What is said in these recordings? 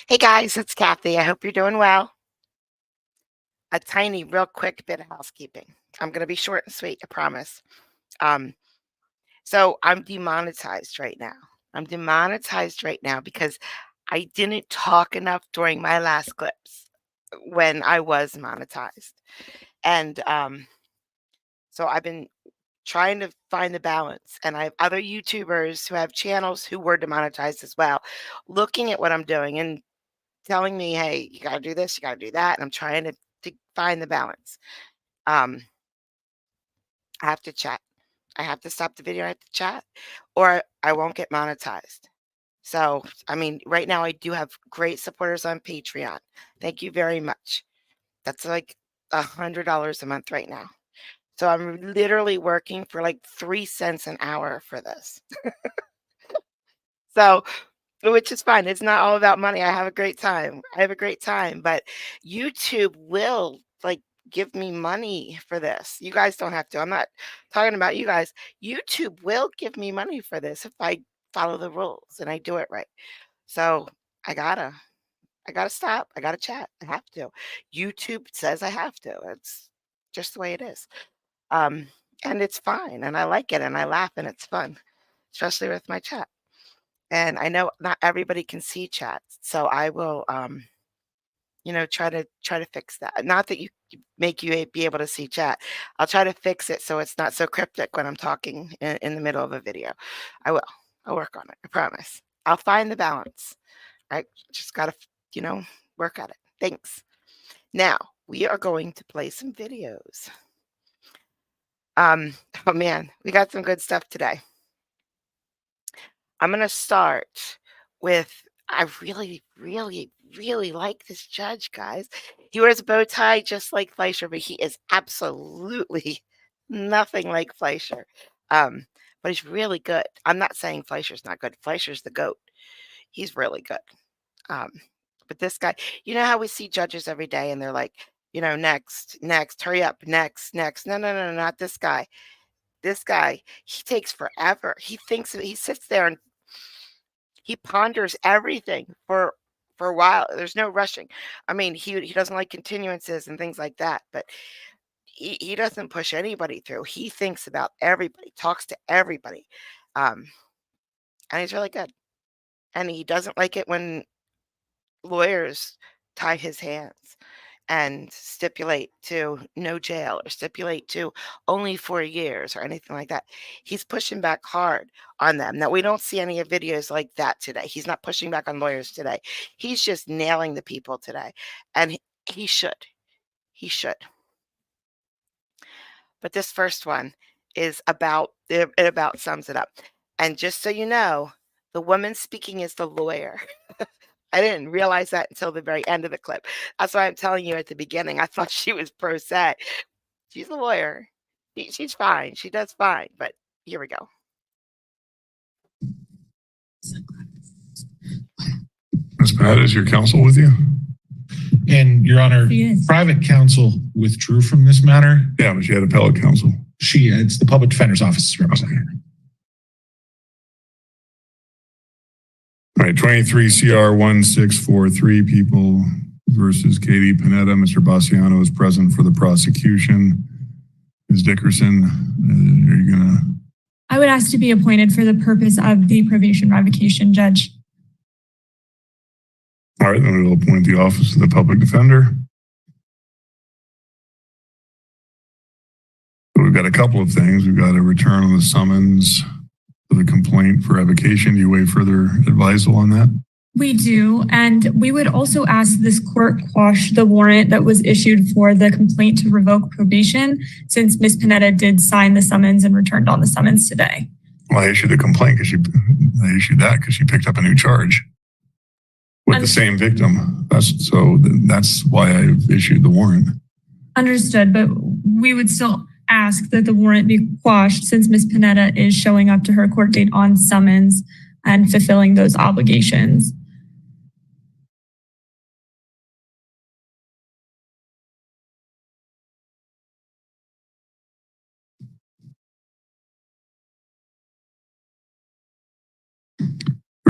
Hey guys, it's Kathy. I hope you're doing well. A tiny, real quick bit of housekeeping. I'm going to be short and sweet, I promise. Um, so I'm demonetized right now. I'm demonetized right now because I didn't talk enough during my last clips when I was monetized. And so I've been trying to find the balance. And I have other YouTubers who have channels who were demonetized as well, looking at what I'm doing and telling me, hey, you got to do this, you got to do that. And I'm trying to find the balance. Um, I have to chat. I have to stop the video, I have to chat, or I won't get monetized. So, I mean, right now I do have great supporters on Patreon. Thank you very much. That's like $100 a month right now. So I'm literally working for like 3 cents an hour for this. So, which is fine. It's not all about money. I have a great time. I have a great time, but YouTube will like give me money for this. You guys don't have to. I'm not talking about you guys. YouTube will give me money for this if I follow the rules and I do it right. So I gotta stop. I gotta chat. I have to. YouTube says I have to. It's just the way it is. Um, and it's fine, and I like it, and I laugh, and it's fun, especially with my chat. And I know not everybody can see chat, so I will, try to fix that. Not that make you be able to see chat. I'll try to fix it so it's not so cryptic when I'm talking in the middle of a video. I will. I'll work on it. I promise. I'll find the balance. I just gotta, you know, work at it. Thanks. Now we are going to play some videos. Oh man, we got some good stuff today. I'm gonna start with I really, really, really like this judge, guys. He wears a bow tie just like Fleischer, but he is absolutely nothing like Fleischer. Um, but he's really good. I'm not saying Fleischer's not good. Fleischer's the GOAT. He's really good. Um, but this guy, you know how we see judges every day and they're like, next, next, hurry up, next, next. No, no, no, no, not this guy. This guy, he takes forever. He sits there and he ponders everything for a while. There's no rushing. I mean, he doesn't like continuances and things like that, but he doesn't push anybody through. He thinks about everybody, talks to everybody. Um, and he's really good. And he doesn't like it when lawyers tie his hands and stipulate to no jail or stipulate to only 4 years or anything like that. He's pushing back hard on them. Now, we don't see any videos like that today. He's not pushing back on lawyers today. He's just nailing the people today. And he should. He should. But this first one is it about sums it up. And just so you know, the woman speaking is the lawyer. I didn't realize that until the very end of the clip. That's why I'm telling you at the beginning. I thought she was pro se. She's a lawyer. She's fine. She does fine. But here we go. Ms. Pat, is your counsel with you? And Your Honor, private counsel withdrew from this matter. Yeah, but she had appellate counsel. It's the public defender's office representative. All right, 23 CR 1643 people versus Katie Panetta. Mr. Bassiano is present for the prosecution. Ms. Dickerson, are you gonna? I would ask to be appointed for the purpose of the probation revocation, Judge. All right, then we'll appoint the office of the public defender. So we've got a couple of things. We've got a return on the summons for the complaint for revocation. Do you waive further advisal on that? We do, and we would also ask this court quash the warrant that was issued for the complaint to revoke probation, since Ms. Panetta did sign the summons and returned on the summons today. Well, I issued the complaint because she picked up a new charge with the same victim. That's why I issued the warrant. Understood, but we would still ask that the warrant be quashed since Ms. Panetta is showing up to her court date on summons and fulfilling those obligations.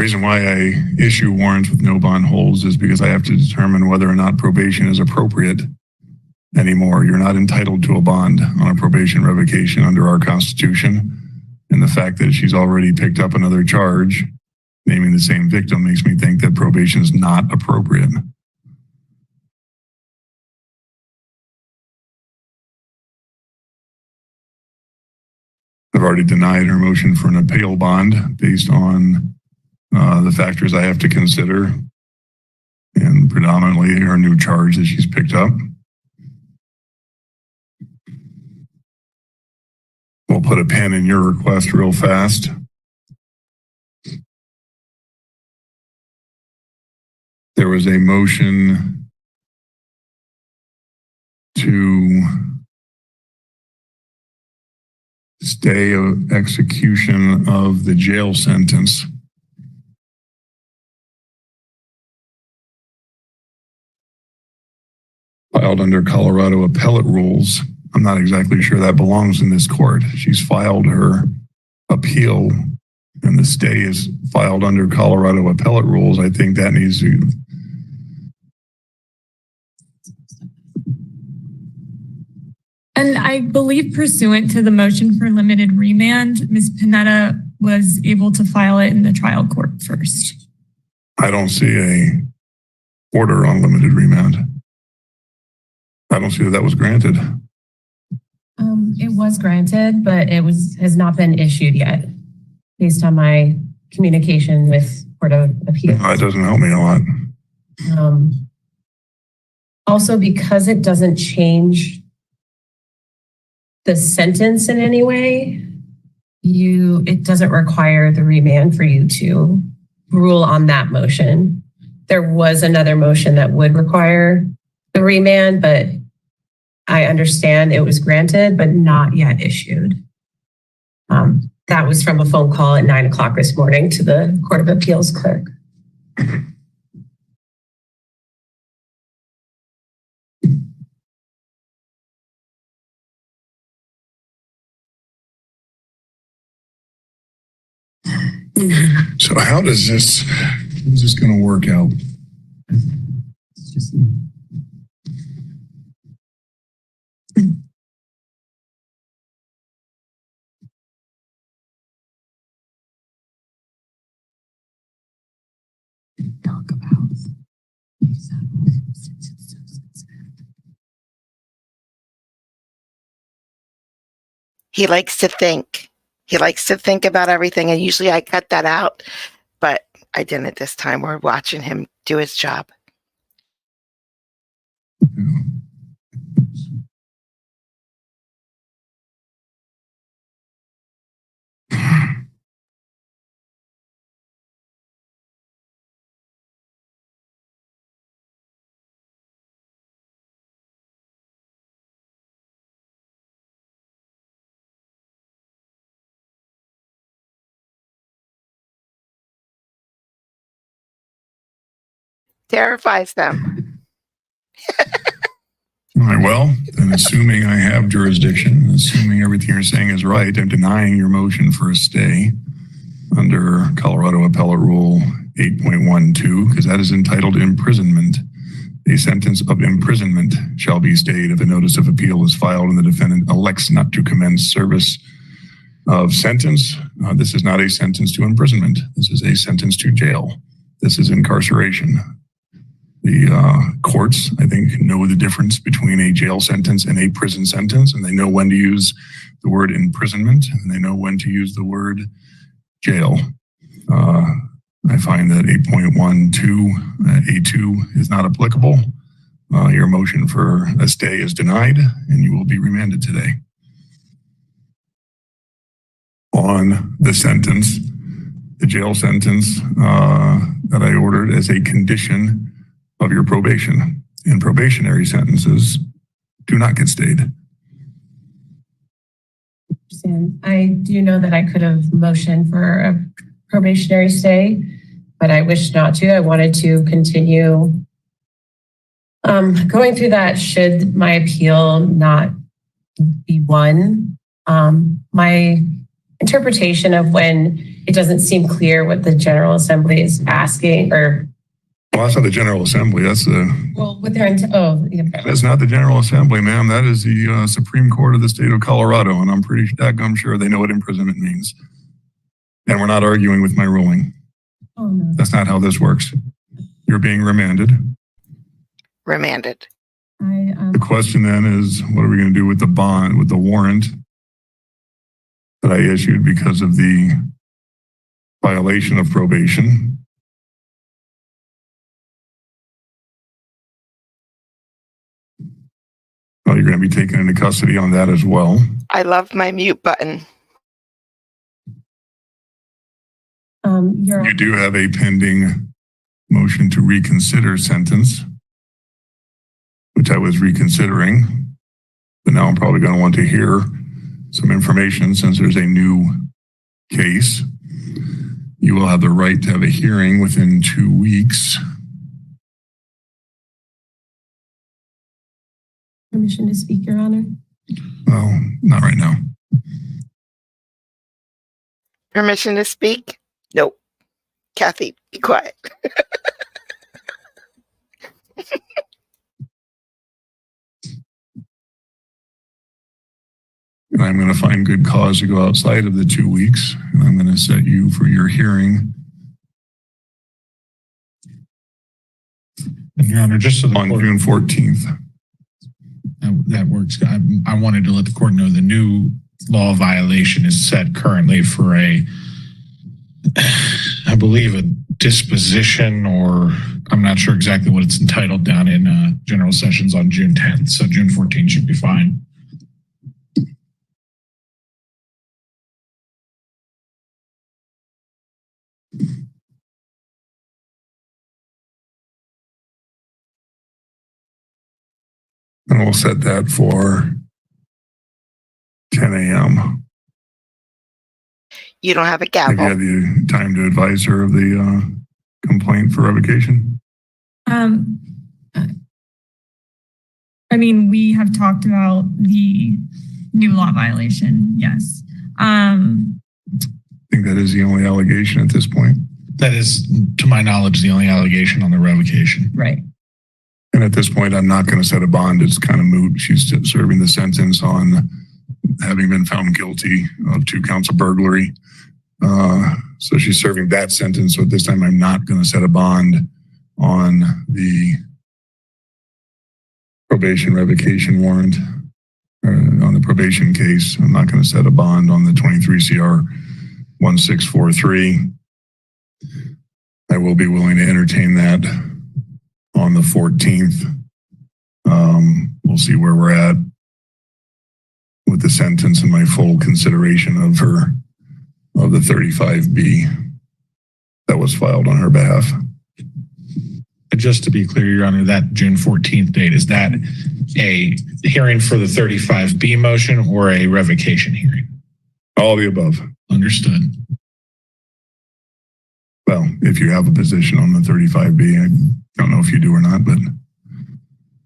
The reason why I issue warrants with no bond holds is because I have to determine whether or not probation is appropriate anymore. You're not entitled to a bond on a probation revocation under our Constitution. And the fact that she's already picked up another charge, naming the same victim, makes me think that probation is not appropriate. I've already denied her motion for an appeal bond based on the factors I have to consider, and predominantly her new charge that she's picked up. We'll put a pin in your request real fast. There was a motion to stay of execution of the jail sentence. Filed under Colorado Appellate rules. I'm not exactly sure that belongs in this court. She's filed her appeal and the stay is filed under Colorado Appellate rules. I think that needs to... And I believe pursuant to the motion for limited remand, Ms. Panetta was able to file it in the trial court first. I don't see a order on limited remand. I don't see that was granted. It was granted, but has not been issued yet, based on my communication with Court of Appeals. That doesn't help me a lot. Also, because it doesn't change the sentence in any way, it doesn't require the remand for you to rule on that motion. There was another motion that would require the remand, but I understand it was granted, but not yet issued. That was from a phone call at 9 o'clock this morning to the Court of Appeals clerk. So how is this going to work out? Talk about He likes to think. He likes to think about everything, and usually I cut that out, but I didn't this time. We're watching him do his job. Terrifies them. All right, well, then assuming I have jurisdiction, assuming everything you're saying is right, I'm denying your motion for a stay under Colorado Appellate Rule 8.12, because that is entitled imprisonment. A sentence of imprisonment shall be stayed if a notice of appeal is filed and the defendant elects not to commence service of sentence. This is not a sentence to imprisonment. This is a sentence to jail. This is incarceration. The courts, I think, know the difference between a jail sentence and a prison sentence, and they know when to use the word imprisonment, and they know when to use the word jail. I find that 8.12 A2 is not applicable. Your motion for a stay is denied, and you will be remanded today. On the sentence, the jail sentence that I ordered as a condition of your probation, and probationary sentences do not get stayed. I do know that I could have motioned for a probationary stay, but I wish not to. I wanted to continue going through that should my appeal not be won. My interpretation of when it doesn't seem clear what the General Assembly is asking or. Well, that's not the General Assembly. That's What they're that's not the General Assembly, ma'am. That is the Supreme Court of the state of Colorado, and I'm pretty daggum sure they know what imprisonment means. And we're not arguing with my ruling. Oh, no. That's not how this works. You're being remanded. Remanded. The question then is, what are we going to do with the bond, with the warrant that I issued because of the violation of probation? Well, you're going to be taken into custody on that as well. I love my mute button. You do have a pending motion to reconsider sentence, which I was reconsidering, but now I'm probably going to want to hear some information since there's a new case. You will have the right to have a hearing within 2 weeks. Permission to speak, Your Honor? Well, not right now. Permission to speak? Nope. Kathy, be quiet. And I'm going to find good cause to go outside of the 2 weeks, and I'm going to set you for your hearing. And Your Honor, just so the on court, June 14th. that works. I wanted to let the court know the new law violation is set currently for I believe a disposition, or I'm not sure exactly what it's entitled down in General Sessions on June 10th. So June 14th should be fine. And we'll set that for 10 a.m. You don't have a Have gavel. you had the time to advise her of the complaint for revocation? I mean, we have talked about the new law violation. Yes. I think that is the only allegation at this point. That is, to my knowledge, the only allegation on the revocation. Right. And at this point, I'm not going to set a bond. It's kind of moot. She's still serving the sentence on having been found guilty of 2 counts of burglary. So she's serving that sentence. So at this time, I'm not going to set a bond on the probation revocation warrant, on the probation case. I'm not going to set a bond on the 23 CR 1643. I will be willing to entertain that on the 14th. We'll see where we're at with the sentence and my full consideration of the 35B that was filed on her behalf. Just to be clear, Your Honor, that June 14th date, is that a hearing for the 35B motion or a revocation hearing? All the above. Understood. Well, if you have a position on the 35B, I don't know if you do or not, but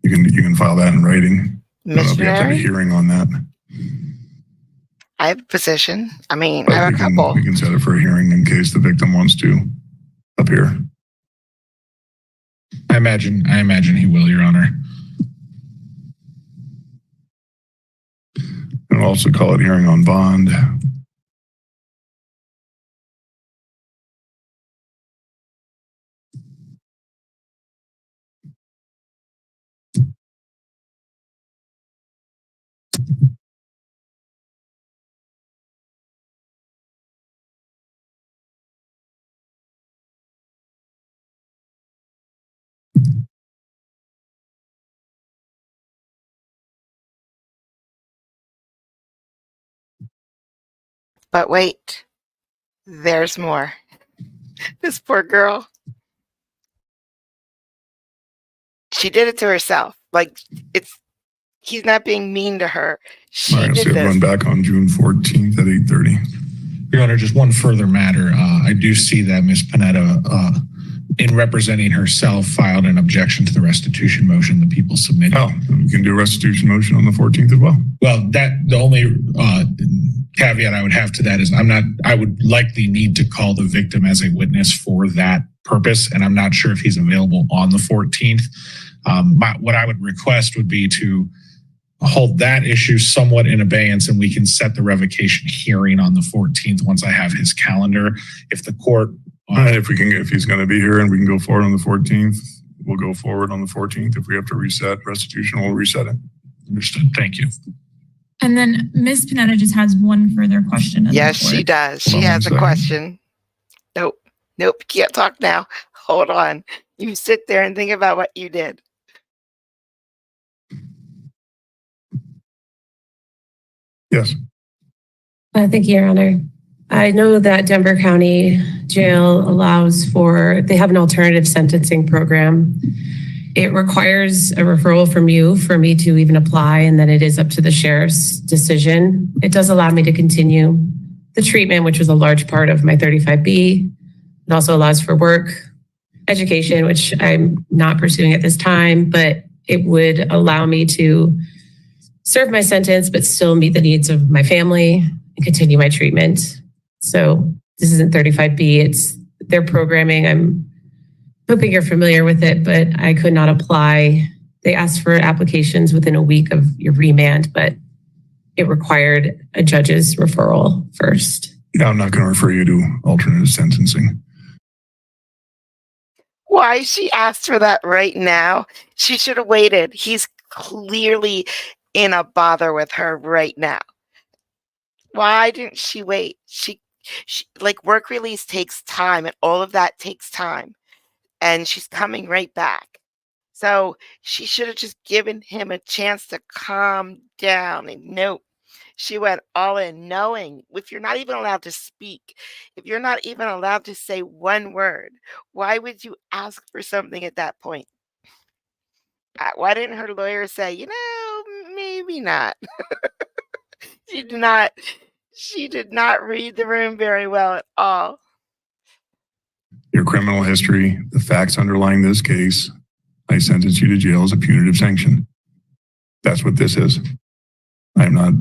you can file that in writing. I don't know if you have to have a Missionary? hearing on that. I have a position. I mean, But I have a couple. we can set it for a hearing in case the victim wants to appear. I imagine he will, Your Honor. And we'll also call it hearing on bond. But wait, there's more. This poor girl. She did it to herself. Like, he's not being mean to her. She All right, did so everyone this. back on June 14th at 8:30. Your Honor, just one further matter. I do see that Ms. Panetta, in representing herself, filed an objection to the restitution motion the people submitted. Oh, we can do a restitution motion on the 14th as well. Well, the only caveat I would have to that is I would likely need to call the victim as a witness for that purpose. And I'm not sure if he's available on the 14th. What I would request would be to hold that issue somewhat in abeyance, and we can set the revocation hearing on the 14th once I have his calendar. If the court, if he's going to be here and we can go forward on the 14th, we'll go forward on the 14th. If we have to reset restitution, we'll reset it. Understood. Thank you. And then Ms. Panetta just has one further question. Yes, she does. She has a question. Nope. Can't talk now. Hold on. You sit there and think about what you did. Yes. Thank you, Your Honor. I know that Denver County Jail they have an alternative sentencing program. It requires a referral from you for me to even apply, and then it is up to the sheriff's decision. It does allow me to continue the treatment, which was a large part of my 35B. It also allows for work, education, which I'm not pursuing at this time, but it would allow me to serve my sentence, but still meet the needs of my family and continue my treatment. So this isn't 35B, it's their programming. I'm hoping you're familiar with it, but I could not apply. They asked for applications within a week of your remand, but it required a judge's referral first. Yeah, I'm not going to refer you to alternative sentencing. Why she asked for that right now? She should have waited. He's clearly in a bother with her right now. Why didn't she wait? She like, work release takes time, and all of that takes time. And she's coming right back. So she should have just given him a chance to calm down. And nope, she went all in, knowing if you're not even allowed to speak, if you're not even allowed to say one word, why would you ask for something at that point? Why didn't her lawyer say, maybe not? She did not. She did not read the room very well at all. Your criminal history, the facts underlying this case, I sentence you to jail as a punitive sanction. That's what this is. I'm not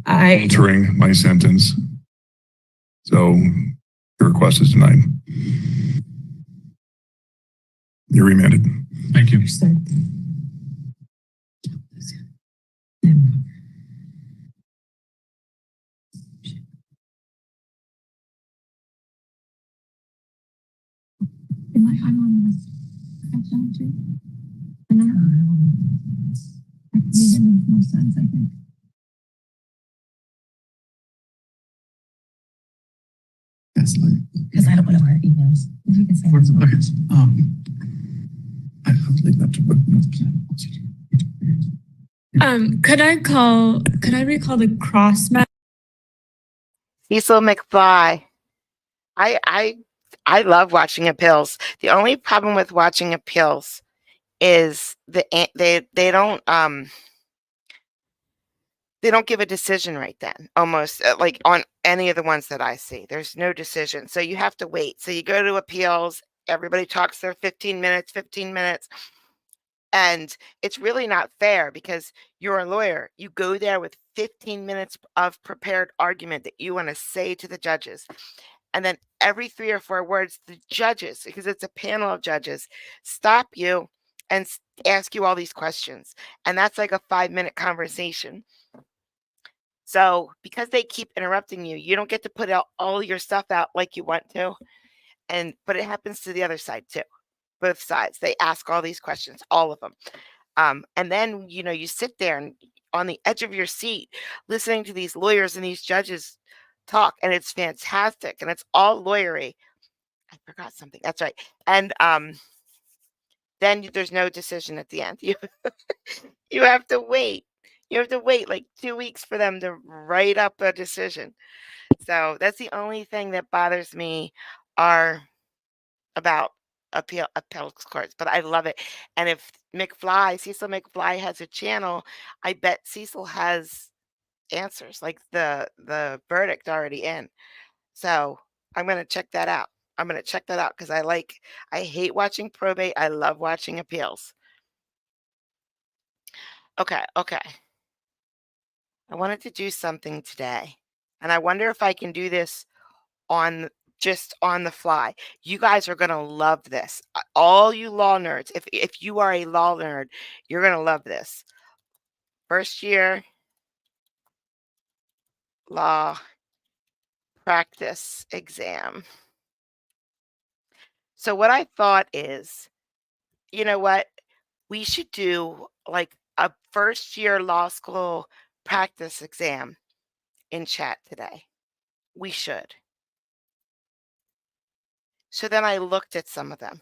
altering my sentence. So your request is denied. You're remanded. Thank you. I'm on this. And it makes more sense, I think. Because I don't want to hurt emails. If you can say Could I recall the cross match? Cecil McFly. I love watching appeals. The only problem with watching appeals is they don't give a decision right then, almost like on any of the ones that I see. There's no decision. So you have to wait. So you go to appeals, everybody talks their 15 minutes, and it's really not fair because you're a lawyer. You go there with 15 minutes of prepared argument that you want to say to the judges. And then every 3 or 4 words, the judges, because it's a panel of judges, stop you and ask you all these questions. And that's like a 5-minute conversation. So because they keep interrupting you, you don't get to put out all your stuff out like you want to. But it happens to the other side too. Both sides. They ask all these questions, all of them. And then, you sit there and on the edge of your seat listening to these lawyers and these judges talk, and it's fantastic, and it's all lawyery. I forgot something. That's right. And then there's no decision at the end. You have to wait. You have to wait like 2 weeks for them to write up a decision. So that's the only thing that bothers me about appellate courts, but I love it. And if Cecil McFly has a channel, I bet Cecil has answers, like the verdict already in. So I'm going to check that out. Because I hate watching probate. I love watching appeals. Okay. I wanted to do something today, and I wonder if I can do this on just on the fly. You guys are gonna love this. All you law nerds, if you are a law nerd, you're gonna love this. First year law practice exam. So what I thought is, you know what? We should do like a first year law school practice exam in chat today. We should. So then I looked at some of them.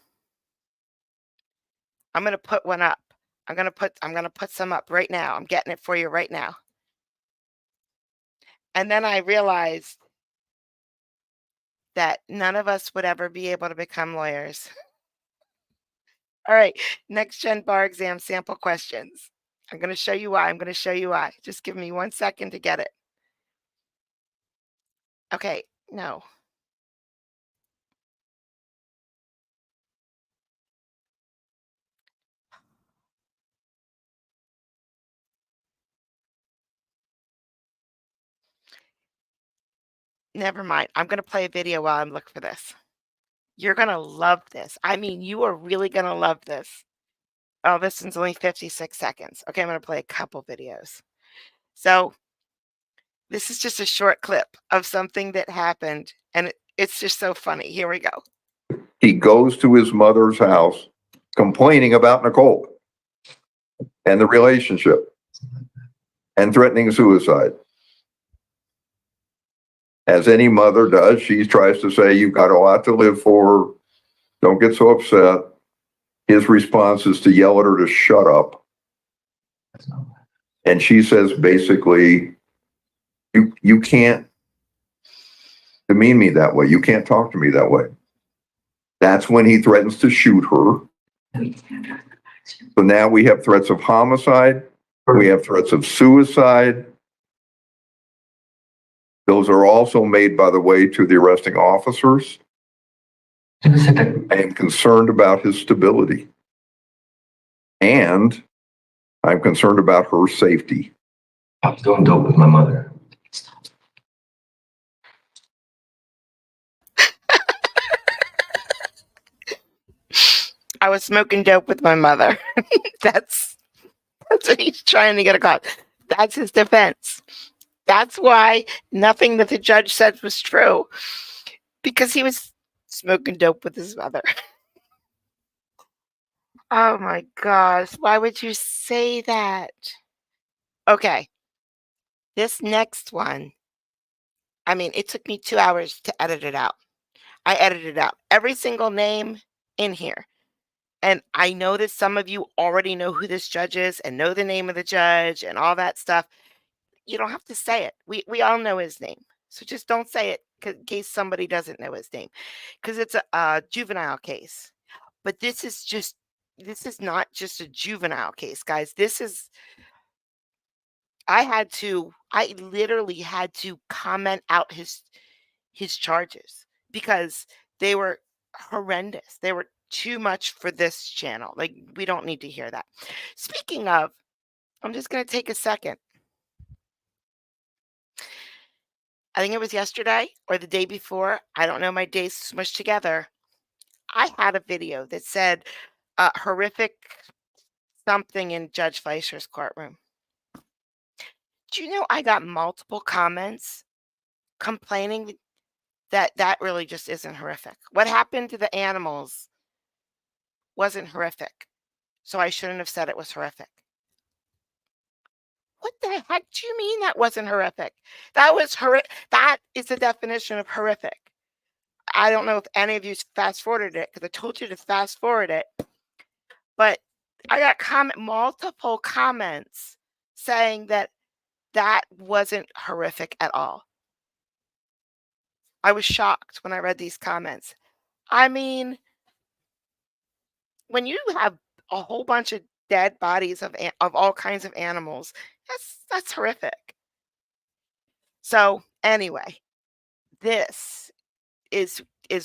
I'm going to put one up. I'm going to put some up right now. I'm getting it for you right now. And then I realized that none of us would ever be able to become lawyers. All right, next gen bar exam sample questions. I'm going to show you why. I'm going to show you why. Just give me 1 second to get it. Okay, no. Never mind. I'm going to play a video while I'm looking for this. You're going to love this. I mean, you are really going to love this. Oh, this one's only 56 seconds. Okay, I'm going to play a couple videos. So this is just a short clip of something that happened, and it's just so funny. Here we go. He goes to his mother's house complaining about Nicole and the relationship and threatening suicide. As any mother does, she tries to say, you've got a lot to live for. Don't get so upset. His response is to yell at her to shut up. And she says, basically, you can't demean me that way. You can't talk to me that way. That's when he threatens to shoot her. So now we have threats of homicide. We have threats of suicide. Those are also made, by the way, to the arresting officers. I am concerned about his stability. And I'm concerned about her safety. I was doing dope with my mother. I was smoking dope with my mother. That's what he's trying to get across. That's his defense. That's why nothing that the judge said was true, because he was smoking dope with his mother. Oh my gosh, why would you say that? Okay, this next one, I mean, it took me 2 hours to edit it out. I edited out every single name in here. And I know that some of you already know who this judge is and know the name of the judge and all that stuff. You don't have to say it. We all know his name. So just don't say it in case somebody doesn't know his name, because it's a juvenile case. But this is not just a juvenile case, guys. I literally had to comment out his charges because they were horrendous. They were too much for this channel. Like, we don't need to hear that. Speaking of, I'm just going to take a second. I think it was yesterday or the day before. I don't know, my days smushed together. I had a video that said horrific something in Judge Fleischer's courtroom. Do you know I got multiple comments complaining that really just isn't horrific? What happened to the animals wasn't horrific, so I shouldn't have said it was horrific. What the heck do you mean that wasn't horrific? That was that is the definition of horrific. I don't know if any of you fast forwarded it, because I told you to fast forward it, but I got multiple comments saying that wasn't horrific at all. I was shocked when I read these comments. I mean, when you have a whole bunch of dead bodies of all kinds of animals, that's horrific. So anyway, this is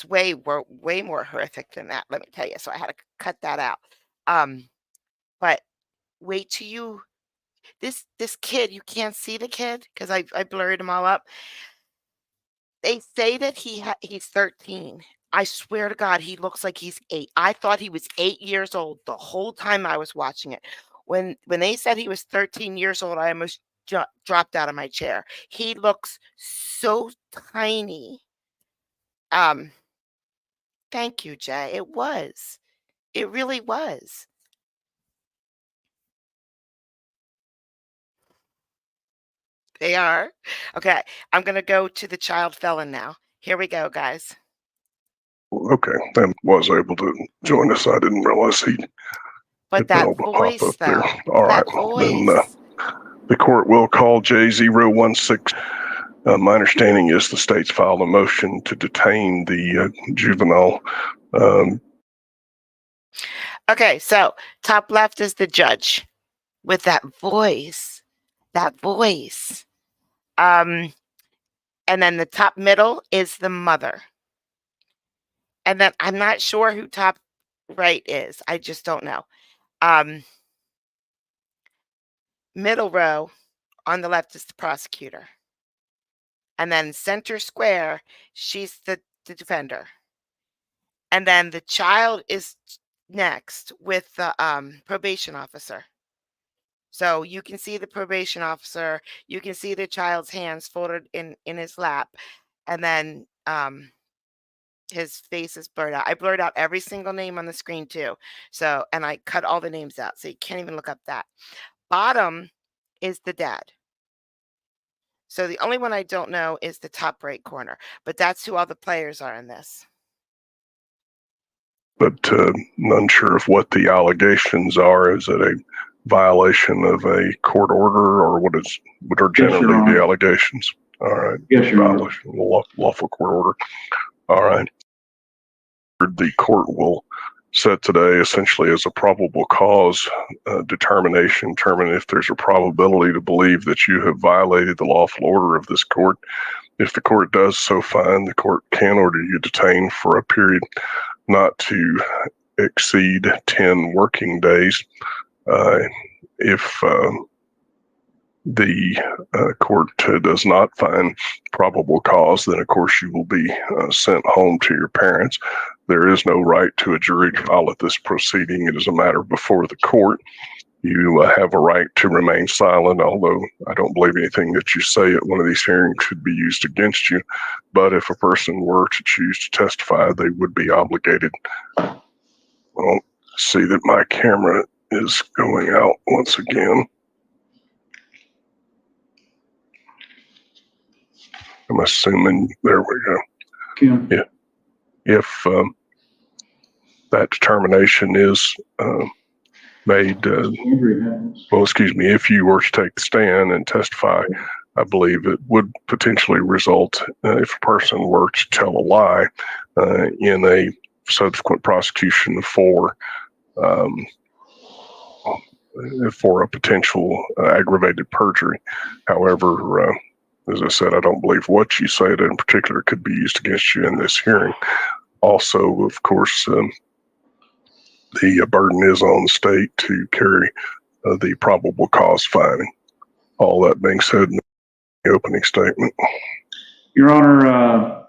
way more horrific than that, let me tell you. So I had to cut that out. But wait till this kid, you can't see the kid because I blurred him all up. They say that he's 13. I swear to God, he looks like he's 8. I thought he was 8 years old the whole time I was watching it. When they said he was 13 years old, I almost dropped out of my chair. He looks so tiny. Thank you, Jay. It was. It really was. They are. Okay, I'm gonna go to the child felon now. Here we go, guys. Okay, then was able to join us. I didn't realize he'd But been that able to pop voice, up there. though. All right, That then voice. the court will call J016. My understanding is the state's filed a motion to detain the juvenile. Okay, so top left is the judge with that voice. That voice. And then the top middle is the mother. And then I'm not sure who top right is. I just don't know. Middle row on the left is the prosecutor. And then center square, she's the defender. And then the child is next with the probation officer. So you can see the probation officer, you can see the child's hands folded in his lap, and then his face is blurred out. I blurred out every single name on the screen too. So, and I cut all the names out, so you can't even look up that. Bottom is the dad. So the only one I don't know is the top right corner, but that's who all the players are in this. But unsure of what the allegations are. Is it a violation of a court order, or what are generally the allegations? All right. Yes, Your Honor. Violation of a lawful court order. All right. The court will set today essentially as a probable cause determination, determine if there's a probability to believe that you have violated the lawful order of this court. If the court does so find, the court can order you detained for a period not to exceed 10 working days. If the court does not find probable cause, then of course you will be sent home to your parents. There is no right to a jury trial at this proceeding. It is a matter before the court. You have a right to remain silent, although I don't believe anything that you say at one of these hearings should be used against you. But if a person were to choose to testify, they would be obligated. Well, see that my camera is going out once again. I'm assuming, there we go. Kim. Yeah. If that determination is made, well, excuse me, if you were to take the stand and testify, I believe it would potentially result, if a person were to tell a lie, in a subsequent prosecution for a potential aggravated perjury. However, as I said, I don't believe what you said in particular could be used against you in this hearing. Also, of course, the burden is on the state to carry the probable cause finding. All that being said in the opening statement. Your Honor,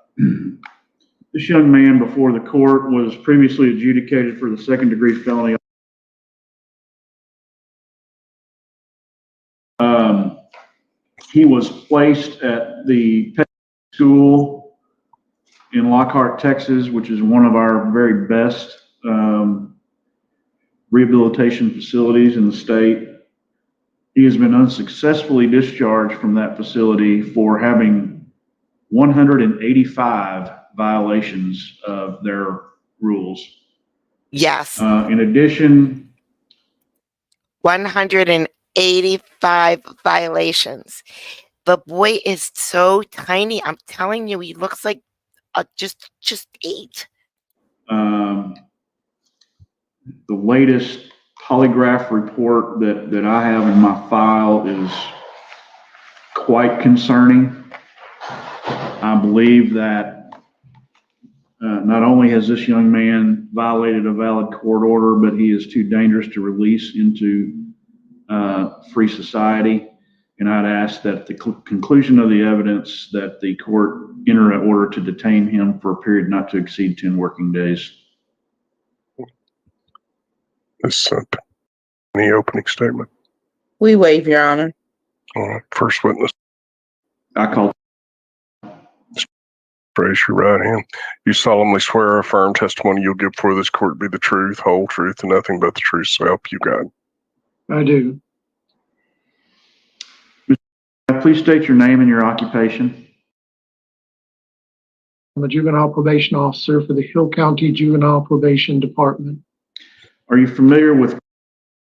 this young man before the court was previously adjudicated for the second-degree felony. He was placed at the school in Lockhart, Texas, which is one of our very best rehabilitation facilities in the state. He has been unsuccessfully discharged from that facility for having 185 violations of their rules. Yes. In addition, 185 violations. The boy is so tiny. I'm telling you, he looks like just 8. The latest polygraph report that I have in my file is quite concerning. I believe that not only has this young man violated a valid court order, but he is too dangerous to release into free society. And I'd ask that at the conclusion of the evidence that the court enter an order to detain him for a period not to exceed 10 working days. Any opening statement? We waive, Your Honor. All right, first witness. I call. Raise your right hand. You solemnly swear or affirm testimony you'll give before this court be the truth, whole truth, and nothing but the truth, so help you God. I do. Please state your name and your occupation. I'm a juvenile probation officer for the Hill County Juvenile Probation Department. Are you familiar with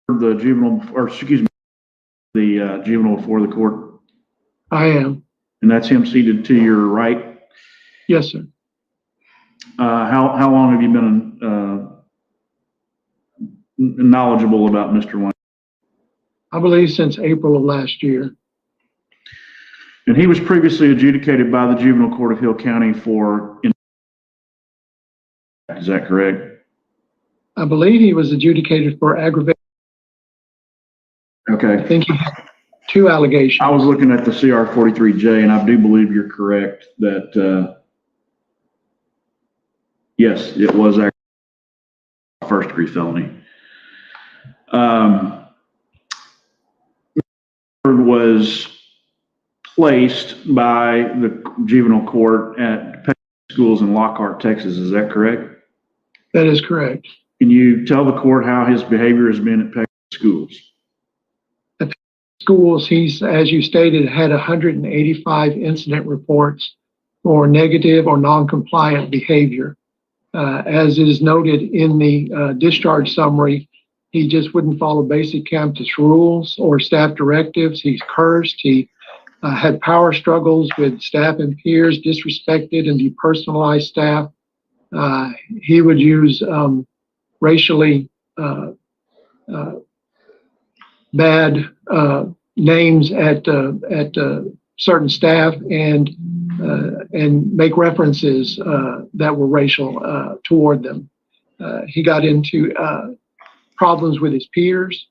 the juvenile, or excuse me, the juvenile before the court? I am. And that's him seated to your right? Yes, sir. How long have you been knowledgeable about Mr. Wayne? I believe since April of last year. And he was previously adjudicated by the Juvenile Court of Hill County for, is that correct? I believe he was adjudicated for aggravated. Okay. I think he had 2 allegations. I was looking at the CR 43J, and I do believe you're correct that, yes, it was actually a first-degree felony. Was placed by the juvenile court at schools in Lockhart, Texas. Is that correct? That is correct. Can you tell the court how his behavior has been at Peck schools? At schools, he's, as you stated, had 185 incident reports for negative or non-compliant behavior. As is noted in the discharge summary, he just wouldn't follow basic campus rules or staff directives. He's cursed. He had power struggles with staff and peers, disrespected and depersonalized staff. He would use racially bad names at certain staff and make references that were racial toward them. He got into problems with his peers,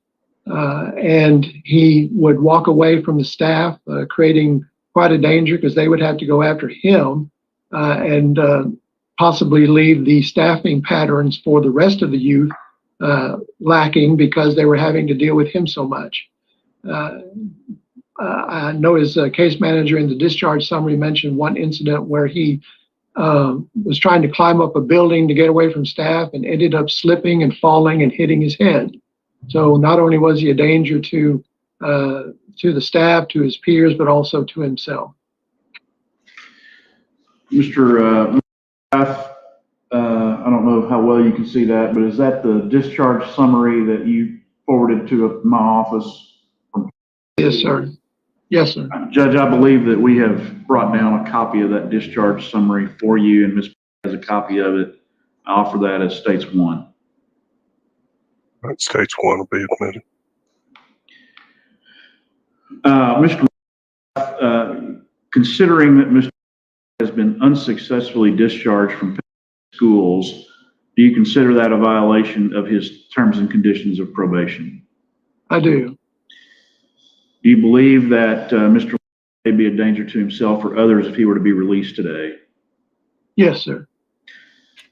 and he would walk away from the staff, creating quite a danger because they would have to go after him and possibly leave the staffing patterns for the rest of the youth lacking because they were having to deal with him so much. I know his case manager in the discharge summary mentioned one incident where he was trying to climb up a building to get away from staff and ended up slipping and falling and hitting his head. So not only was he a danger to the staff, to his peers, but also to himself. Mr. I don't know how well you can see that, but is that the discharge summary that you forwarded to my office? Yes, sir. Yes, sir. Judge, I believe that we have brought down a copy of that discharge summary for you, and Ms. has a copy of it. I offer that as States 1. That States 1 will be admitted. Mr. Considering that Mr. has been unsuccessfully discharged from schools, do you consider that a violation of his terms and conditions of probation? I do. Do you believe that Mr. may be a danger to himself or others if he were to be released today? Yes, sir.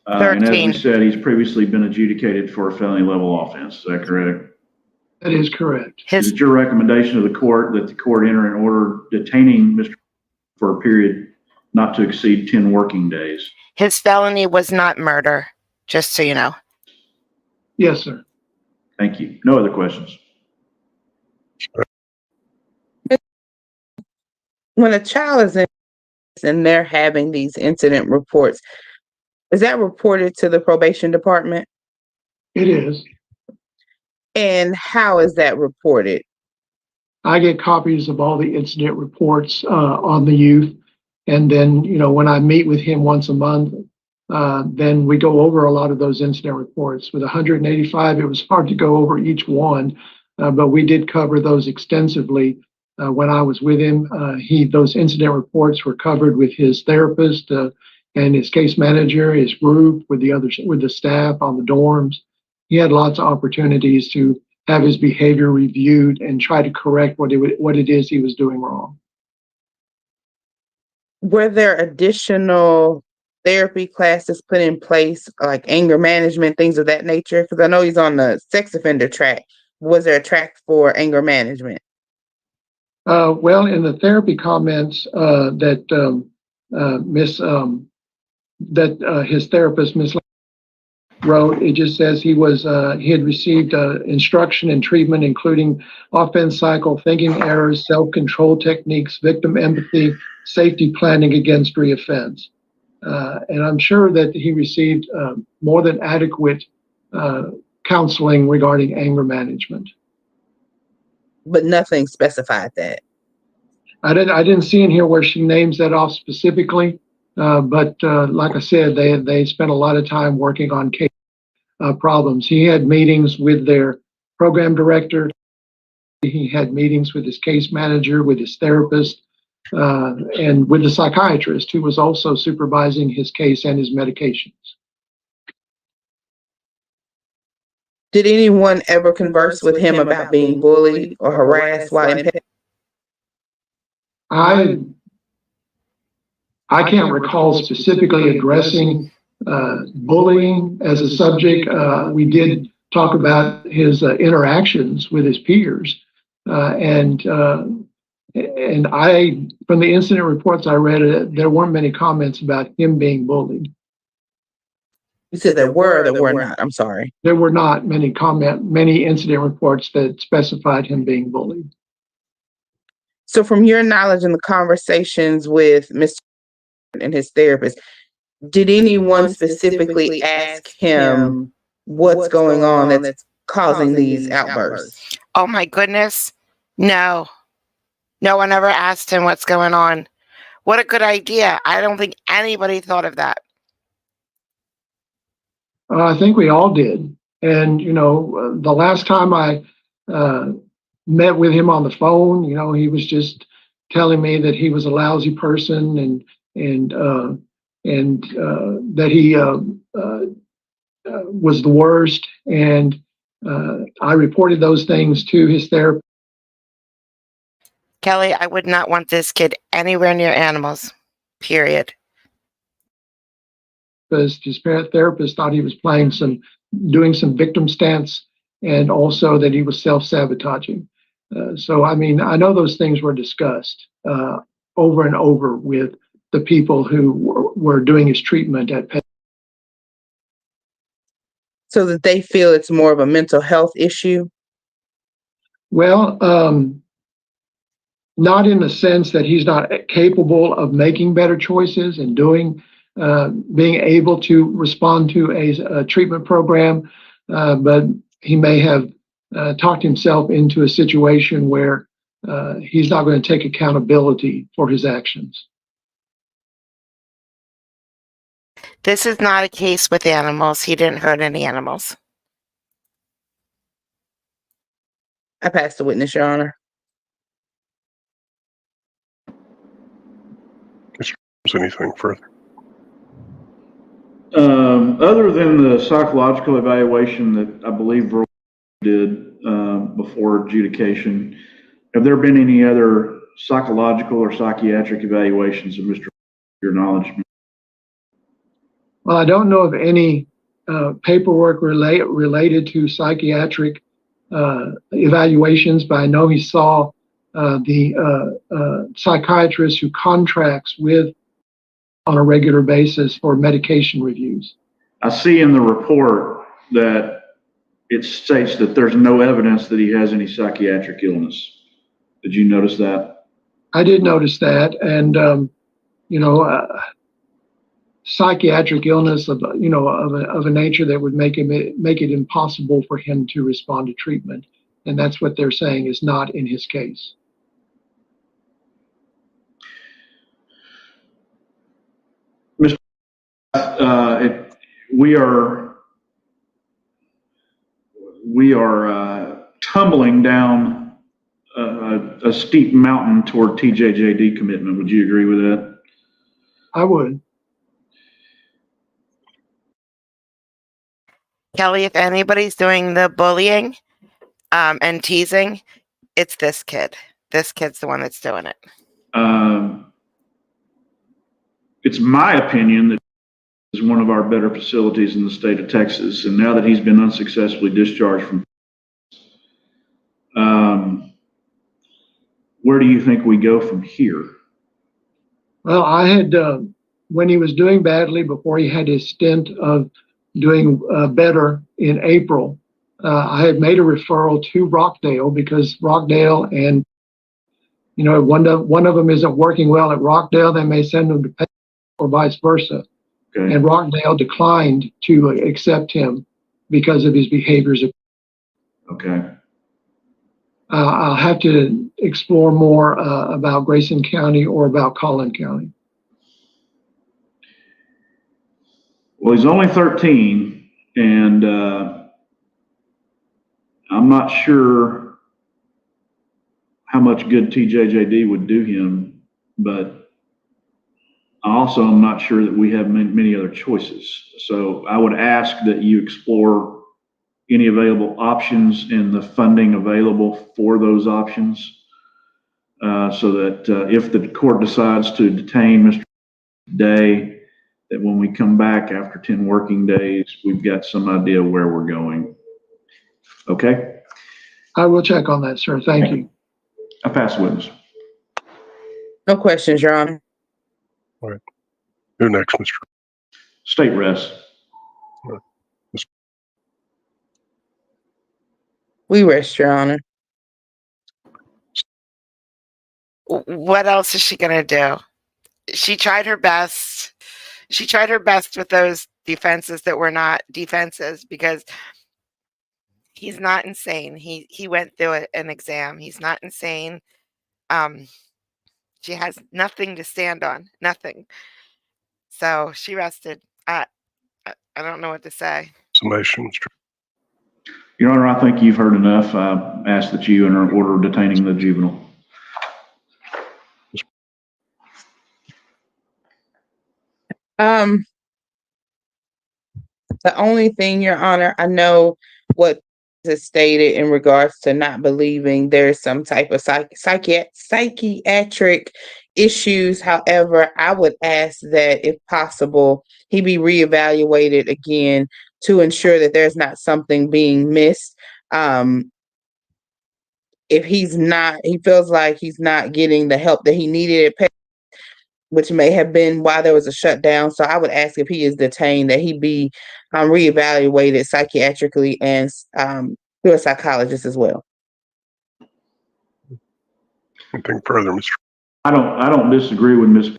And as we said, he's previously been adjudicated for a felony level offense. Is that correct? That is correct. Is it your recommendation of the court that the court enter an order detaining Mr. for a period not to exceed 10 working days? His felony was not murder, just so you know. Yes, sir. Thank you. No other questions. When a child is in and they're having these incident reports, is that reported to the probation department? It is. And how is that reported? I get copies of all the incident reports on the youth. And then, when I meet with him once a month, then we go over a lot of those incident reports. With 185, it was hard to go over each one, but we did cover those extensively. When I was with him, those incident reports were covered with his therapist and his case manager, his group, with the staff on the dorms. He had lots of opportunities to have his behavior reviewed and try to correct what it is he was doing wrong. Were there additional therapy classes put in place, like anger management, things of that nature? Because I know he's on the sex offender track. Was there a track for anger management? Well, in the therapy comments that his therapist, Miss wrote, it just says he had received instruction and treatment, including offense cycle, thinking errors, self-control techniques, victim empathy, safety planning against reoffense. And I'm sure that he received more than adequate counseling regarding anger management. But nothing specified that. I didn't see in here where she names that off specifically, but like I said, they spent a lot of time working on case problems. He had meetings with their program director. He had meetings with his case manager, with his therapist, and with the psychiatrist who was also supervising his case and his medications. Did anyone ever converse with him about being bullied or harassed while in? I can't recall specifically addressing bullying as a subject. We did talk about his interactions with his peers, and I, from the incident reports I read, there weren't many comments about him being bullied. You said there were not. I'm sorry. There were not many incident reports that specified him being bullied. So, from your knowledge and the conversations with Mr. and his therapist, did anyone specifically ask him what's going on that's causing these outbursts? Oh my goodness. No. No one ever asked him what's going on. What a good idea. I don't think anybody thought of that. I think we all did. And, the last time I met with him on the phone, he was just telling me that he was a lousy person and that he was the worst. And I reported those things to his therapist. Kelly, I would not want this kid anywhere near animals, period. Because his therapist thought he was doing some victim stance, and also that he was self-sabotaging. So, I know those things were discussed over and over with the people who were doing his treatment at Penn. So that they feel it's more of a mental health issue? Well, not in the sense that he's not capable of making better choices and being able to respond to a treatment program, but he may have talked himself into a situation where he's not going to take accountability for his actions. This is not a case with animals. He didn't hurt any animals. I pass the witness, Your Honor. Is anything further? Other than the psychological evaluation that I believe Veronica did before adjudication, have there been any other psychological or psychiatric evaluations of Mr. your knowledge? Well, I don't know of any paperwork related to psychiatric evaluations, but I know he saw the psychiatrist who contracts with on a regular basis for medication reviews. I see in the report that it states that there's no evidence that he has any psychiatric illness. Did you notice that? I did notice that, and psychiatric illness of a nature that would make it impossible for him to respond to treatment, and that's what they're saying is not in his case. Mr. We are tumbling down a steep mountain toward TJJD commitment. Would you agree with that? I would. Kelly, if anybody's doing the bullying, and teasing, it's this kid. This kid's the one that's doing it. It's my opinion that is one of our better facilities in the state of Texas. And now that he's been unsuccessfully discharged from, where do you think we go from here? Well, I had, when he was doing badly, before he had his stint of doing better in April, I had made a referral to Rockdale because Rockdale and, you know, one of them isn't working well at Rockdale, they may send them to pay or vice versa. Okay. And Rockdale declined to accept him because of his behaviors. Okay. I'll have to explore more about Grayson County or about Collin County. Well, he's only 13, and I'm not sure how much good TJJD would do him, but also I'm not sure that we have many other choices. So I would ask that you explore any available options and the funding available for those options, so that if the court decides to detain Mr. Day, that when we come back after 10 working days, we've got some idea where we're going. Okay? I will check on that, sir. Thank you. I pass the witness. No questions, Your Honor. All right. Who next, Mr. State res. We rest, Your Honor. What else is she going to do? She tried her best. She tried her best with those defenses that were not defenses because he's not insane. He went through an exam. He's not insane. She has nothing to stand on. Nothing. So she rested. I don't know what to say. Summation, Mr. Your Honor, I think you've heard enough. I ask that you enter an order detaining the juvenile. The only thing, Your Honor, I know what is stated in regards to not believing there's some type of psychiatric issues. However, I would ask that if possible, he be reevaluated again to ensure that there's not something being missed. If he's not, he feels like he's not getting the help that he needed at which may have been why there was a shutdown. So I would ask if he is detained that he be reevaluated psychiatrically and through a psychologist as well. Anything further, Mr. I don't disagree with Ms.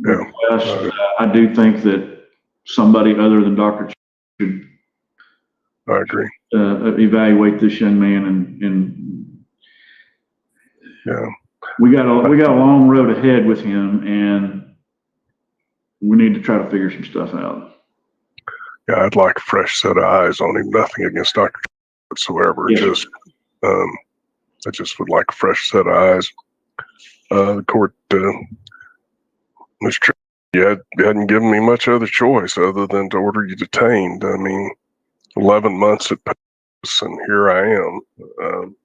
Yeah. I do think that somebody other than Dr. should I agree. Evaluate this young man and Yeah. We got a long road ahead with him, and we need to try to figure some stuff out. Yeah, I'd like a fresh set of eyes on him. Nothing against Dr. whatsoever. Yes. I just would like a fresh set of eyes. The court, Mr. You hadn't given me much other choice other than to order you detained. I mean, 11 months at Paris, and here I am.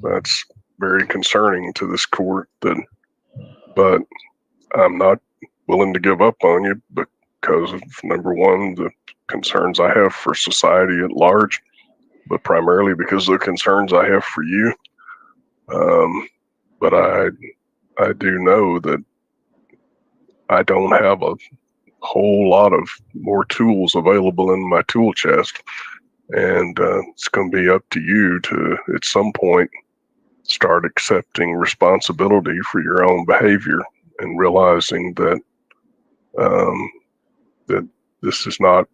That's very concerning to this court, but I'm not willing to give up on you because of, number one, the concerns I have for society at large, but primarily because of the concerns I have for you. But I do know that I don't have a whole lot of more tools available in my tool chest, and it's going to be up to you to, at some point, start accepting responsibility for your own behavior and realizing that that this is not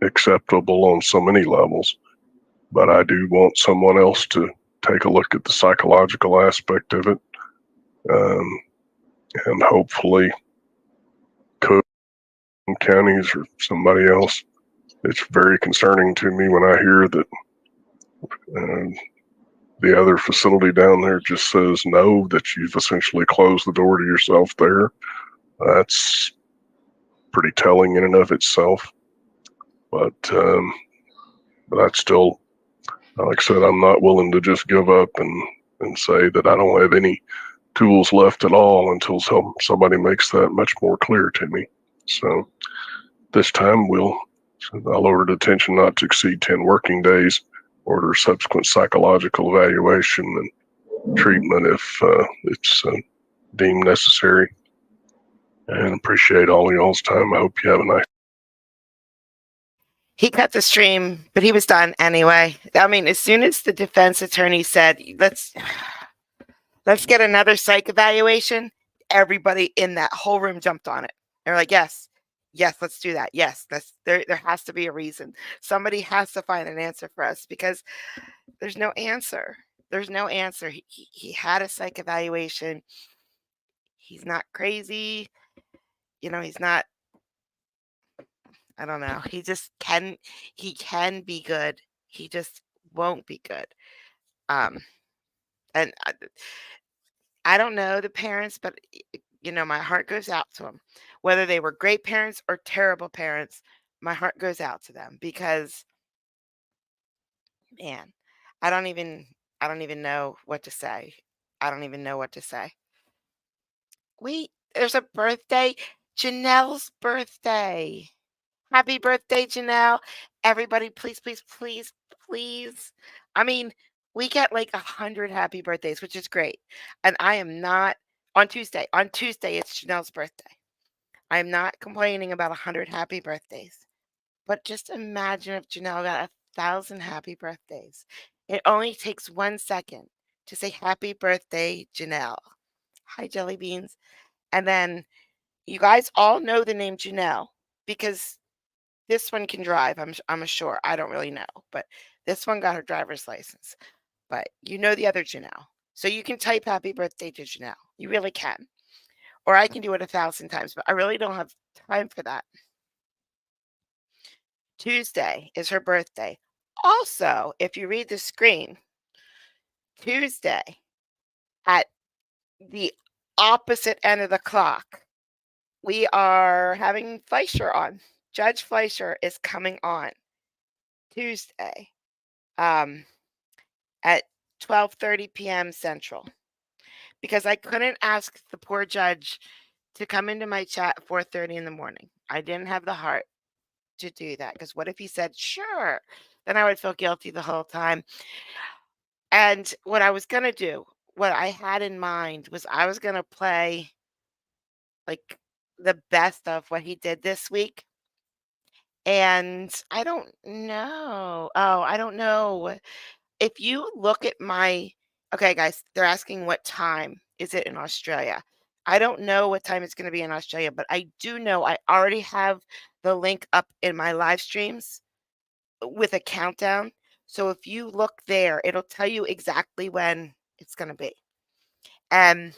acceptable on so many levels. But I do want someone else to take a look at the psychological aspect of it, and hopefully Cook counties or somebody else. It's very concerning to me when I hear that the other facility down there just says no, that you've essentially closed the door to yourself there. That's pretty telling in and of itself. But I'd still Like I said, I'm not willing to just give up and say that I don't have any tools left at all until somebody makes that much more clear to me. So this time I'll order detention not to exceed 10 working days, order subsequent psychological evaluation and treatment if it's deemed necessary. And appreciate all y'all's time. I hope you have a nice. He cut the stream, but he was done anyway. I mean, as soon as the defense attorney said, let's get another psych evaluation, everybody in that whole room jumped on it. They're like, yes, let's do that. Yes, there has to be a reason. Somebody has to find an answer for us because there's no answer. There's no answer. He had a psych evaluation. He's not crazy. He's not, I don't know. He can be good. He just won't be good. And I don't know the parents, but my heart goes out to them. Whether they were great parents or terrible parents, my heart goes out to them because, man, I don't even know what to say. I don't even know what to say. Wait, there's a birthday. Janelle's birthday. Happy birthday, Janelle. Everybody, please, please, please, please. I mean, we get like 100 happy birthdays, which is great. And I am not on Tuesday. On Tuesday, it's Janelle's birthday. I am not complaining about 100 happy birthdays. But just imagine if Janelle got 1,000 happy birthdays. It only takes 1 second to say happy birthday, Janelle. Hi, Jelly Beans. And then you guys all know the name Janelle because this one can drive, I'm sure. I don't really know, but this one got her driver's license. But you know the other Janelle. So you can type happy birthday to Janelle. You really can. Or I can do it 1,000 times, but I really don't have time for that. Tuesday is her birthday. Also, if you read the screen, Tuesday at the opposite end of the clock, we are having Fleischer on. Judge Fleischer is coming on Tuesday at 12:30 p.m. Central because I couldn't ask the poor judge to come into my chat at 4:30 in the morning. I didn't have the heart to do that because what if he said, sure, then I would feel guilty the whole time. And what I was going to do, what I had in mind was I was going to play like the best of what he did this week. And I don't know. Oh, I don't know. If you look at okay, guys, they're asking what time is it in Australia. I don't know what time it's going to be in Australia, but I do know I already have the link up in my live streams with a countdown. So if you look there, it'll tell you exactly when it's going to be. And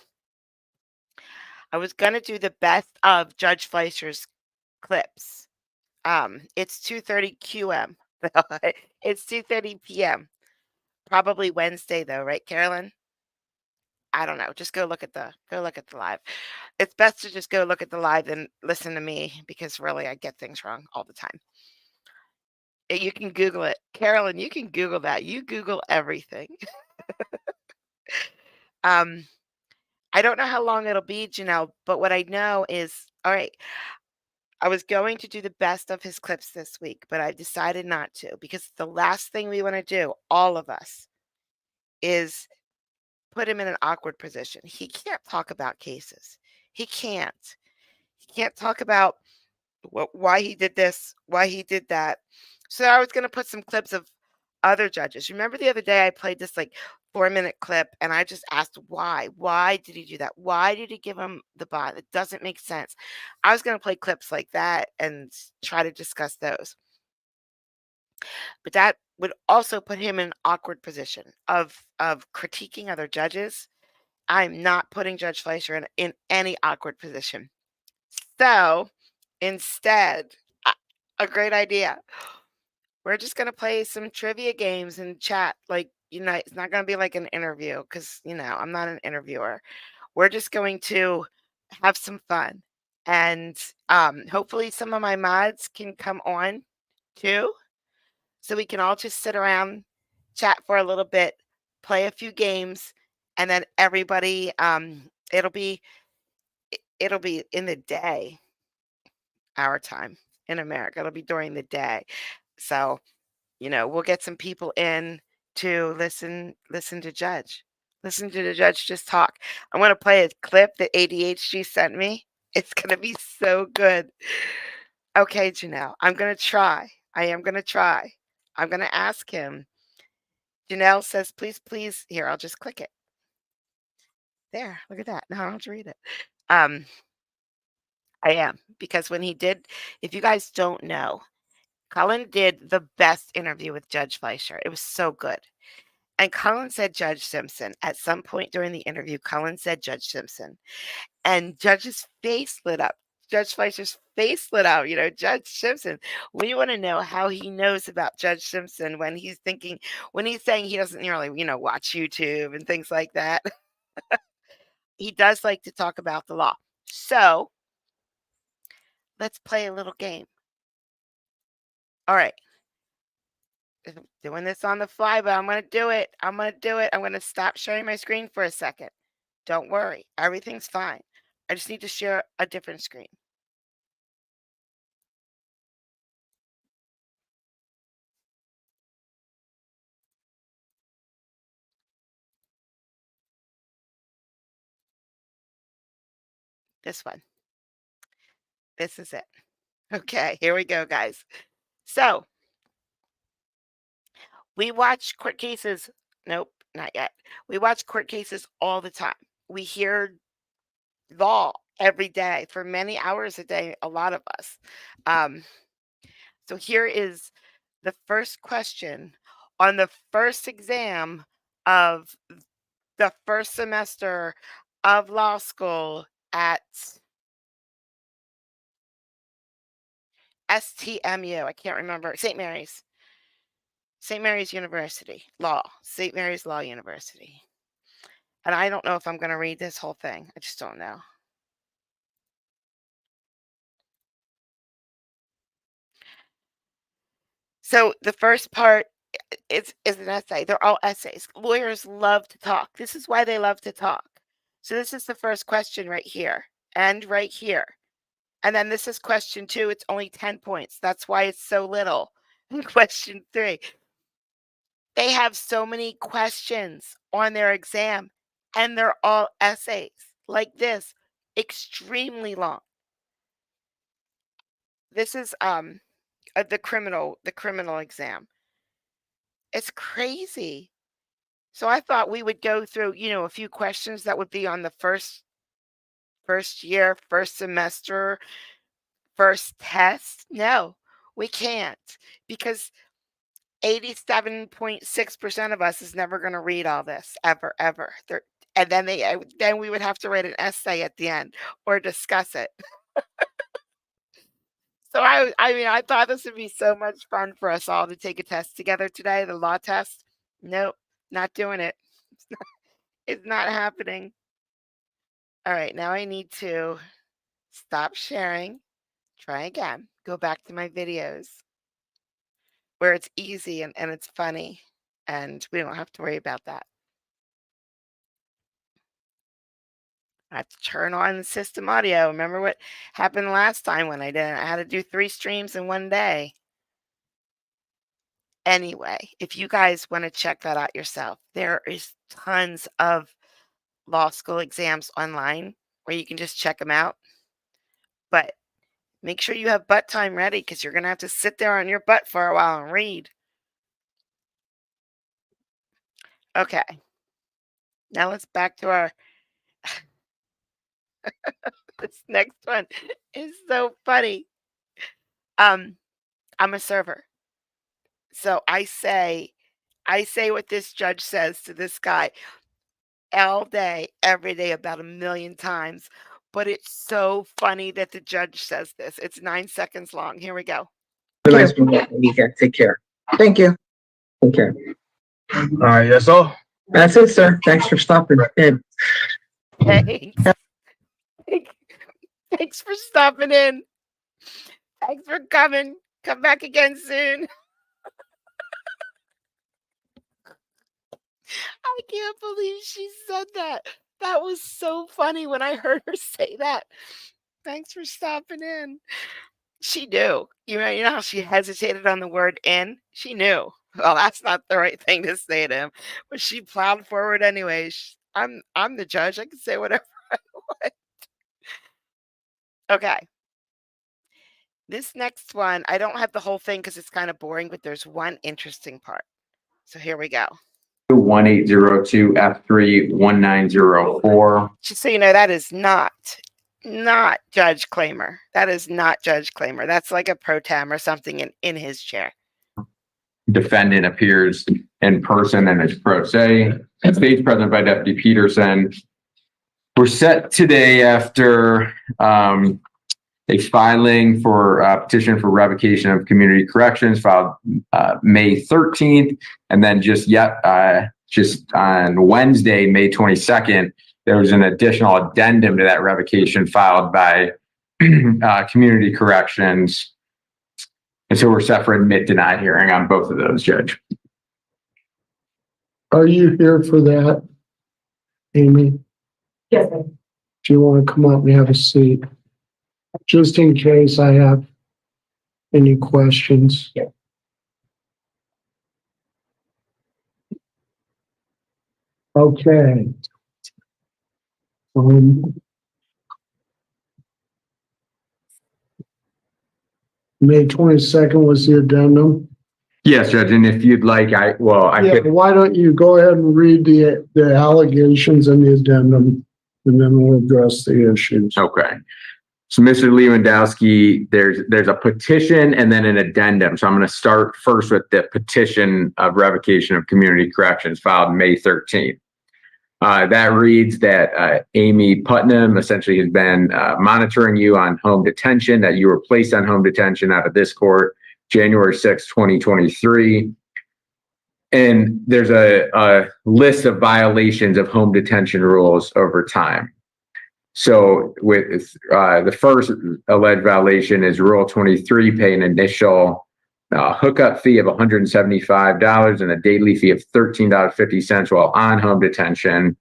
I was going to do the best of Judge Fleischer's clips. It's 2:30 QM. It's 2:30 PM. Probably Wednesday though, right, Carolyn? I don't know. Just go look at the live. It's best to just go look at the live than listen to me because really I get things wrong all the time. You can Google it. Carolyn, you can Google that. You Google everything. I don't know how long it'll be, Janelle, but what I know is, all right, I was going to do the best of his clips this week, but I decided not to because the last thing we want to do, all of us, is put him in an awkward position. He can't talk about cases. He can't. He can't talk about why he did this, why he did that. So I was going to put some clips of other judges. Remember the other day I played this like 4-minute clip and I just asked why? Why did he do that? Why did he give him the bond? It doesn't make sense. I was going to play clips like that and try to discuss those. But that would also put him in an awkward position of critiquing other judges. I'm not putting Judge Fleischer in any awkward position. So instead, a great idea. We're just going to play some trivia games and chat. Like, it's not going to be like an interview because, I'm not an interviewer. We're just going to have some fun. And hopefully some of my mods can come on too. So we can all just sit around chat for a little bit, play a few games, and then everybody, it'll be in the day, our time in America. It'll be during the day. So, we'll get some people in to listen to Judge. Listen to the judge just talk. I'm going to play a clip that ADHD sent me. It's going to be so good. Okay, Janelle, I'm going to try. I am going to try. I'm going to ask him. Janelle says, please, please. Here, I'll just click it. There, look at that. Now I don't have to read it. I am, because when he did, if you guys don't know, Colin did the best interview with Judge Fleischer. It was so good. And Colin said Judge Simpson. At some point during the interview, Colin said Judge Simpson. And Judge's face lit up. Judge Fleischer's face lit out, Judge Simpson. We want to know how he knows about Judge Simpson when he's saying he doesn't really, watch YouTube and things like that. He does like to talk about the law. So let's play a little game. All right. I'm doing this on the fly, but I'm going to do it. I'm going to stop sharing my screen for a second. Don't worry. Everything's fine. I just need to share a different screen. This one. This is it. Okay, here we go, guys. So, we watch court cases. Nope, not yet. We watch court cases all the time. We hear law every day for many hours a day, a lot of us. So here is the first question on the first exam of the first semester of law school at STMU. I can't remember. St. Mary's University. St. Mary's Law University. And I don't know if I'm going to read this whole thing. I just don't know. So the first part is an essay. They're all essays. Lawyers love to talk. This is why they love to talk. So this is the first question right here and right here. And then this is question 2. It's only 10 points. That's why it's so little. And question 3. They have so many questions on their exam, and they're all essays like this, extremely long. This is the criminal exam. It's crazy. So I thought we would go through, a few questions that would be on the first year, first semester, first test. No, we can't, because 87.6% of us is never going to read all this ever. And then we would have to write an essay at the end or discuss it. So I thought this would be so much fun for us all to take a test together today, the law test. Nope, not doing it. It's not happening. All right, now I need to stop sharing, try again, go back to my videos where it's easy and it's funny, and we don't have to worry about that. I have to turn on the system audio. Remember what happened last time when I had to do 3 streams in one day. Anyway, if you guys want to check that out yourself, there is tons of law school exams online where you can just check them out. But make sure you have butt time ready, because you're going to have to sit there on your butt for a while and read. Okay. Now let's back to our... This next one is so funny. I'm a server. So I say what this judge says to this guy all day, every day, about 1 million times. But it's so funny that the judge says this. It's 9 seconds long. Here we go. Take care. Thank you. Take care. All right, that's all. That's it, sir. Thanks for stopping in. Thanks. Thanks for stopping in. Thanks for coming. Come back again soon. can't believe she said that. That was so funny when I heard her say that. Thanks for stopping in. She knew. You know how she hesitated on the word in? She knew. Well, that's not the right thing to say to him, but she plowed forward anyway. I'm the judge. I can say whatever I want. Okay. This next one, I don't have the whole thing because it's kind of boring, but there's one interesting part. So here we go. 1802 F3 1904. Just so you know, that is not Judge Claimer. That is not Judge Claimer. That's like a pro tem or something in his chair. Defendant appears in person and is pro se. Stage present by Deputy Peterson. We're set today after a filing for a petition for revocation of community corrections filed May 13th. And then just on Wednesday, May 22nd, there was an additional addendum to that revocation filed by community corrections. And so we're set for admit deny hearing on both of those, Judge. Are you here for that, Amy? Yes. Do you want to come up and have a seat? Just in case I have any questions. Yeah. Okay. May 22nd was the addendum. Yes, Judge. And if you'd like, why don't you go ahead and read the allegations in the addendum, and then we'll address the issues. Okay. So, Mr. Lewandowski, there's a petition and then an addendum. So I'm going to start first with the petition of revocation of community corrections filed May 13th. That reads that Amy Putnam essentially has been monitoring you on home detention, that you were placed on home detention out of this court January 6, 2023. And there's a list of violations of home detention rules over time. So with the first alleged violation is Rule 23, pay an initial hookup fee of $175 and a daily fee of $13.50 while on home detention.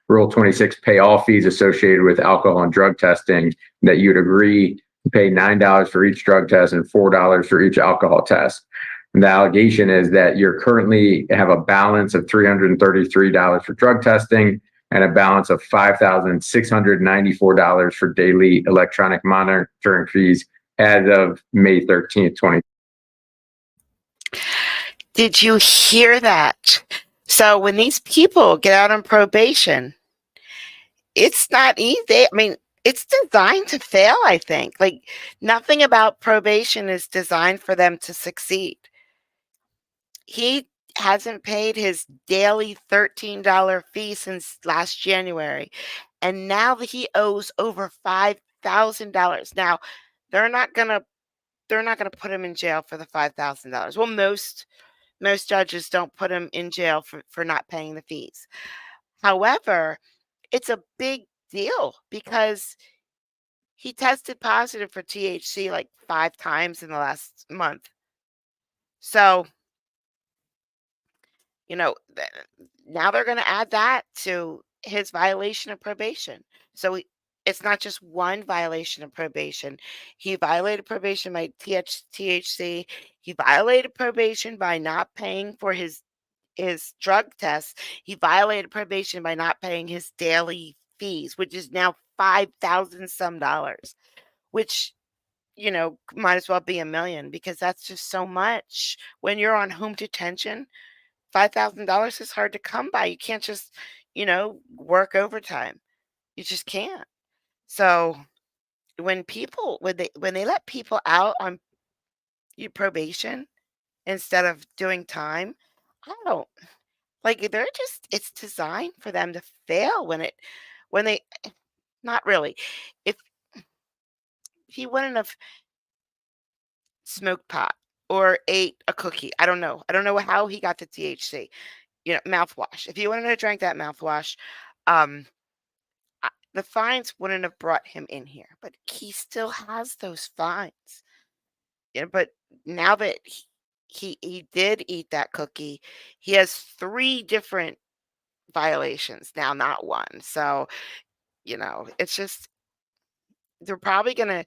Rule 26, pay all fees associated with alcohol and drug testing, that you'd agree to pay $9 for each drug test and $4 for each alcohol test. And the allegation is that you currently have a balance of $333 for drug testing and a balance of $5,694 for daily electronic monitoring fees as of May 13th, 2020. Did you hear that? So when these people get out on probation, it's not easy. I mean, it's designed to fail, I think. Like, nothing about probation is designed for them to succeed. He hasn't paid his daily $13 fee since last January, and now he owes over $5,000. Now, they're not gonna put him in jail for the $5,000. Well, most judges don't put him in jail for not paying the fees. However, it's a big deal because he tested positive for THC like 5 times in the last month. So, now they're going to add that to his violation of probation. So it's not just one violation of probation. He violated probation by THC. He violated probation by not paying for his drug tests. He violated probation by not paying his daily fees, which is now $5,000 some dollars, which, might as well be $1 million, because that's just so much. When you're on home detention, $5,000 is hard to come by. You can't just, work overtime. You just can't. So when they let people out on probation instead of doing time, I don't like, it's designed for them to fail when they, not really. If he wouldn't have smoked pot or ate a cookie, I don't know how he got the THC, mouthwash. If he wouldn't have drank that mouthwash, the fines wouldn't have brought him in here, but he still has those fines. But now that he did eat that cookie, he has 3 different violations now, not one. So, it's just, they're probably going to,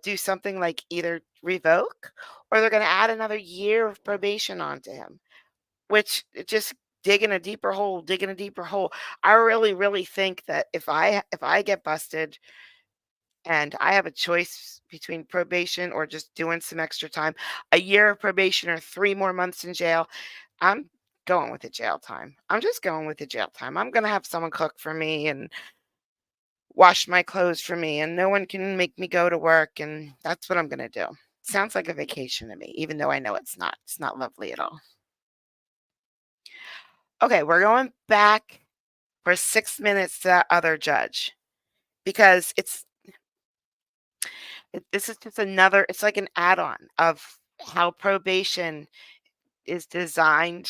do something like either revoke or they're going to add another year of probation onto him, which just digging a deeper hole, digging a deeper hole. I really, really think that if I get busted and I have a choice between probation or just doing some extra time, a year of probation or 3 more months in jail, I'm going with the jail time. I'm just going with the jail time. I'm going to have someone cook for me and wash my clothes for me, and no one can make me go to work, and that's what I'm going to do. Sounds like a vacation to me, even though I know it's not. It's not lovely at all. Okay, we're going back for 6 minutes to that other judge because this is just another, it's like an add-on of how probation is designed,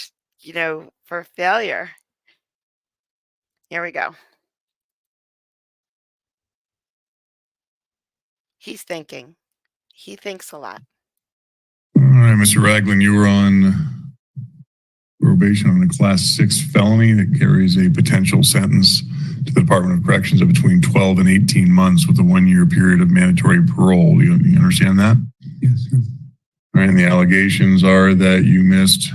for failure. Here we go. He's thinking. He thinks a lot. All right, Mr. Ragland, you were on probation on a Class 6 felony that carries a potential sentence to the Department of Corrections of between 12 and 18 months with a 1-year period of mandatory parole. You understand that? Yes, sir. All right, and the allegations are that you missed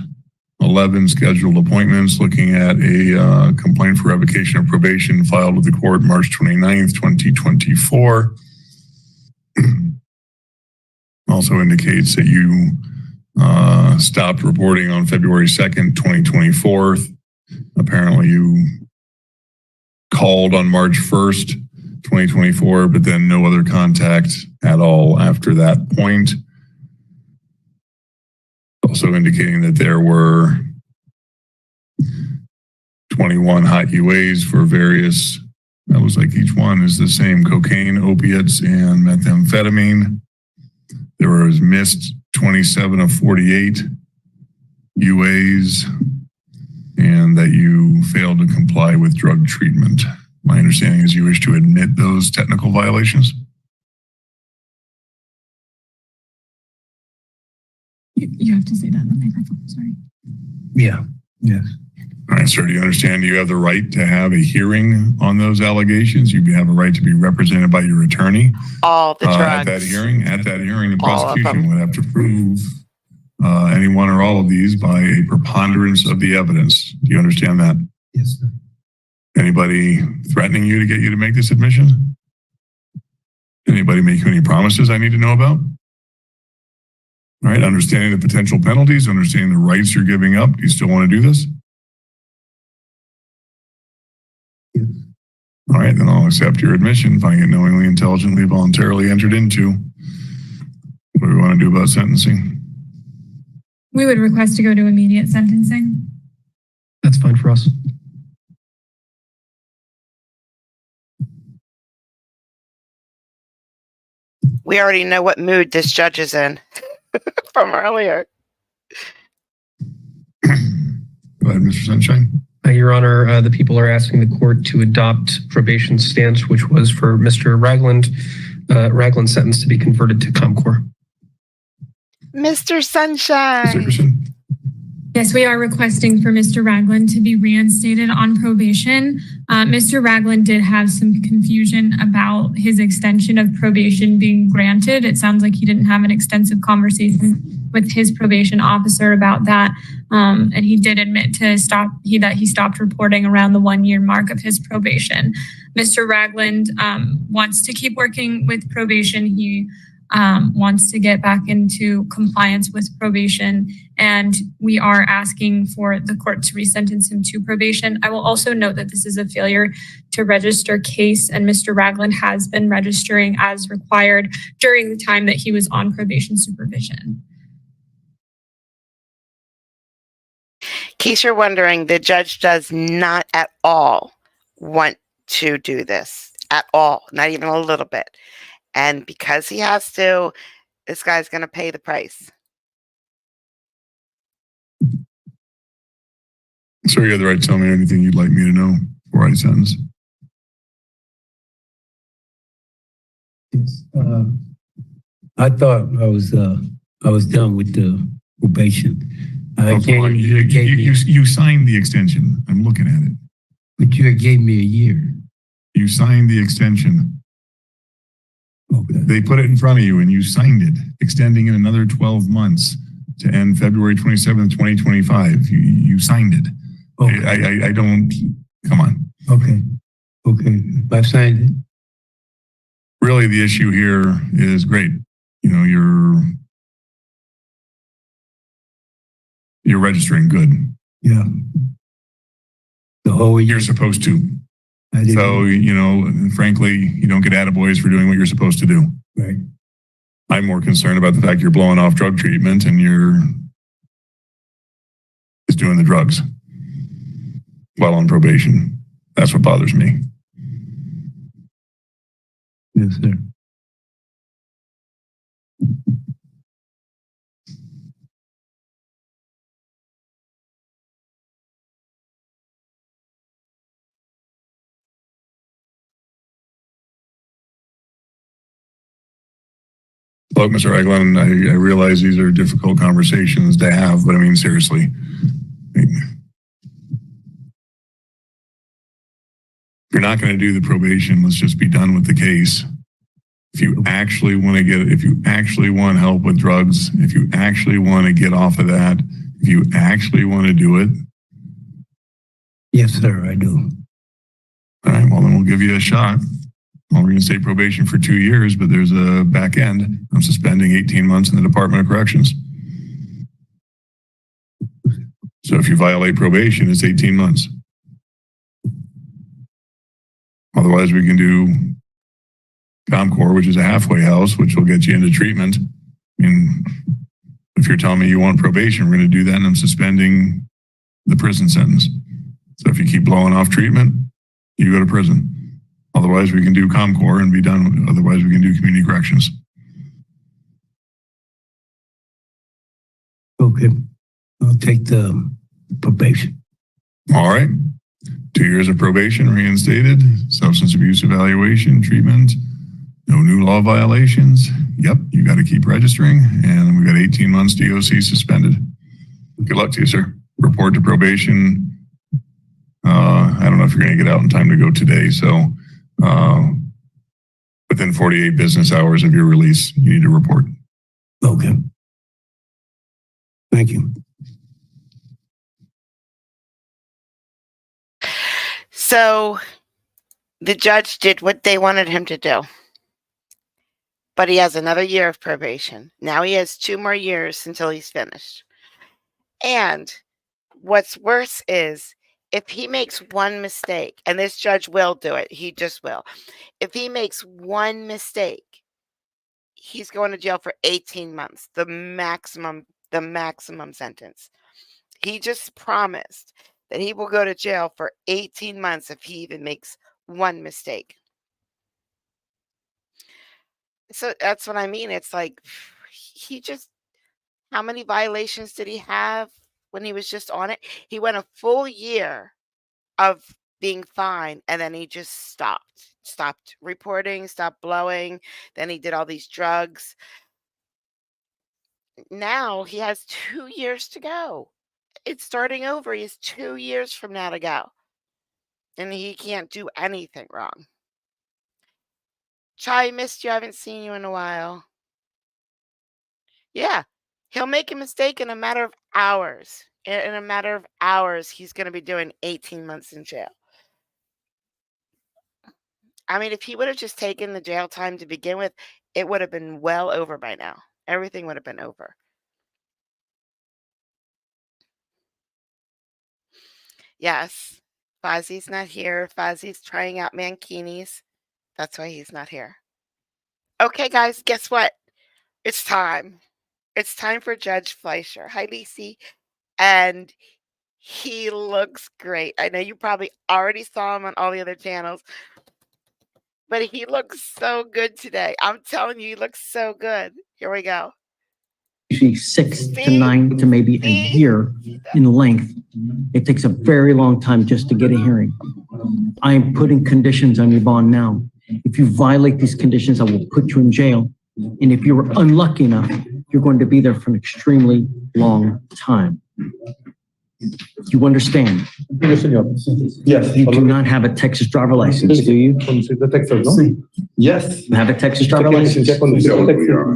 11 scheduled appointments, looking at a complaint for revocation of probation filed with the court March 29th, 2024. Also indicates that you stopped reporting on February 2nd, 2024. Apparently you called on March 1st, 2024, but then no other contact at all after that point. Also indicating that there were 21 hot UAs for various, that was like each one is the same cocaine, opiates, and methamphetamine. There was missed 27 of 48 UAs, and that you failed to comply with drug treatment. My understanding is you wish to admit those technical violations? You have to say that in the microphone, sorry. Yeah, yes. All right, sir, do you understand you have the right to have a hearing on those allegations? You have a right to be represented by your attorney. All the drugs. At that hearing, the prosecution would have to prove any one or all of these by a preponderance of the evidence. Do you understand that? Yes, sir. Anybody threatening you to get you to make this admission? Anybody make you any promises I need to know about? All right, understanding the potential penalties, understanding the rights you're giving up. Do you still want to do this? Yes. All right, then I'll accept your admission, finding it knowingly, intelligently, voluntarily entered into. What do we want to do about sentencing? We would request to go to immediate sentencing. That's fine for us. We already know what mood this judge is in from earlier. Go ahead, Mr. Sunshine. Your Honor, the people are asking the court to adopt probation stance, which was for Mr. Ragland. Ragland's sentence to be converted to ComCore. Mr. Sunshine. Mr. Dickerson. Yes, we are requesting for Mr. Ragland to be reinstated on probation. Mr. Ragland did have some confusion about his extension of probation being granted. It sounds like he didn't have an extensive conversation with his probation officer about that. And he did admit to that he stopped reporting around the 1-year mark of his probation. Mr. Ragland wants to keep working with probation. He wants to get back into compliance with probation, and we are asking for the court to resentence him to probation. I will also note that this is a failure to register case, and Mr. Ragland has been registering as required during the time that he was on probation supervision. In case you're wondering, the judge does not at all want to do this at all, not even a little bit. And because he has to, this guy's going to pay the price. Sir, you have the right to tell me anything you'd like me to know before I sentence. Yes. I thought I was done with the probation. You signed the extension. I'm looking at it. But you gave me a year. You signed the extension. Okay. They put it in front of you and you signed it, extending it another 12 months to end February 27th, 2025. You signed it. Okay. I don't, come on. Okay. Okay. I've signed it. Really, the issue here is great. You know, you're registering good. Yeah. The whole year. You're supposed to. So, you know, frankly, you don't get attaboys for doing what you're supposed to do. Right. I'm more concerned about the fact you're blowing off drug treatment and you're just doing the drugs while on probation. That's what bothers me. Yes, sir. Look, Mr. Eglin, I realize these are difficult conversations to have, but I mean, seriously. If you're not going to do the probation, let's just be done with the case. If you actually want help with drugs, if you actually want to get off of that, if you actually want to do it. Yes, sir, I do. All right, well, then we'll give you a shot. I'll reinstate probation for 2 years, but there's a back end. I'm suspending 18 months in the Department of Corrections. So if you violate probation, it's 18 months. Otherwise, we can do ComCore, which is a halfway house, which will get you into treatment. I mean, if you're telling me you want probation, we're going to do that, and I'm suspending the prison sentence. So if you keep blowing off treatment, you go to prison. Otherwise, we can do ComCore and be done. Otherwise, we can do community corrections. Okay. I'll take the probation. All right. 2 years of probation reinstated. Substance abuse evaluation, treatment. No new law violations. Yep, you got to keep registering. And we got 18 months DOC suspended. Good luck to you, sir. Report to probation. I don't know if you're going to get out in time to go today. So within 48 business hours of your release, you need to report. Okay. Thank you. So the judge did what they wanted him to do. But he has another year of probation. Now he has 2 more years until he's finished. And what's worse is if he makes one mistake, and this judge will do it, he just will. If he makes one mistake, he's going to jail for 18 months, the maximum sentence. He just promised that he will go to jail for 18 months if he even makes one mistake. So that's what I mean. It's like how many violations did he have when he was just on it? He went a full year of being fine, and then he just stopped reporting, stopped blowing. Then he did all these drugs. Now he has 2 years to go. It's starting over. He has 2 years from now to go. And he can't do anything wrong. Chai, missed you. I haven't seen you in a while. Yeah, he'll make a mistake in a matter of hours. In a matter of hours, he's going to be doing 18 months in jail. I mean, if he would have just taken the jail time to begin with, it would have been well over by now. Everything would have been over. Yes, Fozzie's not here. Fozzie's trying out mankinis. That's why he's not here. Okay, guys, guess what? It's time. It's time for Judge Fleischer. Hi, Lacey. And he looks great. I know you probably already saw him on all the other channels, but he looks so good today. I'm telling you, he looks so good. Here we go. Usually 6 to 9 to maybe a year in length. It takes a very long time just to get a hearing. I am putting conditions on your bond now. If you violate these conditions, I will put you in jail. And if you're unlucky enough, you're going to be there for an extremely long time. You understand? Yes. You do not have a Texas driver license, do you? Yes. You have a Texas driver license?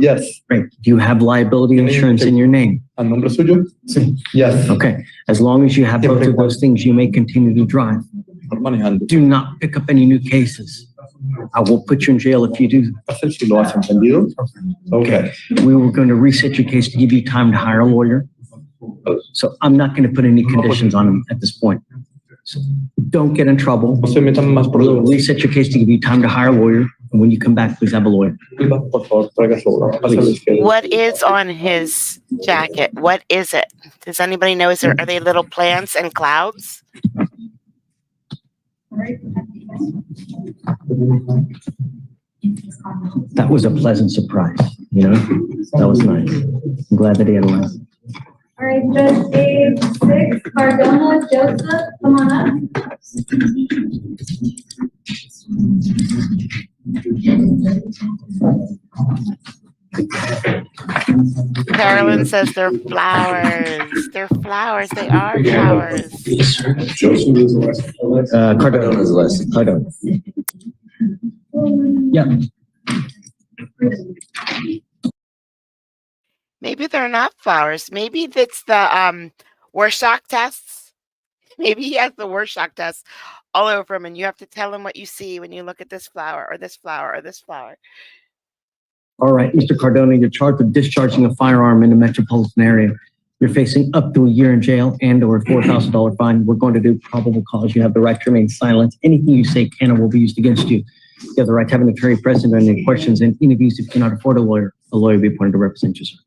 Yes. Great. Do you have liability insurance in your name? ¿A nombre suyo? Sí. Yes. Okay. As long as you have both of those things, you may continue to drive. Do not pick up any new cases. I will put you in jail if you do. Okay. We were going to reset your case to give you time to hire a lawyer. So I'm not going to put any conditions on him at this point. So don't get in trouble. We'll reset your case to give you time to hire a lawyer. And when you come back, please have a lawyer. What is on his jacket? What is it? Does anybody know? Are they little plants and clouds? That was a pleasant surprise, you know? That was nice. I'm glad that he had a laugh. All right, Judge Dave 6, Cardona, Joseph, come on up. Carolyn says they're flowers. They're flowers. They are flowers. Joseph is the last. Cardona is the last. Cardona. Yeah. Maybe they're not flowers. Maybe it's the Rorschach tests. Maybe he has the Rorschach tests all over him, and you have to tell him what you see when you look at this flower or this flower or this flower. All right, Mr. Cardona, you're charged with discharging a firearm in the metropolitan area. You're facing up to a year in jail and or a $4,000 fine. We're going to do probable cause. You have the right to remain silent. Anything you say can or will be used against you. You have the right to have an attorney present on any questions and interviews. If you cannot afford a lawyer will be appointed to represent you, sir.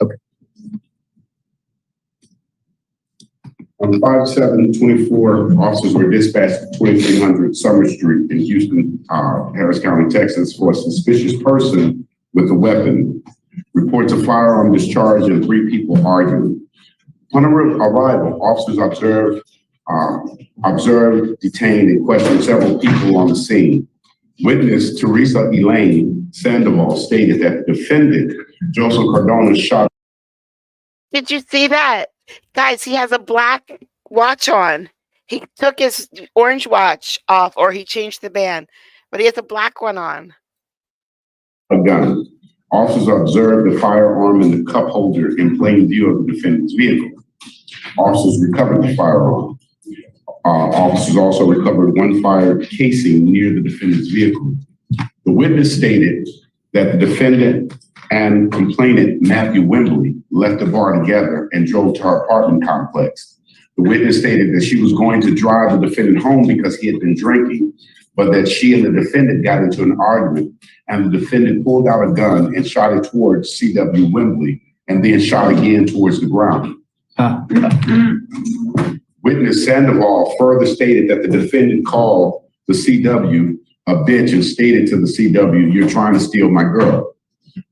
Okay. On 5/7/24, officers were dispatched to 2300 Summer Street in Houston, Harris County, Texas, for a suspicious person with a weapon. Reports of firearm discharge and 3 people arguing. On arrival, officers observed, detained, and questioned several people on the scene. Witness Teresa Elaine Sandoval stated that the defendant, Joseph Cardona, shot. Did you see that? Guys, he has a black watch on. He took his orange watch off, or he changed the band, but he has a black one on. A gun. Officers observed the firearm in the cup holder in plain view of the defendant's vehicle. Officers recovered the firearm. Officers also recovered 1 fired casing near the defendant's vehicle. The witness stated that the defendant and complainant Matthew Wembley left the bar together and drove to her apartment complex. The witness stated that she was going to drive the defendant home because he had been drinking, but that she and the defendant got into an argument, and the defendant pulled out a gun and shot it towards C.W. Wembley and then shot again towards the ground. Witness Sandoval further stated that the defendant called the C.W. a bitch and stated to the C.W., "You're trying to steal my girl."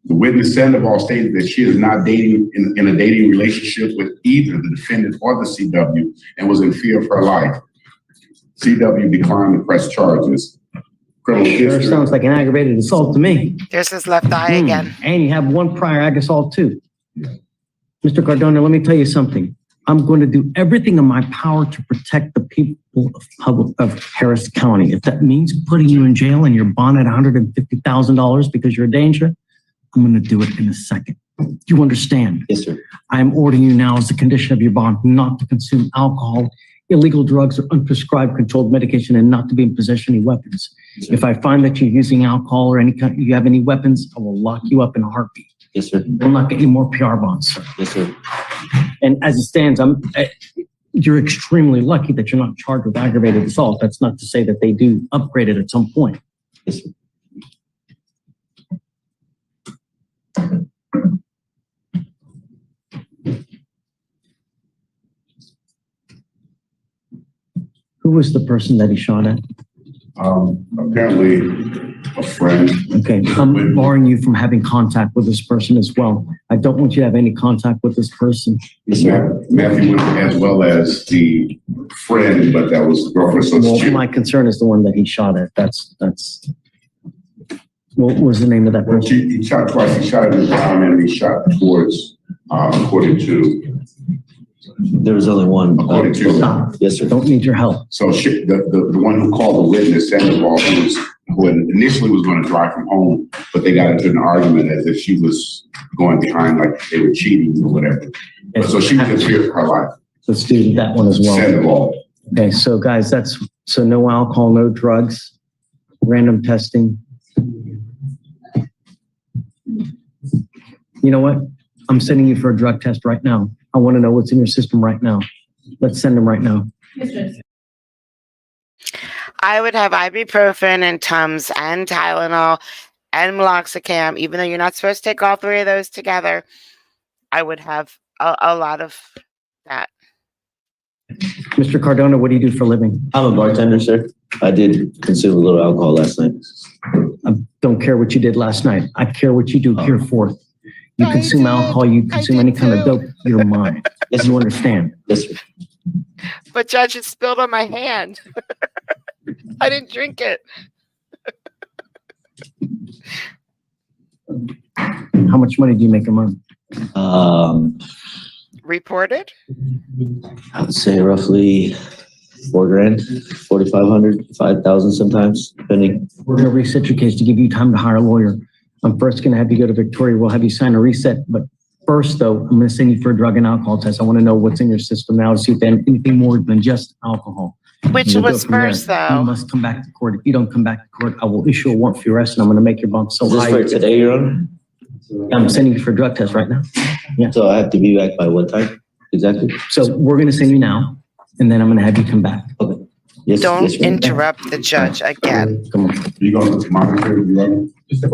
The witness Sandoval stated that she is not dating in a dating relationship with either the defendant or the C.W. and was in fear of her life. C.W. declined to press charges. Criminal history. Sounds like an aggravated assault to me. There's his left eye again. And you have 1 prior ag assault too. Mr. Cardona, let me tell you something. I'm going to do everything in my power to protect the people of Harris County. If that means putting you in jail and you're bonded $150,000 because you're a danger, I'm going to do it in a second. Do you understand? Yes, sir. I'm ordering you now as a condition of your bond not to consume alcohol, illegal drugs, or unprescribed controlled medication, and not to be in possession of any weapons. Yes, sir. If I find that you're using alcohol or you have any weapons, I will lock you up in a heartbeat. Yes, sir. We'll not get any more PR bonds, sir. Yes, sir. And as it stands, you're extremely lucky that you're not charged with aggravated assault. That's not to say that they do upgrade it at some point. Yes, sir. Who was the person that he shot at? Apparently a friend. Okay, I'm barring you from having contact with this person as well. I don't want you to have any contact with this person. Matthew, as well as the friend, but that was the girlfriend. So well, my concern is the one that he shot at. That's. What was the name of that person? He shot twice. He shot at the ground and he shot towards, according to There was only one. According to- Stop. Yes, sir. Don't need your help. So the one who called the witness, Sandoval, who initially was going to drive from home, but they got into an argument as if she was going behind, like they were cheating or whatever. So she was in fear for her life. Let's do that one as well. Sandoval. Okay, so guys, so no alcohol, no drugs, random testing. You know what? I'm sending you for a drug test right now. I want to know what's in your system right now. Let's send them right now. I would have ibuprofen and Tums and Tylenol and meloxicam, even though you're not supposed to take all three of those together. I would have a lot of that. Mr. Cardona, what do you do for a living? I'm a bartender, sir. I did consume a little alcohol last night. I don't care what you did last night. I care what you do here forth. You consume alcohol, you consume any kind of dope, you're mine. Yes, you understand? Yes, sir. But Judge, it spilled on my hand. I didn't drink it. How much money do you make a month? Reported? I would say roughly $4,000, 4,500, 5,000 sometimes, depending. We're going to reset your case to give you time to hire a lawyer. I'm first going to have you go to Victoria. We'll have you sign a reset. But first, though, I'm going to send you for a drug and alcohol test. I want to know what's in your system now to see if there's anything more than just alcohol. Which was first, though? You must come back to court. If you don't come back to court, I will issue a warrant for your arrest, and I'm going to make your bump so Is this high. for today, Your Honor? I'm sending you for a drug test right now. Yeah. So I have to be back by what time exactly? So we're going to send you now, and then I'm going to have you come back. Okay. Yes. Don't yes, ma'am. interrupt the judge again. Come on. You going to monitor? You go to the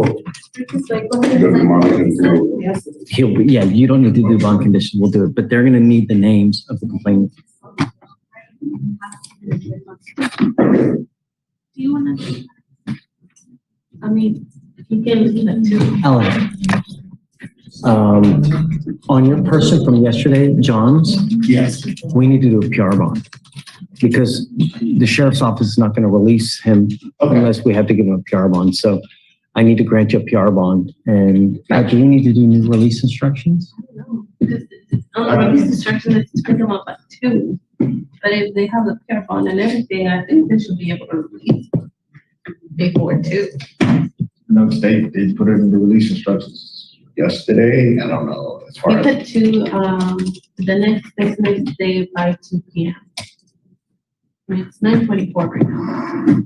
monitor? Yeah, you don't need to do bond conditions. We'll do it, but they're going to need the names of the complainant. Do you want to? I mean, you can leave it too. Ellen, on your person from yesterday, John's, Yes. we need to do a PR bond because the sheriff's office is not going to release him unless we have to give him a PR bond. So I need to grant you a PR bond. And do we need to do new release instructions? No, because on the release instruction, it's took them up at 2. But if they have the PR bond and everything, I think they should be able to release before 2. No, they put it in the release instructions yesterday. I don't know as We put 2, the next business day by 2 p.m. I mean, it's 9:24 right now.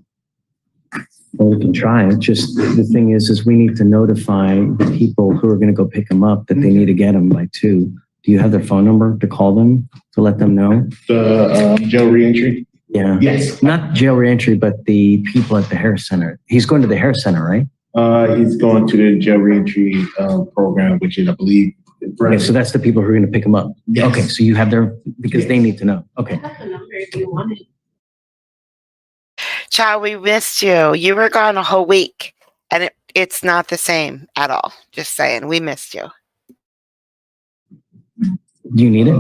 Well, we can try. It's just the thing is we need to notify the people who are going to go pick them up that they need to get them by 2. Do you have their phone number to call them to let them know? The jail reentry. Yeah. Yes. Not jail reentry, but the people at the hair center. He's going to the hair center, right? He's going to the jail reentry program, which is, I believe. Okay, so that's the people who are going to pick them up. Yes. Okay, so you have their, because they need to know. Okay. I have the number if you want it. Child, we missed you. You were gone a whole week, and it's not the same at all. Just saying, we missed you. Do you need it?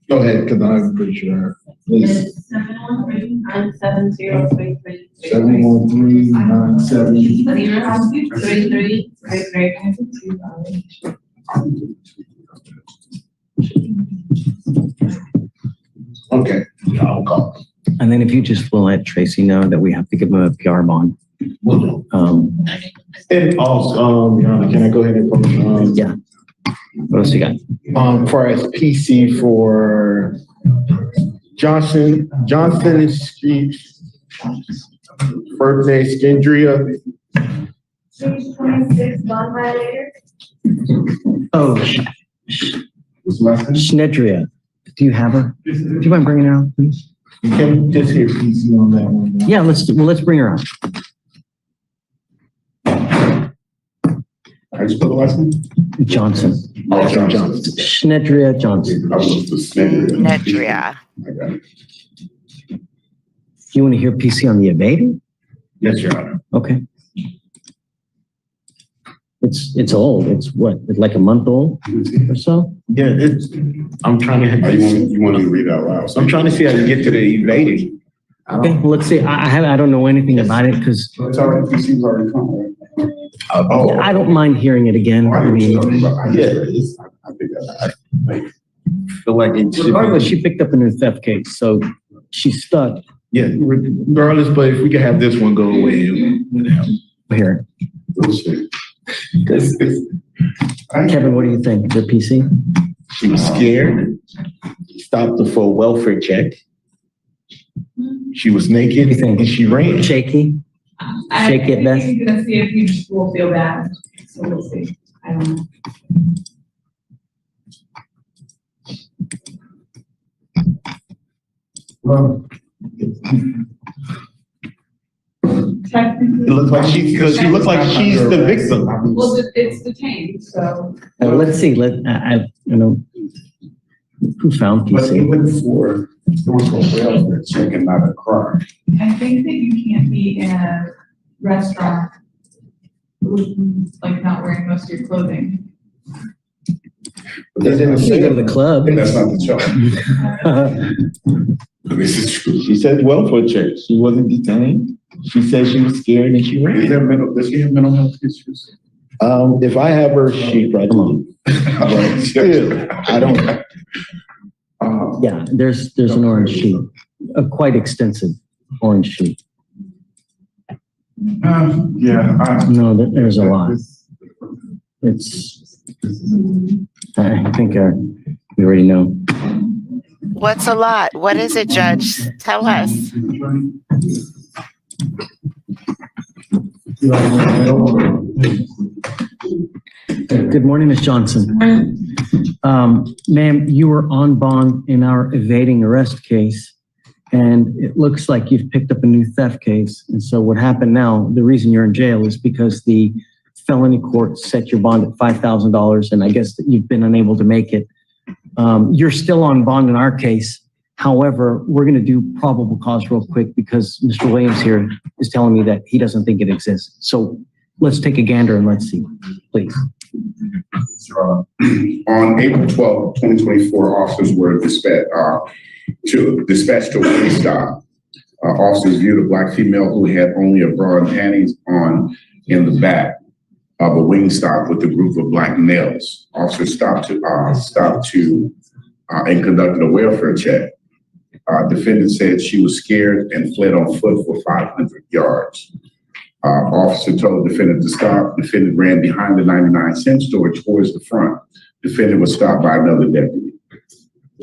Go ahead, because I'm pretty sure. Please. It's 713-970-33. 713-970-33. Okay, I'll call. And then if you just will let Tracy know that we have to give him a PR bond. And also, Your Honor, can I go ahead and yeah. What else you got? For as PC for Johnson Street, birthday Skindria. 26 bond violator. Oh, What's the last name? Schnedria. Do you have her? Do you mind bringing her out, please? You can just hear PC on that one. Yeah, let's bring her out. I just put the last name? Johnson. Oh, Johnson. Schnedria Johnson. Nedria. I got it. You want to hear PC on the evading? Yes, Your Honor. Okay. It's old. It's what, it's like a month old or so? Yeah, I'm trying to. You want to read out loud? I'm trying to see how to get to the evading. Okay, well, let's see. I don't know anything about it because It's already, PC's already come, right? I don't mind hearing it again. I mean, Yeah, I think feel like it should Regardless, she picked up a new theft case, so she's stuck. Yeah, regardless, but if we could have this one go away, it would help. Here. We'll see. Kevin, what do you think? The PC? She was scared, stopped her for a welfare check. She was naked and she ran. Shaky? Shaky at best? I think you're gonna see if you just will feel bad, so we'll see. I don't know. Well, it looks like she looks like she's the victim. Well, it's detained, so. Let's see, who found But PC? even for welfare check and not a crime. I think that you can't be in a restaurant like not wearing most of your clothing. But that didn't say You go to the club. that's not the charge. This is true. She said welfare check. She wasn't detained. She said she was scared and she ran. Does she have mental health issues? If I have her, she probably. But still, I don't. Yeah, there's an orange sheet, a quite extensive orange sheet. Yeah. No, there's a lot. I think we already know. What's a lot? What is it, Judge? Tell us. Good morning, Ms. Johnson. Ma'am, you were on bond in our evading arrest case, and it looks like you've picked up a new theft case. And so what happened now, the reason you're in jail is because the felony court set your bond at $5,000, and I guess that you've been unable to make it. You're still on bond in our case. However, we're going to do probable cause real quick because Mr. Williams here is telling me that he doesn't think it exists. So let's take a gander and let's see, please. On April 12, 2024, officers were dispatched to a police stop. Officers viewed a Black female who had only a bra and panties on in the back of a wing stop with a group of Black males. Officers stopped and conducted a welfare check. Defendant said she was scared and fled on foot for 500 yards. Officer told defendant to stop. Defendant ran behind the 99-cent store towards the front. Defendant was stopped by another deputy.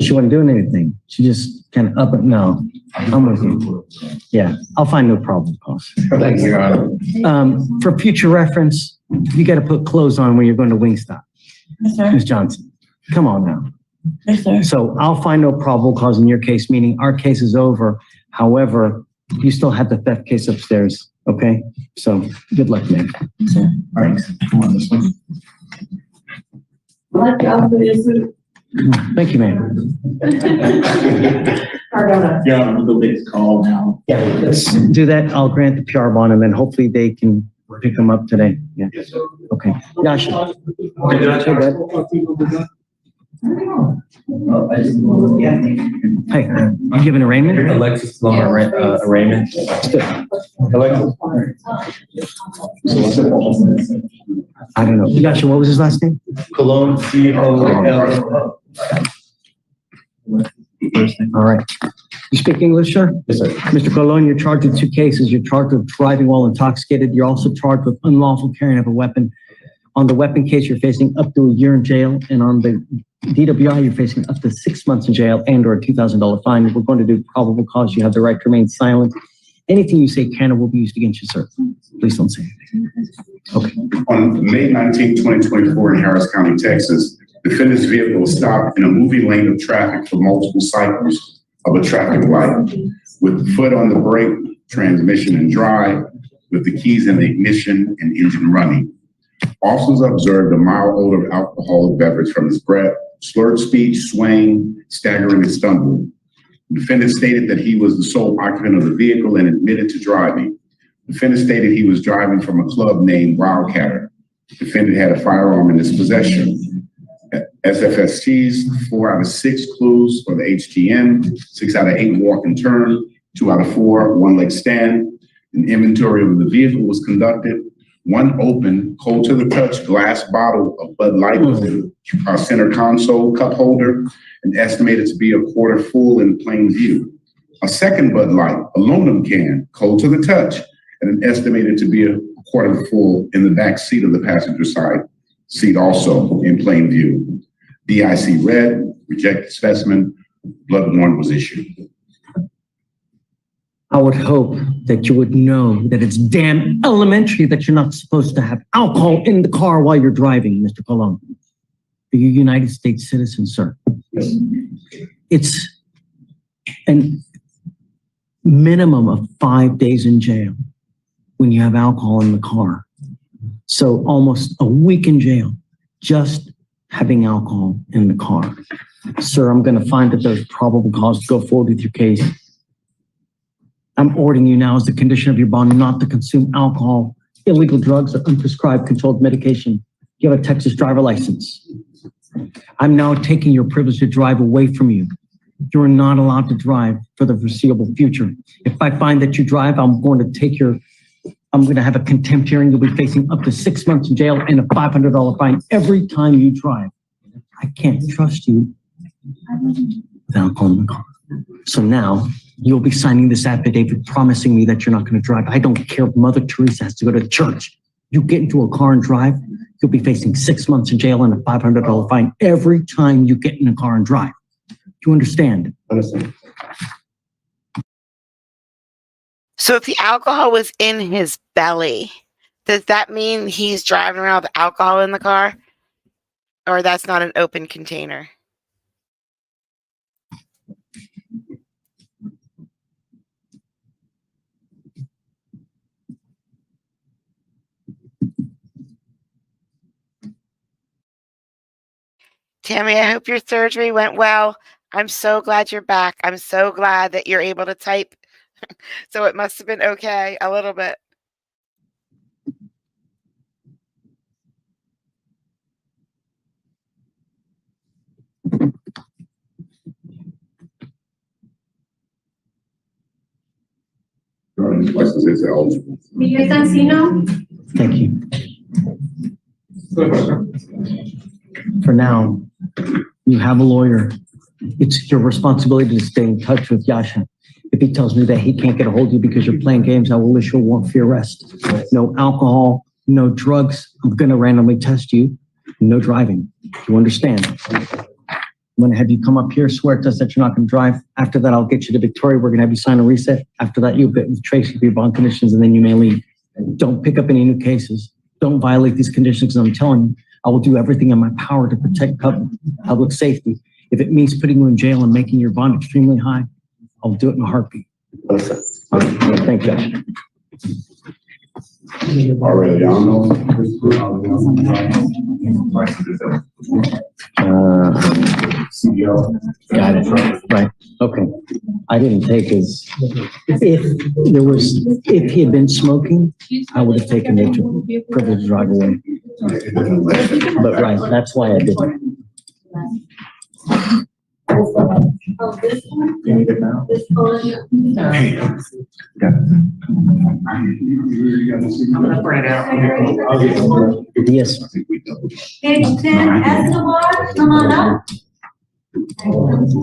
She wasn't doing anything. She just kind of up and no. I'm with you. Yeah, I'll find no problem cause. Thank you, Your Honor. For future reference, you got to put clothes on when you're going to Wingstop. Yes, sir. Ms. Johnson, come on now. Yes, sir. So I'll find no probable cause in your case, meaning our case is over. However, you still have the theft case upstairs. Okay, so good luck, man. Yes, sir. Thanks. Come on, this one. Thank you, man. Yeah, I'm gonna make a call now. Yeah, let's do that. I'll grant the PR bond and then hopefully they can pick them up today. Yeah. Okay. Yasha. Hey, bud. Hey, you giving arraignment? Alexis Long, arraignment. Alexis. I don't know. Yasha, what was his last name? Cologne, C-O-L. All right. You speak English, sir? Yes, sir. Mr. Colon, you're charged with 2 cases. You're charged with driving while intoxicated. You're also charged with unlawful carrying of a weapon. On the weapon case, you're facing up to a year in jail. And on the DWI, you're facing up to 6 months in jail and or a $2,000 fine. We're going to do probable cause. You have the right to remain silent. Anything you say can or will be used against you, sir. Please don't say anything. Okay. On May 19, 2024 in Harris County, Texas, defendant's vehicle was stopped in a moving lane of traffic for multiple cycles of a traffic light. With the foot on the brake, transmission in drive, with the keys in the ignition and engine running. Officers observed a mild odor of alcoholic beverage from his breath, slurred speech, swaying, staggering, and stumbling. The defendant stated that he was the sole occupant of the vehicle and admitted to driving. The defendant stated he was driving from a club named Wildcatter. The defendant had a firearm in his possession. SFSTs, 4 out of 6 clues for the HTN, 6 out of 8 walk and turn, 2 out of 4 one-leg stand. An inventory of the vehicle was conducted. one open, cold to the touch glass bottle of Bud Light with a center console cup holder and estimated to be a quarter full in plain view. A second Bud Light aluminum can, cold to the touch, and estimated to be a quarter full in the back seat of the passenger side seat, also in plain view. DIC read, rejected specimen, blood warrant was issued. I would hope that you would know that it's damn elementary that you're not supposed to have alcohol in the car while you're driving, Mr. Colon. You're a United States citizen, sir. It's a minimum of 5 days in jail when you have alcohol in the car. So almost a week in jail, just having alcohol in the car. Sir, I'm going to find that there's probable cause to go forward with your case. I'm ordering you now as the condition of your bond not to consume alcohol, illegal drugs, or unprescribed controlled medication. You have a Texas driver license. I'm now taking your privilege to drive away from you. You're not allowed to drive for the foreseeable future. If I find that you drive, I'm going to have a contempt hearing. You'll be facing up to 6 months in jail and a $500 fine every time you drive. I can't trust you with alcohol in the car. So now you'll be signing this affidavit promising me that you're not going to drive. I don't care if Mother Teresa has to go to church. You get into a car and drive, you'll be facing 6 months in jail and a $500 fine every time you get in a car and drive. Do you understand? Understand. So if the alcohol was in his belly, does that mean he's driving around with alcohol in the car? Or that's not an open container? Tammy, I hope your surgery went well. I'm so glad you're back. I'm so glad that you're able to type. So it must have been okay a little bit. Miguel Cancino? Thank you. For now, you have a lawyer. It's your responsibility to stay in touch with Yasha. If he tells me that he can't get a hold of you because you're playing games, I will issue a warrant for your arrest. No alcohol, no drugs. I'm going to randomly test you. No driving. You understand? I'm going to have you come up here, swear to us that you're not going to drive. After that, I'll get you to Victoria. We're going to have you sign a reset. After that, you'll get with Tracy for your bond conditions, and then you may leave. Don't pick up any new cases. Don't violate these conditions. I'm telling you, I will do everything in my power to protect public safety. If it means putting you in jail and making your bond extremely high, I'll do it in a heartbeat. Thank you. Got it. Right. Okay. I didn't take his. If he had been smoking, I would have taken it to privilege drive away. But right, that's why I didn't. Oh, this one? This one? I'm gonna print it out. Yes. Page 10, Escobar, come on up. Come on, let's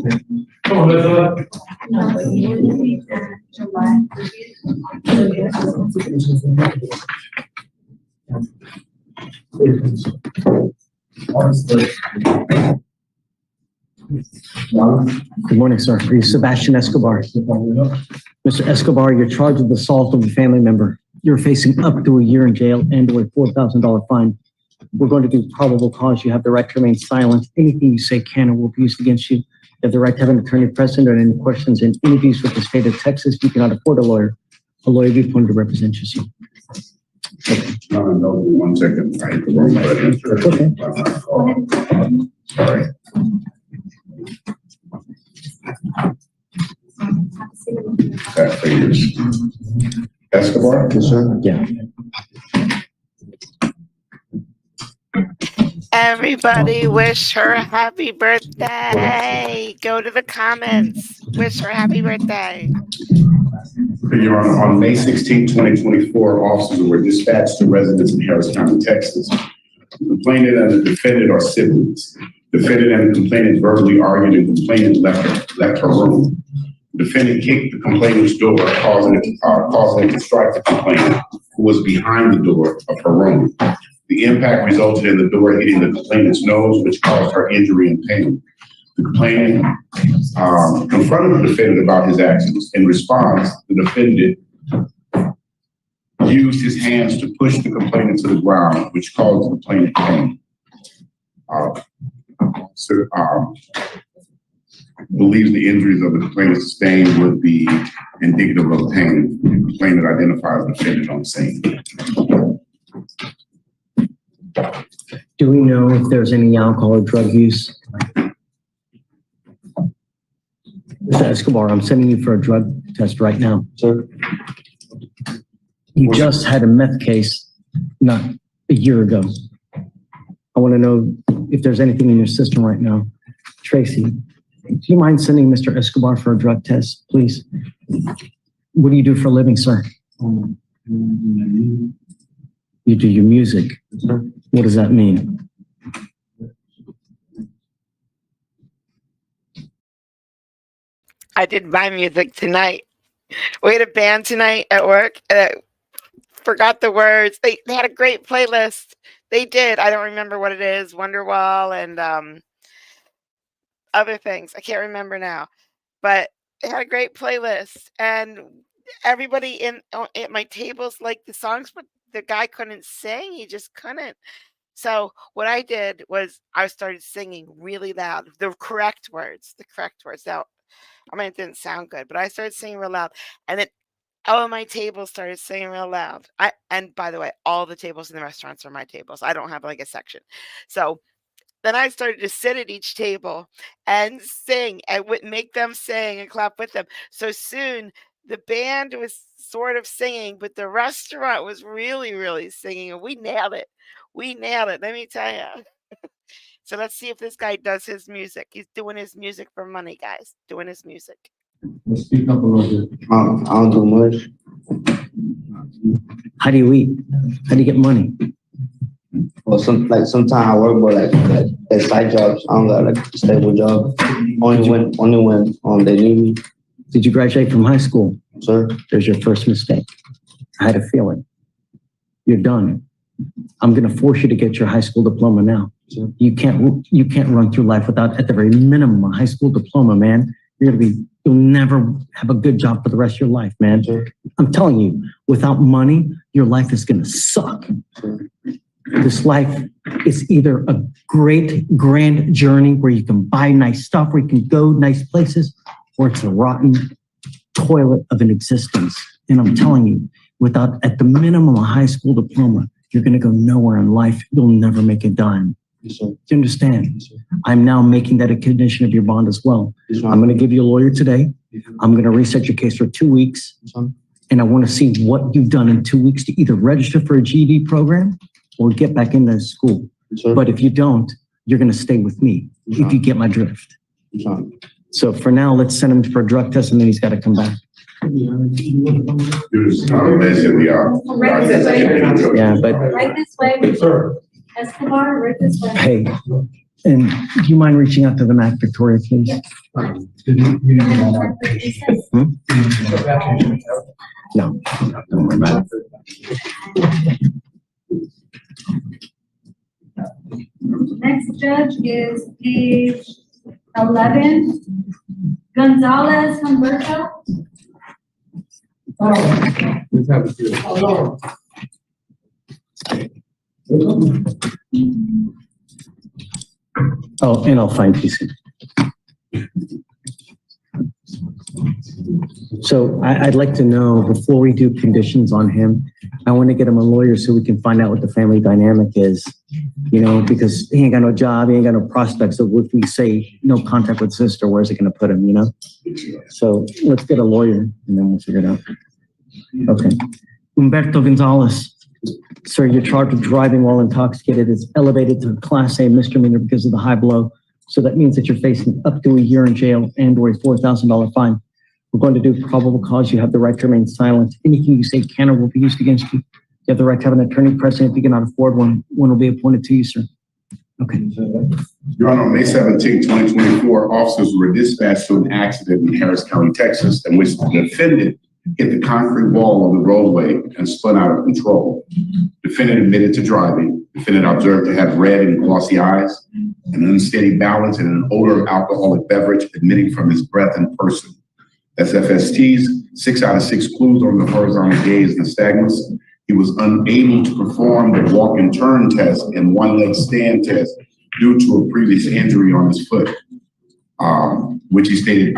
Good morning, sir. Are you Sebastian Escobar? Mr. Escobar, you're charged with assault of a family member. You're facing up to a year in jail and or a $4,000 fine. We're going to do probable cause. You have the right to remain silent. Anything you say can or will be used against you. You have the right to have an attorney present or any questions and interviews with the state of Texas. If you cannot afford a lawyer will be appointed to represent you. Okay. No, 1 second. I hit the wrong button. Okay. Sorry. That figures. Escobar? Yes, sir. Yeah. Everybody wish her a happy birthday. Go to the comments. Wish her happy birthday. Your Honor, on May 16, 2024, officers were dispatched to residents in Harris County, Texas. The complainant and the defendant are siblings. Defendant and the complainant verbally argued and complainant left her room. The defendant kicked the complainant's door, causing it to strike the complainant, who was behind the door of her room. The impact resulted in the door hitting the complainant's nose, which caused her injury and pain. The complainant confronted the defendant about his actions. In response, the defendant used his hands to push the complainant to the ground, which caused the complainant pain. Believes the injuries of the complainant sustained would be indicative of pain. The complainant identifies the defendant on the scene. Do we know if there's any alcohol or drug use? Mr. Escobar, I'm sending you for a drug test right now. Sir? You just had a meth case not a year ago. I want to know if there's anything in your system right now. Tracy, do you mind sending Mr. Escobar for a drug test, please? What do you do for a living, sir? You do your music. What does that mean? I did my music tonight. We had a band tonight at work, and I forgot the words. They had a great playlist. They did. I don't remember what it is. Wonderwall and other things. I can't remember now. But they had a great playlist, and everybody at my tables liked the songs, but the guy couldn't sing. He just couldn't. So what I did was I started singing really loud, the correct words. Now, I mean, it didn't sound good, but I started singing real loud, and then all of my tables started singing real loud. And by the way, all the tables in the restaurants are my tables. I don't have like a section. So then I started to sit at each table and sing and would make them sing and clap with them. So soon the band was sort of singing, but the restaurant was really, really singing, and we nailed it. Let me tell you. So let's see if this guy does his music. He's doing his music for money, guys. Doing his music. Let's speak up a little bit. I don't do much. How do you eat? How do you get money? Well, sometimes I work, but like at side jobs, I don't got like a stable job. Only when they need me. Did you graduate from high school? Sir? There's your first mistake. I had a feeling. You're done. I'm going to force you to get your high school diploma now. Sure. You can't run through life without, at the very minimum, a high school diploma, man. You'll never have a good job for the rest of your life, man. Sure. I'm telling you, without money, your life is going to suck. Sure. This life is either a great, grand journey where you can buy nice stuff, where you can go nice places, or it's a rotten toilet of an existence. And I'm telling you, without, at the minimum, a high school diploma, you're going to go nowhere in life. You'll never make a dime. Yes, do you understand? Yes, I'm now making that a condition of your bond as well. Yes, I'm going to give you a lawyer today. I'm going to reset your case for 2 weeks. Yes, and I want to see what you've done in 2 weeks to either register for a GED program or get back into school. Yes, but if you don't, you're going to stay with me if you get my drift. Yes, so for now, let's send him for a drug test and then he's got to come back. Yeah, but Right this way. Sir. Escobar, right this way. Hey, and do you mind reaching out to the Mac Victoria, please? No, don't worry about it. Next judge is page 11, Gonzalez Humberto. Oh, and I'll find PC. So I'd like to know, before we do conditions on him, I want to get him a lawyer so we can find out what the family dynamic is, you know, because he ain't got no job, he ain't got no prospects. So if we say no contact with sister, where's it going to put him, you know? So let's get a lawyer and then we'll figure it out. Okay. Humberto Gonzalez. Sir, you're charged with driving while intoxicated. It's elevated to a Class A misdemeanor because of the high blow. So that means that you're facing up to a year in jail and or a $4,000 fine. We're going to do probable cause. You have the right to remain silent. Anything you say can or will be used against you. You have the right to have an attorney present. If you cannot afford one, one will be appointed to you, sir. Okay. Your Honor, on May 17, 2024, officers were dispatched to an accident in Harris County, Texas, in which the defendant hit the concrete wall of the roadway and spun out of control. Defendant admitted to driving. Defendant observed to have red and glossy eyes, an unsteady balance, and an odor of alcoholic beverage emitting from his breath and person. SFSTs, 6 out of 6 clues on the horizontal gaze nystagmus. He was unable to perform the walk and turn test and one-leg stand test due to a previous injury on his foot, which he stated.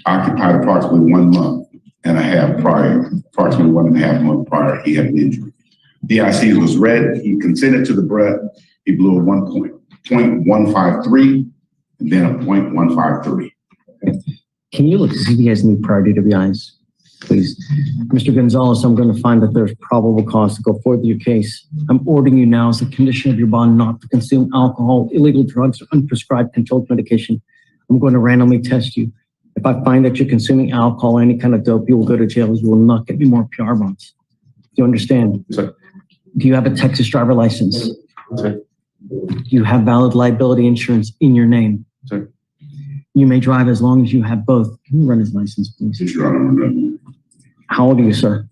Occupied approximately 1 month and a half prior, approximately 1.5 months prior, he had an injury. DIC was red. He consented to the breath. He blew a 1.153 and then a 0.153. Can you look to see if he has any prior DWIs, please? Mr. Gonzalez, I'm going to find that there's probable cause to go forward with your case. I'm ordering you now as a condition of your bond not to consume alcohol, illegal drugs, or unprescribed controlled medication. I'm going to randomly test you. If I find that you're consuming alcohol or any kind of dope, you will go to jail. You will not get any more PR bonds. Do you understand? Sir. Do you have a Texas driver license? Sir. Do you have valid liability insurance in your name? Sir. You may drive as long as you have both. Can you run his license, please? Yes, Your Honor. How old are you, sir?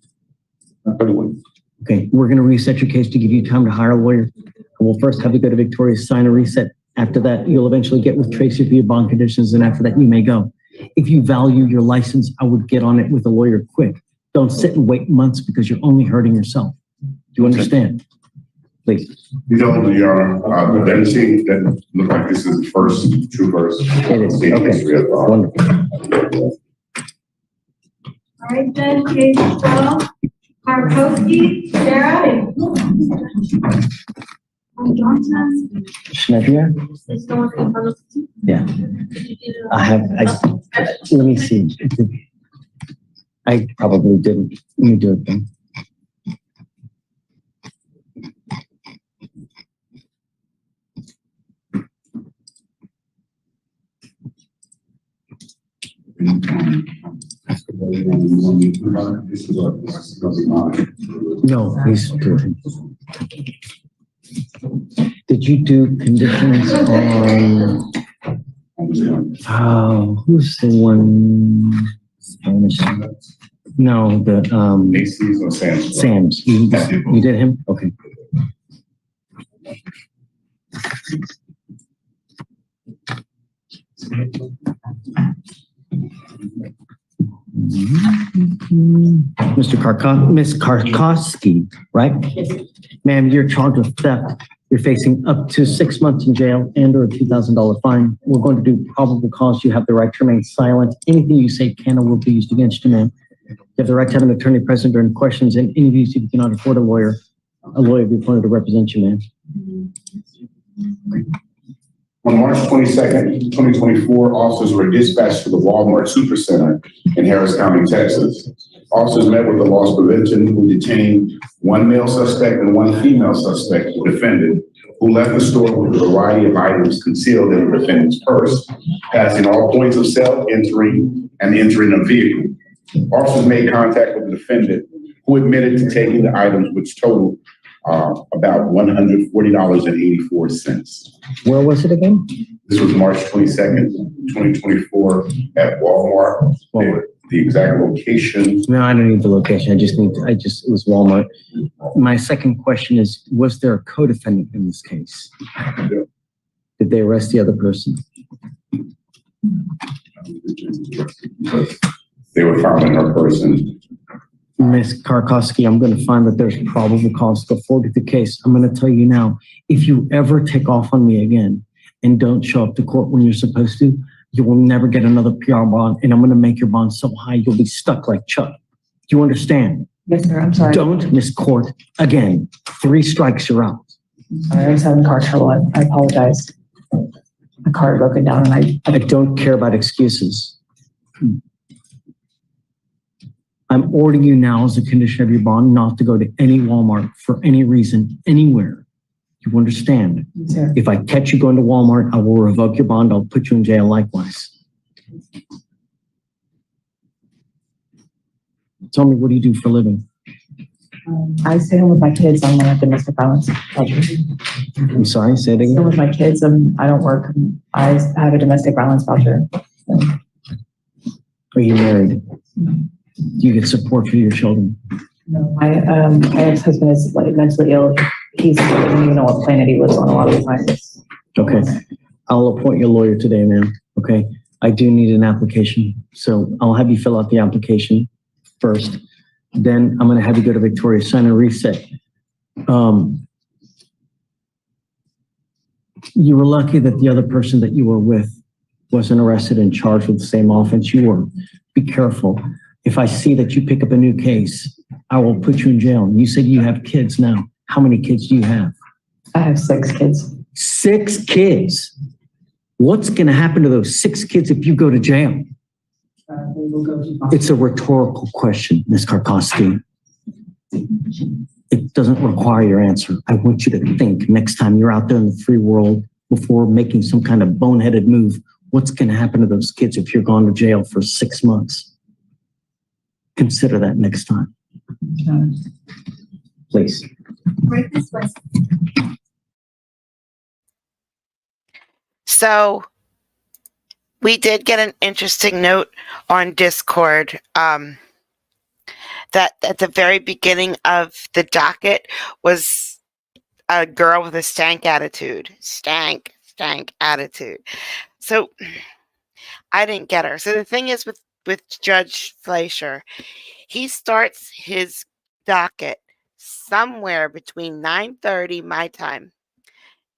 31. Okay, we're going to reset your case to give you time to hire a lawyer. We'll first have you go to Victoria's, sign a reset. After that, you'll eventually get with Tracy for your bond conditions, and after that, you may go. If you value your license, I would get on it with a lawyer quick. Don't sit and wait months because you're only hurting yourself. Do you understand? Please. You know, Your Honor, that seems that look like this is the first true verse. It is. Okay. Wonderful. All right, then, case 12, Karkowski, Sarah. Johnson. Schneidler? Is the one in front of you? Yeah. Let me see. I probably didn't. Let me do it then. No, he's doing. Did you do conditions on, who's the one? Spanish? No, the, Macy's or Sam's? Sam's. You did him? Okay. Miss Karkowski, right? Ma'am, you're charged with theft. You're facing up to 6 months in jail and or a $2,000 fine. We're going to do probable cause. You have the right to remain silent. Anything you say can or will be used against you, ma'am. You have the right to have an attorney present during questions and interviews if you cannot afford a lawyer. A lawyer will be appointed to represent you, ma'am. On March 22nd, 2024, officers were dispatched to the Walmart Supercenter in Harris County, Texas. Officers met with the loss prevention, who detained 1 male suspect and 1 female suspect, the defendant, who left the store with a variety of items concealed in the defendant's purse, passing all points of sale, entering a vehicle. Officers made contact with the defendant, who admitted to taking the items, which totaled about $140.84. Where was it again? This was March 22nd, 2024 at Walmart. The exact location. No, I don't need the location. It was Walmart. My second question is, was there a co-defendant in this case? Did they arrest the other person? They were found in her person. Ms. Karkowski, I'm going to find that there's probable cause to go forward with the case. I'm going to tell you now, if you ever take off on me again and don't show up to court when you're supposed to, you will never get another PR bond, and I'm going to make your bond so high you'll be stuck like Chuck. Do you understand? Yes, sir. I'm sorry. Don't miss court again. 3 strikes, you're out. I was having car trouble. I apologize. My car broken down, and I don't care about excuses. I'm ordering you now as a condition of your bond not to go to any Walmart for any reason, anywhere. You understand? Yes, sir. If I catch you going to Walmart, I will revoke your bond. I'll put you in jail likewise. Tell me, what do you do for a living? I stay home with my kids. I'm a domestic violence voucher. I'm sorry, say it I stay again. home with my kids. I don't work. I have a domestic violence voucher. Are you married? Do you get support for your children? No, my ex-husband is like mentally ill. He doesn't even know what planet he lives on a lot of the times. Okay. I'll appoint your lawyer today, ma'am. Okay. I do need an application. So I'll have you fill out the application first. Then I'm going to have you go to Victoria, sign a reset. You were lucky that the other person that you were with wasn't arrested and charged with the same offense you were. Be careful. If I see that you pick up a new case, I will put you in jail. You said you have kids now. How many kids do you have? I have 6 kids. 6 kids? What's going to happen to those 6 kids if you go to jail? It's a rhetorical question, Ms. Karkowski. It doesn't require your answer. I want you to think next time you're out there in the free world before making some kind of boneheaded move, what's going to happen to those kids if you're gone to jail for 6 months? Consider that next time. Please. Right this way. So we did get an interesting note on Discord that at the very beginning of the docket was a girl with a stank attitude. Stank attitude. So I didn't get her. So the thing is with Judge Fleischer, he starts his docket somewhere between 9:30 my time,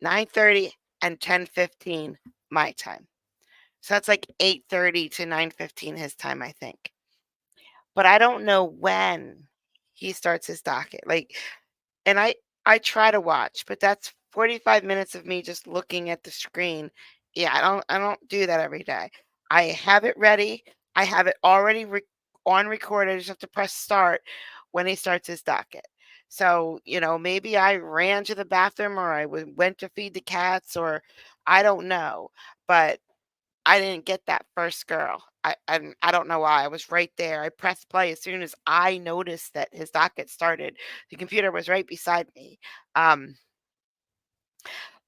9:30 and 10:15 my time. So that's like 8:30 to 9:15 his time, I think. But I don't know when he starts his docket. And I try to watch, but that's 45 minutes of me just looking at the screen. Yeah, I don't do that every day. I have it ready. I have it already on record. I just have to press start when he starts his docket. So, maybe I ran to the bathroom or I went to feed the cats or I don't know, but I didn't get that first girl. I don't know why. I was right there. I pressed play as soon as I noticed that his docket started. The computer was right beside me.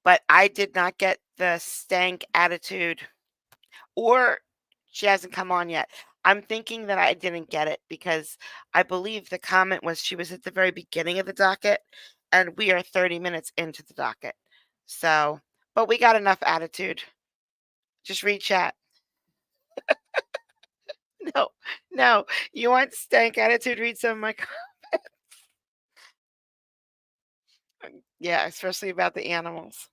But I did not get the stank attitude, or she hasn't come on yet. I'm thinking that I didn't get it because I believe the comment was she was at the very beginning of the docket, and we are 30 minutes into the docket. So, but we got enough attitude. Just read chat. No. You want stank attitude? Read some of my comments. Yeah, especially about the animals.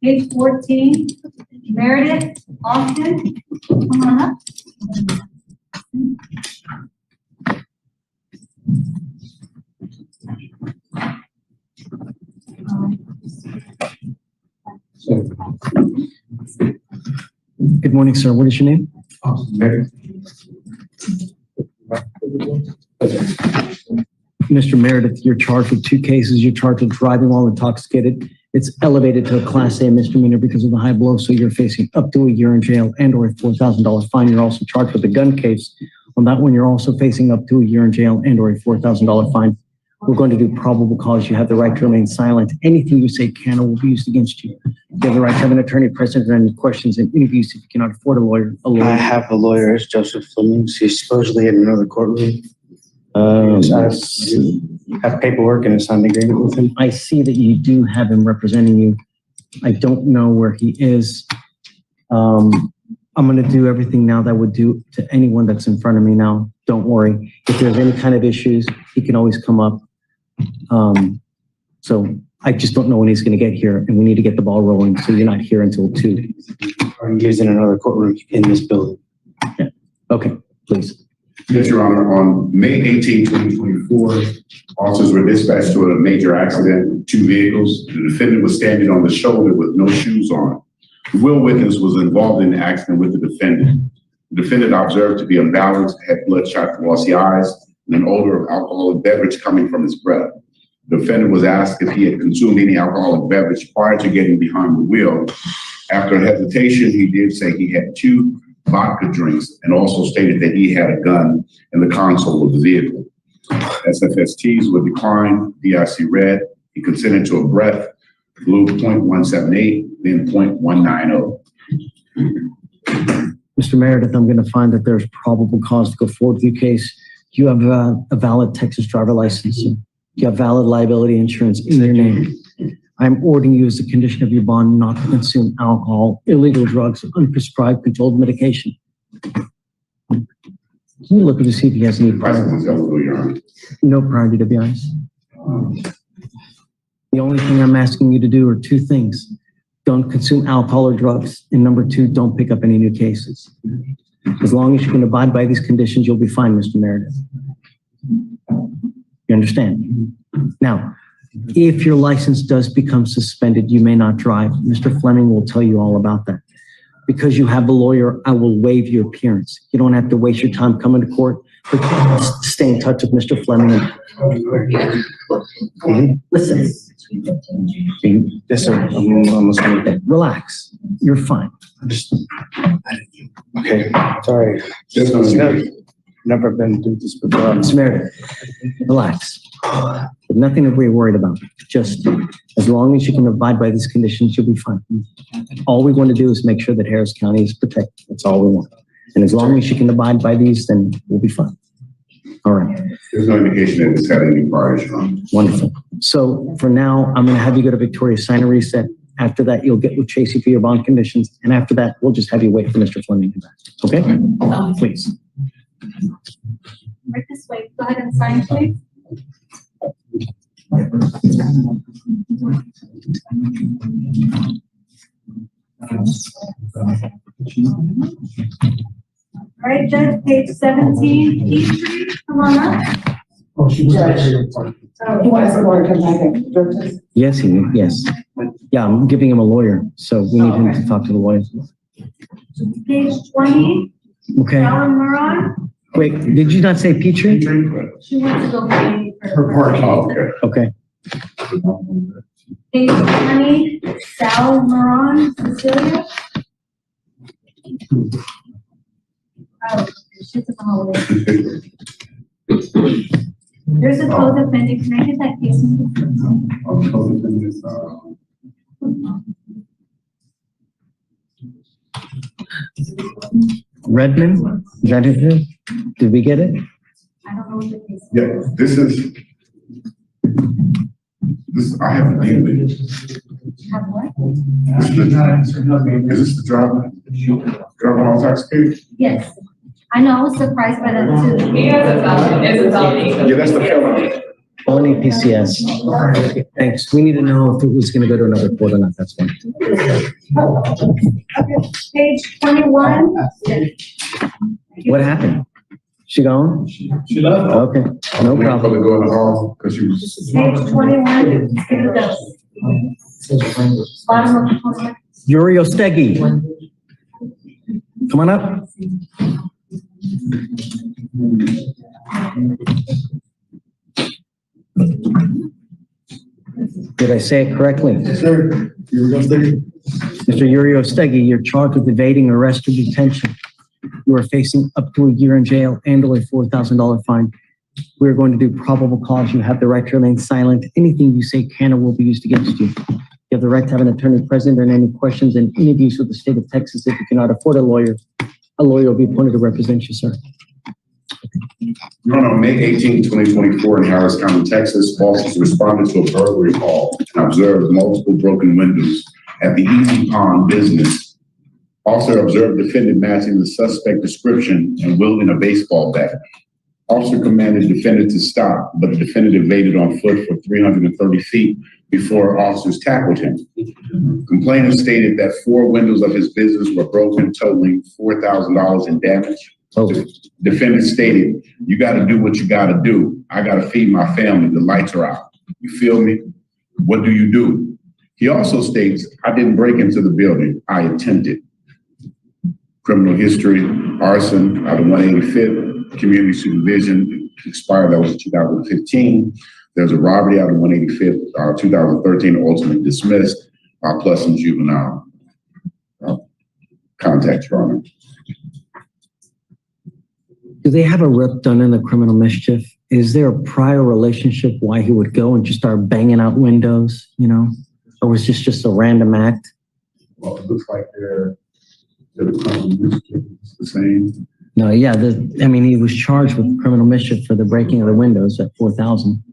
Page 14, Meredith, Austin, come on up. Good morning, sir. What is your name? Mr. Meredith, you're charged with 2 cases. You're charged with driving while intoxicated. It's elevated to a Class A misdemeanor because of the high blow, so you're facing up to a year in jail and or a $4,000 fine. You're also charged with a gun case. On that one, you're also facing up to a year in jail and or a $4,000 fine. We're going to do probable cause. You have the right to remain silent. Anything you say can or will be used against you. You have the right to have an attorney present and any questions and interviews if you cannot afford a lawyer. I have a lawyer, it's Joseph Flemings. He's supposedly in another courtroom. I have paperwork and a signed agreement with him. I see that you do have him representing you. I don't know where he is. I'm going to do everything now that I would do to anyone that's in front of me now. Don't worry. If there's any kind of issues, he can always come up. So I just don't know when he's going to get here, and we need to get the ball rolling. So you're not here until 2. Are you in another courtroom in this building? Yeah. Okay, please. Yes, Your Honor. On May 18, 2024, officers were dispatched to a major accident with 2 vehicles. The defendant was standing on the shoulder with no shoes on. The wheel witness was involved in the accident with the defendant. The defendant observed to be unbalanced, had bloodshot glossy eyes, and an odor of alcoholic beverage coming from his breath. The defendant was asked if he had consumed any alcoholic beverage prior to getting behind the wheel. After hesitation, he did say he had 2 vodka drinks and also stated that he had a gun in the console of the vehicle. SFSTs were declined, DIC read, he consented to a breath, blew .178, then .190. Mr. Meredith, I'm going to find that there's probable cause to go forward with your case. You have a valid Texas driver license. You have valid liability insurance in your name. I'm ordering you as a condition of your bond not to consume alcohol, illegal drugs, unprescribed controlled medication. Can you look to see if he has any prior? No priority, to be honest. The only thing I'm asking you to do are 2 things. Don't consume alcohol or drugs. And number 2, don't pick up any new cases. As long as you can abide by these conditions, you'll be fine, Mr. Meredith. You understand? Now, if your license does become suspended, you may not drive. Mr. Fleming will tell you all about that. Because you have a lawyer, I will waive your appearance. You don't have to waste your time coming to court, but stay in touch with Mr. Fleming. Listen. Yes, sir. I'm almost going. Relax. You're fine. Okay, sorry. Never been through this before. Mr. Meredith, relax. Nothing to be worried about. Just as long as you can abide by these conditions, you'll be fine. All we want to do is make sure that Harris County is protected. That's all we want. And as long as you can abide by these, then we'll be fine. All right. There's no indication that it's had any priors. Wonderful. So for now, I'm going to have you go to Victoria, sign a reset. After that, you'll get with Tracy for your bond conditions. And after that, we'll just have you wait for Mr. Fleming to back. Okay? Please. Right this way. Go ahead and sign, please. All right, Judge, page 17, Petrie, come on up. Judge. He wants the lawyer to come back and Yes, yes. Yeah, I'm giving him a lawyer, so we need him to talk to the lawyer. Page 20. Okay. Alan Moran. Wait, did you not say Petrie? She wants to go Her part. Oh, okay. Okay. Page 20. Sal Moran, Cecilia. Oh, she's at the hallway. There's a co-defendant. Can I get that case number? Redmond? Is that it? Did we get it? I don't know what the case is. Yeah, this, I haven't named it. Have what? Is this the driver on tax case? Yes. I know, I was surprised by that too. Yeah, that's the felony. Only PCS. Okay, thanks. We need to know if it was going to go to another court or not. That's fine. Okay, page 21. What happened? She gone? She left. Okay, no problem. Probably go in the hall because she was. Page 21, give it up. Bottom of the corner. Yuri Ostegi. Come on up. Did I say it correctly? Yes, sir. Mr. Yuri Ostegi, you're charged with evading arrest or detention. You are facing up to a year in jail and or a $4,000 fine. We're going to do probable cause. You have the right to remain silent. Anything you say can or will be used against you. You have the right to have an attorney present and any questions and interviews with the state of Texas. If you cannot afford a lawyer will be appointed to represent you, sir. Your Honor, on May 18, 2024 in Harris County, Texas, officers responded to a burglary call and observed multiple broken windows at the Easy Pond business. Officer observed defendant matching the suspect description and wielding a baseball bat. Officer commanded defendant to stop, but the defendant evaded on foot for 330 feet before officers tackled him. Complainant stated that 4 windows of his business were broken, totaling $4,000 in damage. Defendant stated, "You got to do what you got to do. I got to feed my family. The lights are out. You feel me? What do you do?" He also states, "I didn't break into the building. I attempted." Criminal history, arson out of 185th, community supervision expired, that was 2015. There's a robbery out of 185th, 2013, ultimately dismissed, plus some juvenile. context, Your Honor. Do they have a rep done in the criminal mischief? Is there a prior relationship why he would go and just start banging out windows, you know? Or was this just a random act? Well, it looks like they're the same. No, yeah, I mean, he was charged with criminal mischief for the breaking of the windows at 4,000.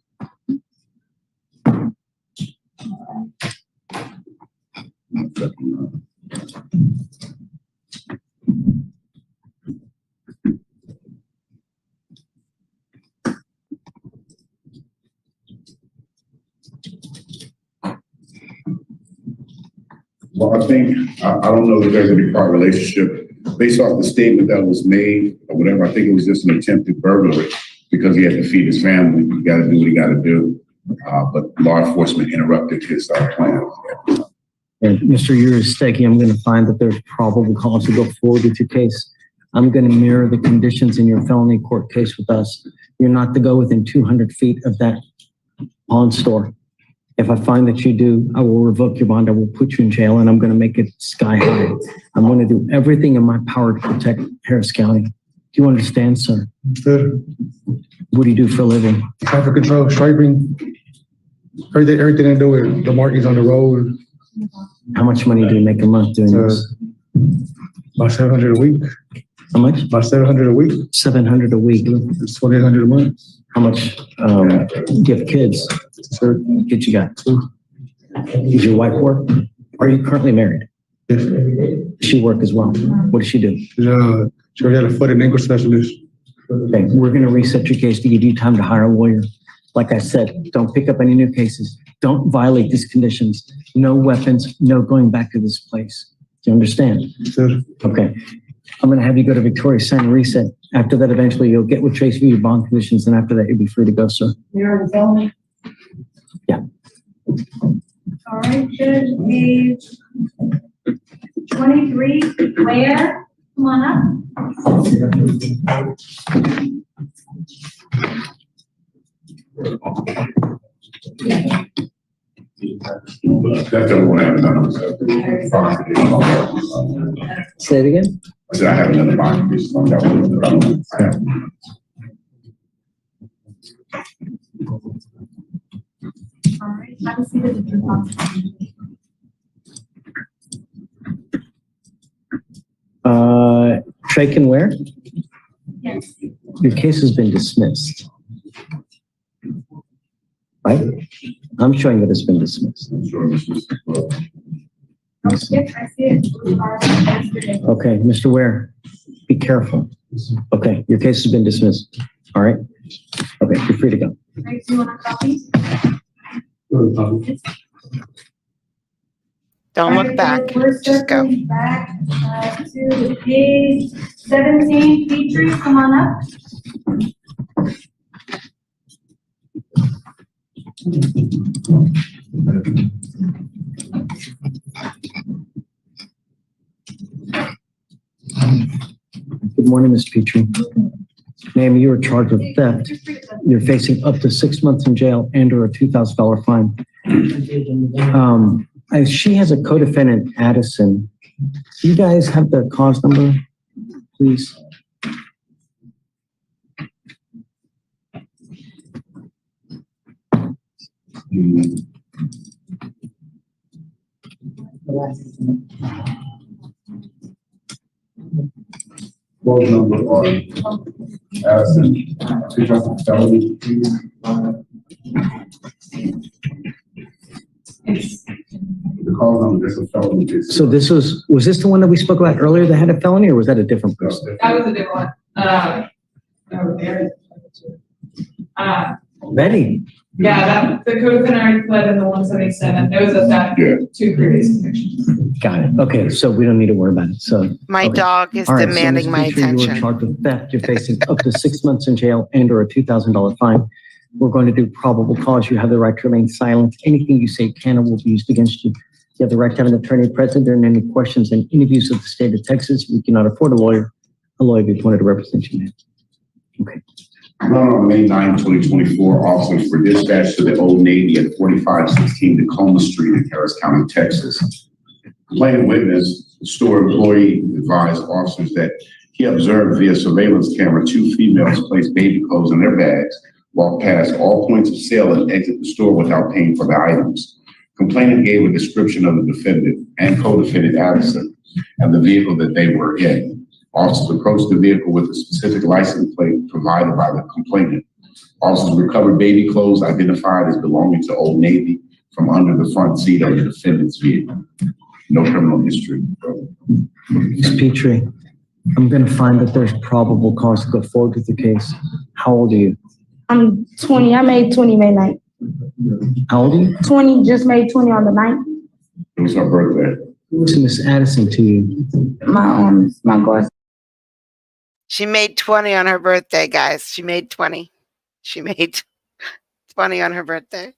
Well, I think, I don't know that there's any prior relationship. Based off the statement that was made or whatever, I think it was just an attempted burglary because he had to feed his family. You got to do what you got to do. But law enforcement interrupted his plan. And Mr. Uristeki, I'm going to find that there's probable cause to go forward with your case. I'm going to mirror the conditions in your felony court case with us. You're not to go within 200 feet of that pawn store. If I find that you do, I will revoke your bond. I will put you in jail, and I'm going to make it sky high. I'm going to do everything in my power to protect Harris County. Do you understand, sir? Good. What do you do for a living? Traffic control, striping, everything I do with the markings on the road. How much money do you make a month doing this? About 700 a week. How much? About 700 a week. 700 a week. It's 2,800 a month. How much do you have kids? Sir, Kids you got? Does your wife work? Are you currently married? yes. Does she work as well? What does she do? She already had a foot and ankle specialist. Okay, we're going to reset your case to give you time to hire a lawyer. Like I said, don't pick up any new cases. Don't violate these conditions. No weapons, no going back to this place. Do you understand? Sir. Okay. I'm going to have you go to Victoria, sign a reset. After that, eventually you'll get with Tracy with your bond conditions, and after that, you'll be free to go, sir. You're on the phone? Yeah. All right, Judge, page 23, Claire, come on up. Definitely won't have none. Say it again. I said I have another bond condition on that one. I have. All right, have a seat at the different Trey can where? Yes. Your case has been dismissed. Right? I'm showing that it's been dismissed. I'm sure this is, Yes, I see it. Yesterday. Okay, Mr. Ware, be careful. Okay, your case has been dismissed. All right? Okay, you're free to go. Right, do you want a copy? Don't look back. We're Just go. circling back to page 17. Petrie, come on up. Good morning, Ms. Petrie. Ma'am, you are charged with theft. You're facing up to 6 months in jail and or a $2,000 fine. She has a co-defendant, Addison. Do you guys have the cause number, please? Close number on Addison, 2000. The call number is a felony. So this was this the one that we spoke about earlier that had a felony, or was that a different person? That was a different one. Betty. Yeah, the co-defendant already pled in the 177. There was a theft, two previous convictions. Got it. Okay, so we don't need to worry about it. So My okay. dog is All right, demanding so my Ms. Petrie, You attention. are charged with theft. You're facing up to 6 months in jail and or a $2,000 fine. We're going to do probable cause. You have the right to remain silent. Anything you say can or will be used against you. You have the right to have an attorney present during any questions and interviews of the state of Texas. We cannot afford a lawyer will be appointed to represent you. Okay. On May 9, 2024, officers were dispatched to the Old Navy at 4516 Tacoma Street in Harris County, Texas. Complainant witness The store employee advised officers that he observed via surveillance camera 2 females place baby clothes in their bags, walk past all points of sale and exit the store without paying for the items. Complainant gave a description of the defendant and co-defendant Addison and the vehicle that they were in. Officers approached the vehicle with a specific license plate provided by the complainant. Officers recovered baby clothes identified as belonging to Old Navy from under the front seat of the defendant's vehicle. No criminal history. Ms. Petrie, I'm going to find that there's probable cause to go forward with the case. How old are you? I'm 20. I made 20 May 9th. How old are you? 20, just made 20 on the 9th. It was her birthday. What's Miss Addison to you? My God. She made 20 on her birthday, guys. She made 20. She made 20 on her birthday.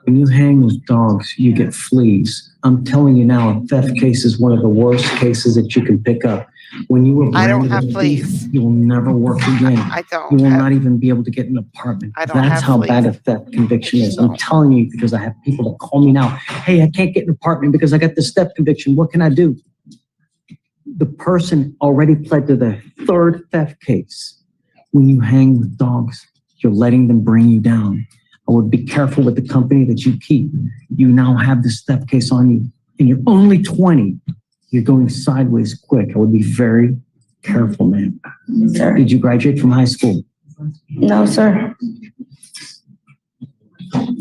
When you hang with dogs, you get fleas. I'm telling you now, a theft case is one of the worst cases that you can pick up. When you were I don't branded have a fleas. thief, you will never work again. I don't. You will not even be able to get an apartment. I don't That's have how fleas. bad a theft conviction is. I'm telling you because I have people that call me now. Hey, I can't get an apartment because I got this theft conviction. What can I do? The person already pled to the 3rd theft case. When you hang with dogs, you're letting them bring you down. I would be careful with the company that you keep. You now have this theft case on you, and you're only 20. You're going sideways quick. I would be very careful, man. Sir. Did you graduate from high school? No, sir.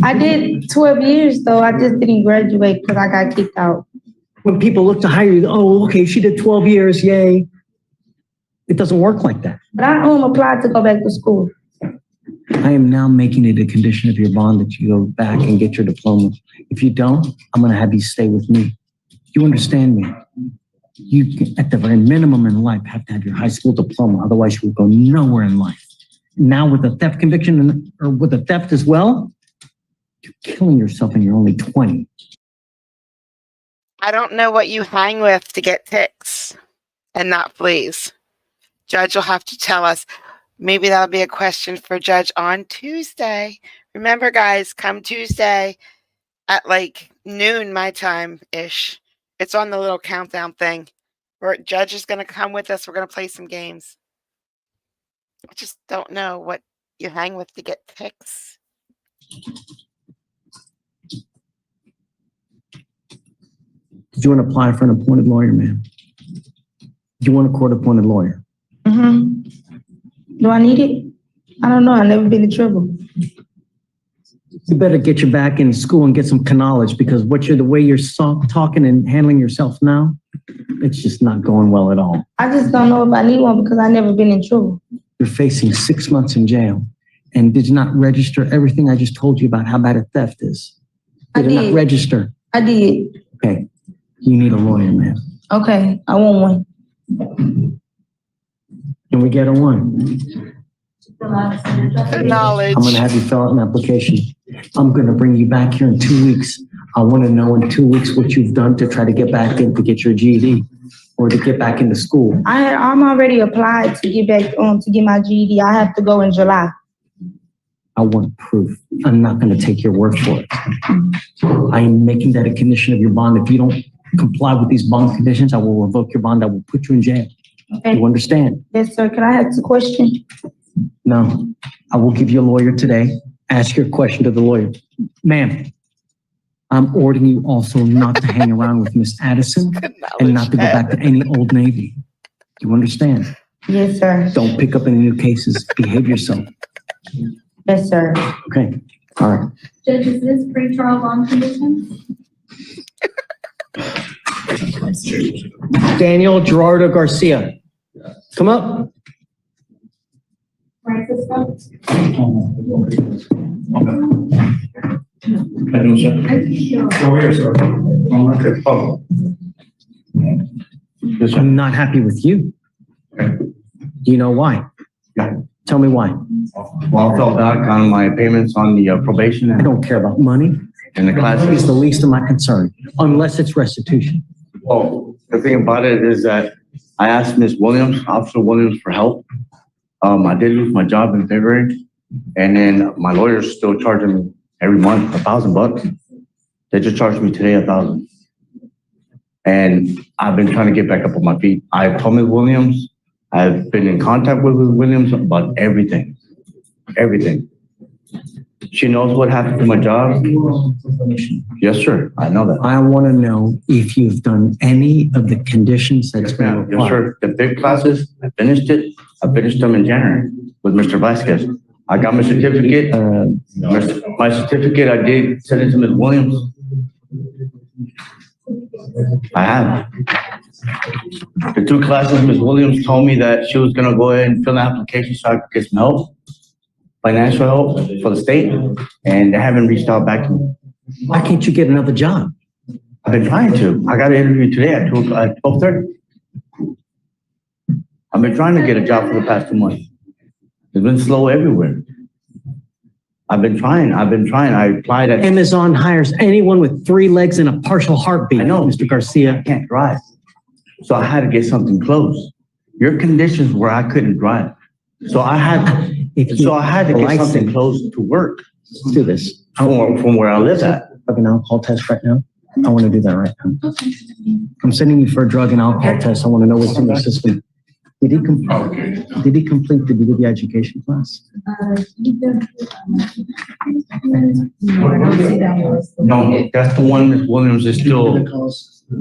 I did 12 years, though. I just didn't graduate because I got kicked out. When people look to hire you, oh, okay, she did 12 years, yay. It doesn't work like that. But I applied to go back to school. I am now making it a condition of your bond that you go back and get your diploma. If you don't, I'm going to have you stay with me. You understand me? You, at the very minimum in life, have to have your high school diploma. Otherwise, you will go nowhere in life. Now with a theft conviction or with a theft as well, you're killing yourself and you're only 20. I don't know what you hang with to get ticks and not fleas. Judge will have to tell us. Maybe that'll be a question for Judge on Tuesday. Remember, guys, come Tuesday at like noon my time-ish. It's on the little countdown thing where Judge is going to come with us. We're going to play some games. I just don't know what you hang with to get ticks. Do you want to apply for an appointed lawyer, ma'am? Do you want a court-appointed lawyer? Mm-hmm. Do I need it? I don't know. I've never been in trouble. You better get you back in school and get some knowledge because the way you're talking and handling yourself now, it's just not going well at all. I just don't know if I need one because I've never been in trouble. You're facing 6 months in jail. And did you not register everything I just told you about how bad a theft is? Did it not register? I did. Okay. You need a lawyer, man. Okay. I want one. Can we get a one? Knowledge. I'm going to have you fill out an application. I'm going to bring you back here in 2 weeks. I want to know in 2 weeks what you've done to try to get back in to get your GED or to get back into school. I'm already applied to get back on to get my GED. I have to go in July. I want proof. I'm not going to take your word for it. I am making that a condition of your bond. If you don't comply with these bond conditions, I will revoke your bond. I will put you in jail. Okay. You understand? Yes, sir. Can I ask a question? No. I will give you a lawyer today. Ask your question to the lawyer. Ma'am, I'm ordering you also not to hang around with Miss Addison and not to go back to any Old Navy. You understand? Yes, sir. Don't pick up any new cases. Behave yourself. Yes, sir. Okay. All right. Judge, is this pretrial bond conditions? Daniel Gerardo Garcia. Come up. Francisco? Go here, sir. Okay, follow. I'm not happy with you. Do you know why? Yeah. Tell me why. Well, I fell back on my payments on the probation I don't care about money. and the classes. It's the least of my concern, unless it's restitution. Well, the thing about it is that I asked Miss Williams, Officer Williams, for help. I did lose my job in February, and then my lawyer's still charging me every month $1,000. They just charged me today $1,000. And I've been trying to get back up on my feet. I've told Ms. Williams, I've been in contact with Ms. Williams about everything. Everything. She knows what happened to my job. Yes, sir. I know that. I want to know if you've done any of the conditions that's been Yes, required. sir. The big classes, I finished it. I finished them in January with Mr. Vasquez. I got my certificate. My certificate, I did send it to Ms. Williams. I have. The 2 classes, Ms. Williams told me that she was gonna go ahead and fill an application so I could get some help, financial help for the state, and they haven't reached out back to me. Why can't you get another job? I've been trying to. I got an interview today at 12:30. I've been trying to get a job for the past 2 months. It's been slow everywhere. I've been trying. I applied at. Amazon hires anyone with 3 legs and a partial heartbeat. I know. Mr. Garcia. I can't drive. So I had to get something close. Your conditions where I couldn't drive. So I had to get something close to work. Let's do this. From where I live at. Drug and alcohol test right now. I want to do that right now. I'm sending you for a drug and alcohol test. I want to know what's in the system. Did he complete the DDB education class? No, that's the one Ms. Williams is still.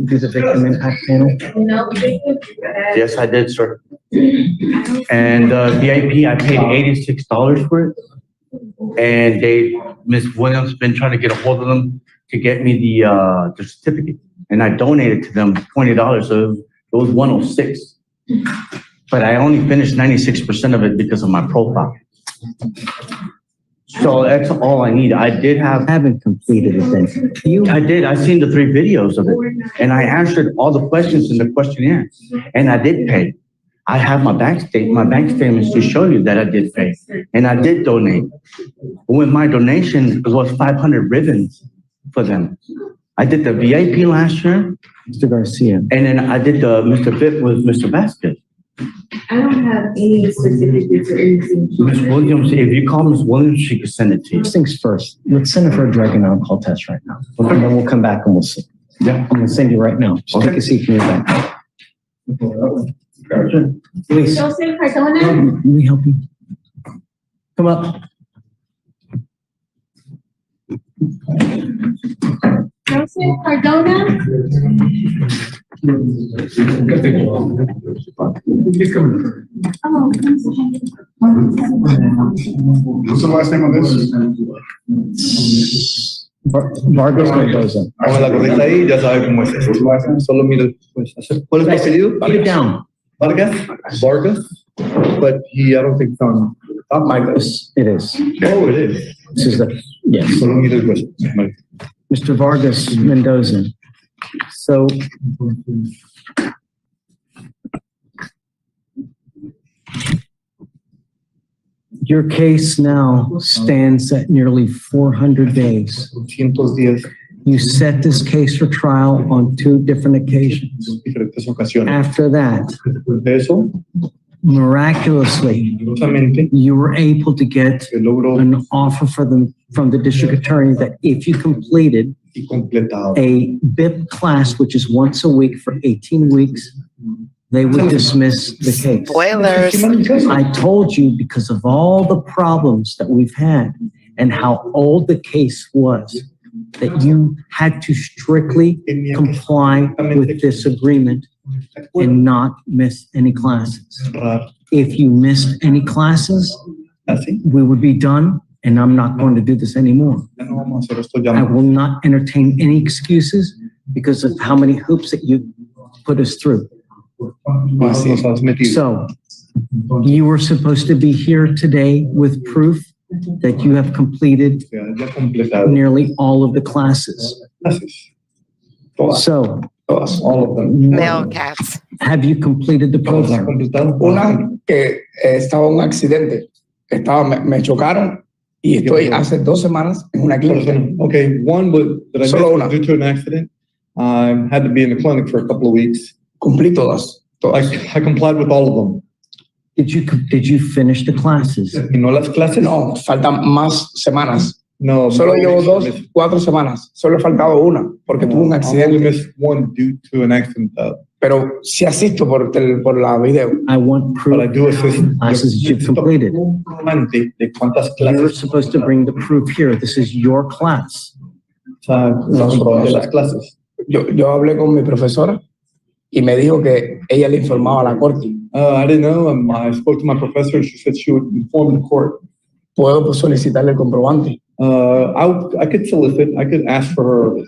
Do the victim impact panel? Yes, I did, sir. And VIP, I paid $86 for it. And Ms. Williams been trying to get a hold of them to get me the certificate. And I donated to them $20, so it was $106. But I only finished 96% of it because of my profile. So that's all I need. I haven't completed it then. I did. I seen the 3 videos of it. And I answered all the questions in the questionnaire. And I did pay. I have my bank statements to show you that I did pay. And I did donate. With my donation, it was 500 ribbons for them. I did the VIP last year. Mr. Garcia. And then I did the Mr. Fit with Mr. Vasquez. I don't have any certificates or anything. Ms. Williams, if you call Ms. Williams, she can send it to you. First things first, let's send her for a drug and alcohol test right now. And then we'll come back and we'll see. Yeah. I'm gonna send you right now. Just take a seat from your back. Please, Joseph Cardona? let me help you. Come up. Joseph Cardona? Oh. What's the last name on this? Vargas Mendoza. Ahora la correcta ahí, ya sabe cómo es. What's the last name? Solo mire, pues, ¿cuál es el apellido? Put it down. Vargas? Vargas? But I don't think it's on. It is. Oh, it is. This is the, yes. Solo mire el question. Mr. Vargas Mendoza. So your case now stands at nearly 400 days. You set this case for trial on 2 different occasions. After that, miraculously, you were able to get an offer from the district attorney that if you completed a BIP class, which is once a week for 18 weeks, they would dismiss the case. Spoilers. I told you because of all the problems that we've had and how old the case was, that you had to strictly comply with this agreement and not miss any classes. If you missed any classes, we would be done, and I'm not going to do this anymore. I will not entertain any excuses because of how many hoops that you put us through. So you were supposed to be here today with proof that you have completed nearly all of the classes. So, all of them. Male cats. Have you completed the program? Una que estaba un accidente. Me chocaron y estoy hace 2 semanas en una clínica. Okay, one was that I Solo missed due to an accident. Had to be in the clinic for a couple of weeks. Cumplí todas. I complied with all of them. Did you finish the classes? ¿Y no las clases? No, faltan más semanas. No, Solo llevo 4 semanas. Solo he faltado una porque tuve un accidente. missed one due to an accident. Pero sí asisto por la video. I want proof But I do assist. classes that you've completed. De cuántas You're clases. supposed to bring the proof here. This is your class. De las clases. Yo hablé con mi profesora y me dijo que ella le informaba a la corte. I didn't know. I spoke to my professor. She said she would inform the court. Puedo solicitarle el comprobante. I could solicit. I could ask for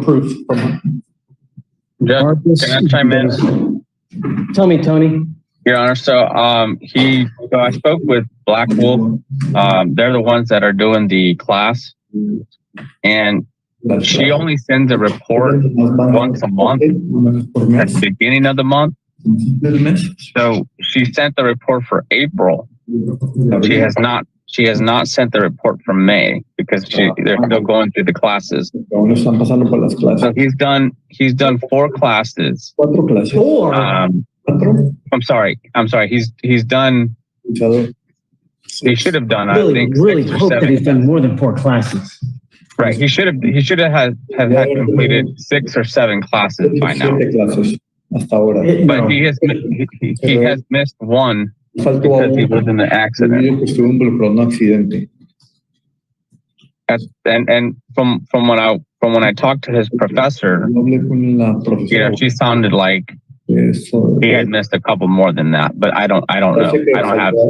proof from her. Just, can I chime in? Tell me, Tony. Your Honor, so I spoke with Black Wolf. They're the ones that are doing the class, and she only sends a report once a month at the beginning of the month. So she sent the report for April. She has not sent the report for May because they're still going through the classes. So he's done 4 classes. 4. I'm sorry. He's done. He should have done. I think really hope that he's done more than 4 classes. Right. He should have had completed 6 or 7 classes by now. But he has missed one. Because he was in the accident. And from when I talked to his professor, she sounded like he had missed a couple more than that. But I don't know.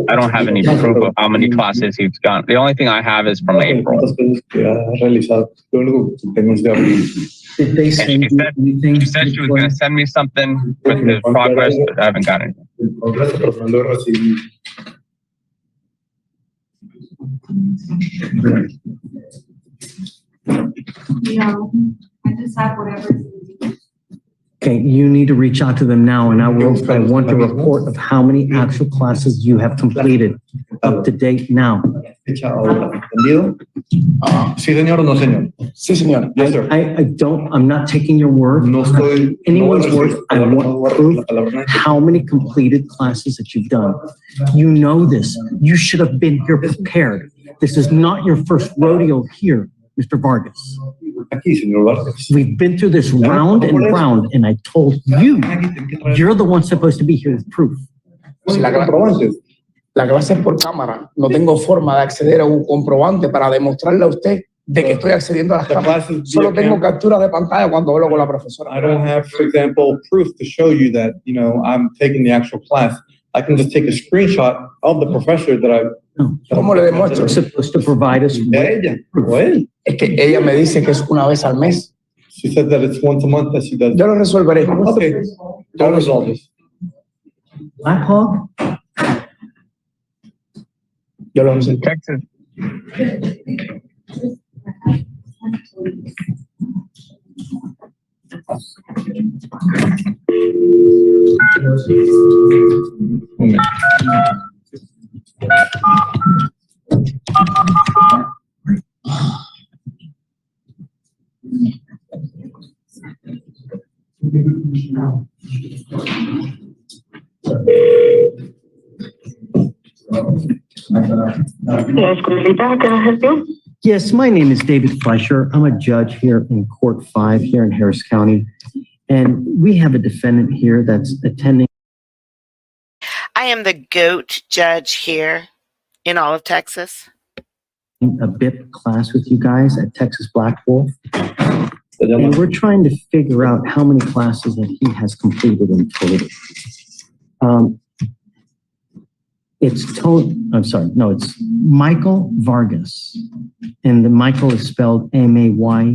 I don't have any proof of how many classes he's gone. The only thing I have is from April. Did they send you anything? She said she was going to send me something with the progress, but I haven't got it. I just have whatever. Okay, you need to reach out to them now, and I want a report of how many actual classes you have completed up to date now. Sí, señor o no, señor? Sí, señor. Yes, sir. I'm not taking your word. No estoy. Anyone's word. I want proof how many completed classes that you've done. You know this. You should have been here prepared. This is not your first rodeo here, Mr. Vargas. We've been through this round and round, and I told you, you're the one supposed to be here with proof. La clase es por cámara. No tengo forma de acceder a un comprobante para demostrarle a usted de que estoy accediendo a las cámaras. Solo tengo captura de pantalla cuando hablo con la profesora. I don't have, for example, proof to show you that, I'm taking the actual class. I can just take a screenshot of the professor that I've. ¿Cómo le demuestro? You're supposed to provide us with proof. Es que ella me dice que es una vez al mes. She said that it's once a month that she does. Yo lo resolveré. Okay, I'll resolve this. Black Hawk? Yo lo resolveré. Texas. Yes, my name is David Fleischer. I'm a judge here in Court 5 here in Harris County. And we have a defendant here that's attending. I am the GOAT judge here in all of Texas. A BIP class with you guys at Texas Black Wolf. And we're trying to figure out how many classes that he has completed in total. It's Michael Vargas. And the Michael is spelled M-A-Y-K-E-L.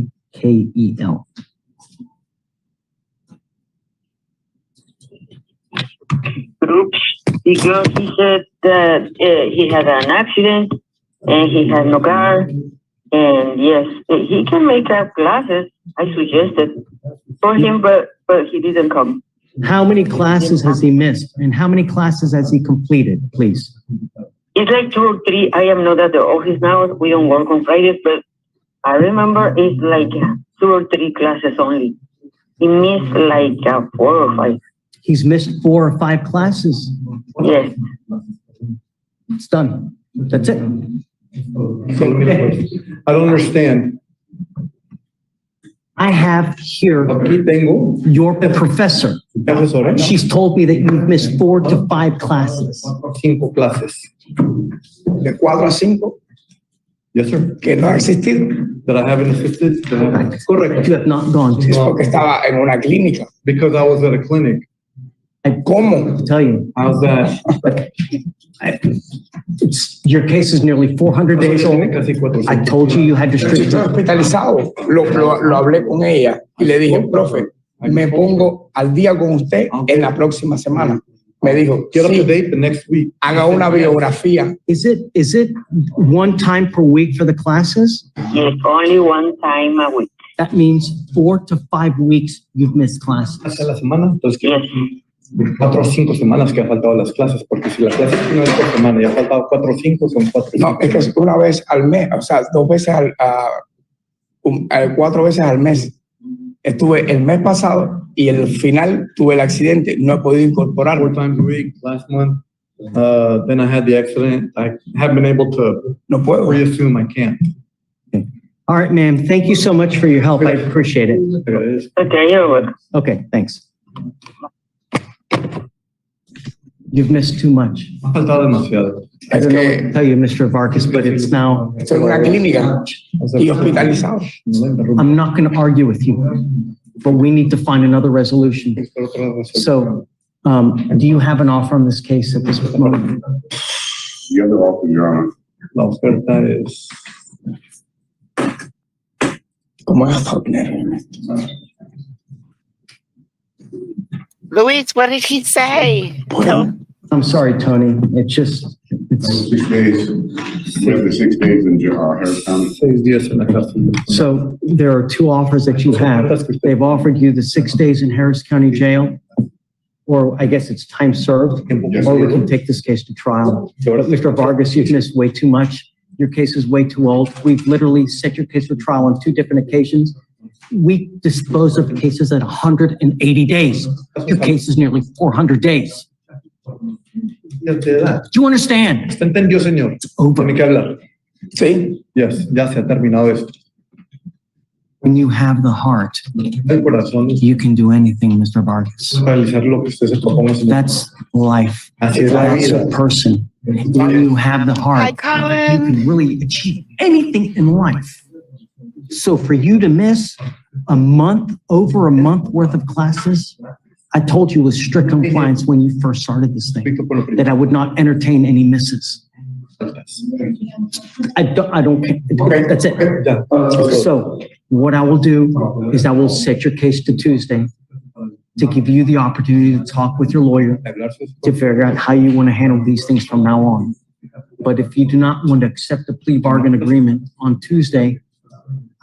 Groups, because he said that he had an accident and he had no car. And yes, he can make up classes. I suggested for him, but he didn't come. How many classes has he missed? And how many classes has he completed, please? It's like 2 or 3. I am not at the office now. We don't work on Fridays, but I remember it's like 2 or 3 classes only. He missed like 4 or 5. He's missed 4 or 5 classes. Yes. It's done. That's it. I don't understand. I have here Aquí tengo your professor. profesora. She's told me that you've missed 4 to 5 classes. 5 clases. De 4 a 5, Yes, sir. que no ha existido. That I haven't assisted. Correct. You have not gone Es to. porque estaba en una clínica. Because I was at a clinic. ¿Cómo? I'll tell you. How's that? Your case is nearly 400 days old. I told you you had to Estoy hospitalizado. Lo hablé con ella y le dije, profe, me pongo al día con usted en la próxima semana. Me dijo, Get up to sí, date the next week. haga una biografía. Is it one time per week for the classes? Yes, only one time a week. That means 4 to 5 weeks you've missed classes. Hace la semana, entonces Yes. 4 o 5 semanas que ha faltado las clases, porque si la clase es una vez por semana y ha faltado 4 o 5, son 4 o 5. No, es que es una vez al mes, o sea, 2 veces 4 veces al mes. Estuve el mes pasado y el final tuve el accidente, no he podido incorporar. 4 times a week last month. Then I had the accident. I haven't been able to No puedo. reassume I can't. All right, ma'am. Thank you so much for your help. I appreciate it. Okay, you're welcome. Okay, thanks. You've missed too much. Ha faltado demasiado. I don't know what to tell you, Mr. Vargas, but it's now. Estoy en una clínica y hospitalizado. I'm not going to argue with you, but we need to find another resolution. So, do you have an offer on this case at this moment? The other offer, Your Honor. La oferta es. ¿Cómo es dinero? Luis, what did he say? No. I'm sorry, Tony. It's 6 days. We have the 6 days in Harris County. 6 días en la cárcel. So there are 2 offers that you have. They've offered you the 6 days in Harris County Jail, or I guess it's time served, or we can take this case to trial. But Mr. Vargas, you've missed way too much. Your case is way too old. We've literally set your case for trial on 2 different occasions. We dispose of cases at 180 days. Your case is nearly 400 days. Do you understand? ¿Usted entendió, señor? It's over. Tiene que hablar. Sí. Yes, ya se ha terminado esto. When you have the heart, El corazón you can do anything, Mr. Vargas. realizar lo que usted se proponga, señor. That's life. Así es la That's vida. a person. When you have the heart, you can really achieve anything in life. So for you to miss over a month worth of classes, I told you with strict compliance when you first started this thing, that I would not entertain any misses. I don't, that's it. So what I will do is I will set your case to Tuesday to give you the opportunity to talk with your lawyer to figure out how you want to handle these things from now on. But if you do not want to accept the plea bargain agreement on Tuesday,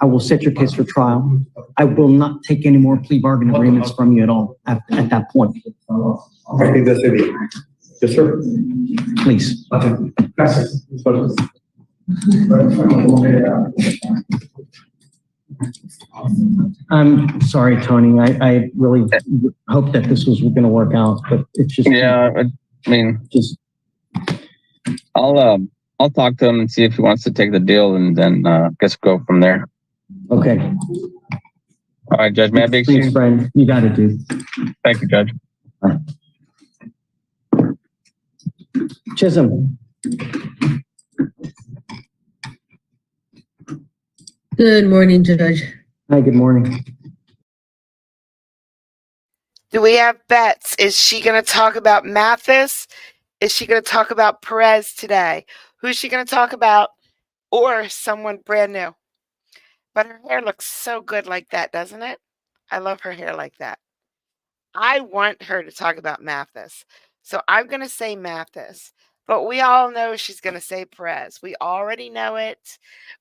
I will set your case for trial. I will not take any more plea bargain agreements from you at all at that point. Yes, sir. Please. Gracias. I'm sorry, Tony. I really hope that this was going to work out, but it's just. Yeah, I mean, just. I'll talk to him and see if he wants to take the deal, and then guess go from there. Okay. All right, Judge. May I be Please, excused? friend. You got it, dude. Thank you, Judge. Chisholm. Good morning, Judge. Hi, good morning. Do we have bets? Is she going to talk about Mathis? Is she going to talk about Perez today? Who's she going to talk about? Or someone brand new? But her hair looks so good like that, doesn't it? I love her hair like that. I want her to talk about Mathis. So I'm going to say Mathis. But we all know she's going to say Perez. We already know it.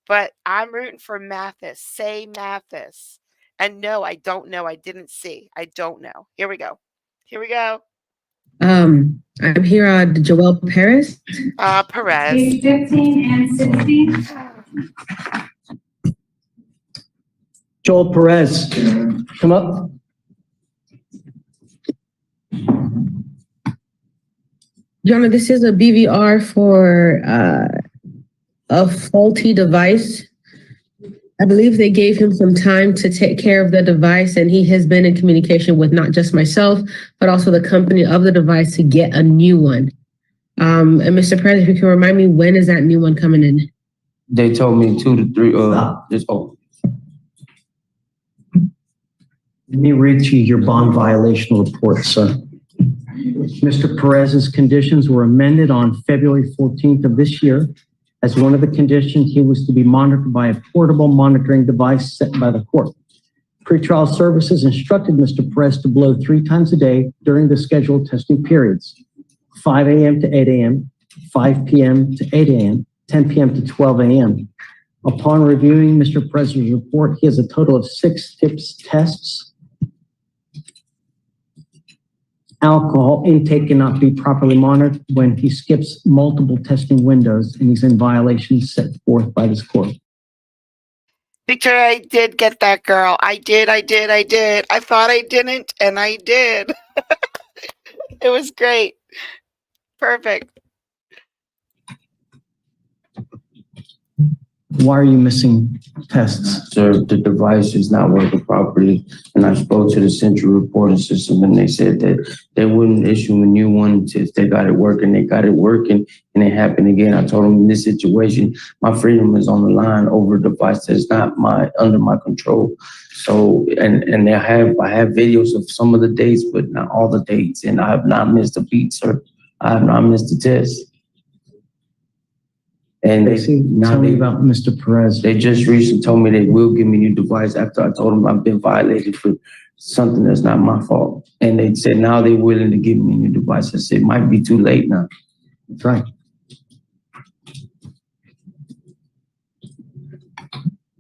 But I'm rooting for Mathis. Say Mathis. And no, I don't know. I didn't see. I don't know. Here we go. Here we go. I'm here on Joel Perez. Perez. Page 15 and 16. Joel Perez, come up. Your Honor, this is a BVR for a faulty device. I believe they gave him some time to take care of the device, and he has been in communication with not just myself, but also the company of the device to get a new one. And Mr. President, if you can remind me, when is that new one coming in? They told me 2 to 3, just, Let me read to you your bond violation report, sir. Mr. Perez's conditions were amended on February 14th of this year. As one of the conditions, he was to be monitored by a portable monitoring device set by the court. Pretrial services instructed Mr. Perez to blow 3 times a day during the scheduled testing periods, 5 a.m. to 8 a.m., 5 p.m. to 8 a.m., 10 p.m. to 12 a.m. Upon reviewing Mr. Perez's report, he has a total of 6 TIPS tests. Alcohol intake cannot be properly monitored when he skips multiple testing windows and he's in violation set forth by this court. Victoria, I did get that girl. I did. I thought I didn't, and I did. It was great. Perfect. Why are you missing tests? sir, the device is not working properly. And I spoke to the central reporting system and they said that they wouldn't issue a new one until they got it working. They got it working and it happened again. I told them in this situation, my freedom is on the line over a device that's not under my control. So, and I have videos of some of the dates, but not all the dates. And I have not missed a beat, sir. I have not missed a test. And tell me about Mr. Perez. They just recently told me they will give me a new device after I told them I've been violated for something that's not my fault. And they said now they're willing to give me a new device. I said it might be too late now. That's right.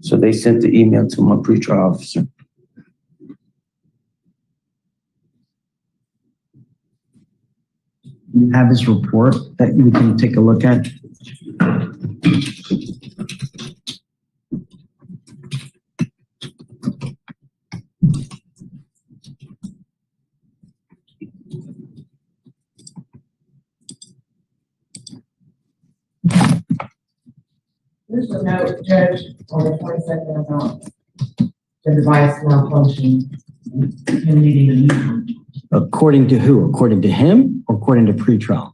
So they sent the email to my pretrial officer. You have his report that you can take a look at. There's a note, Judge, on the 22nd about the device malfunctioning and needing a new one. According to who? According to him or according to pretrial?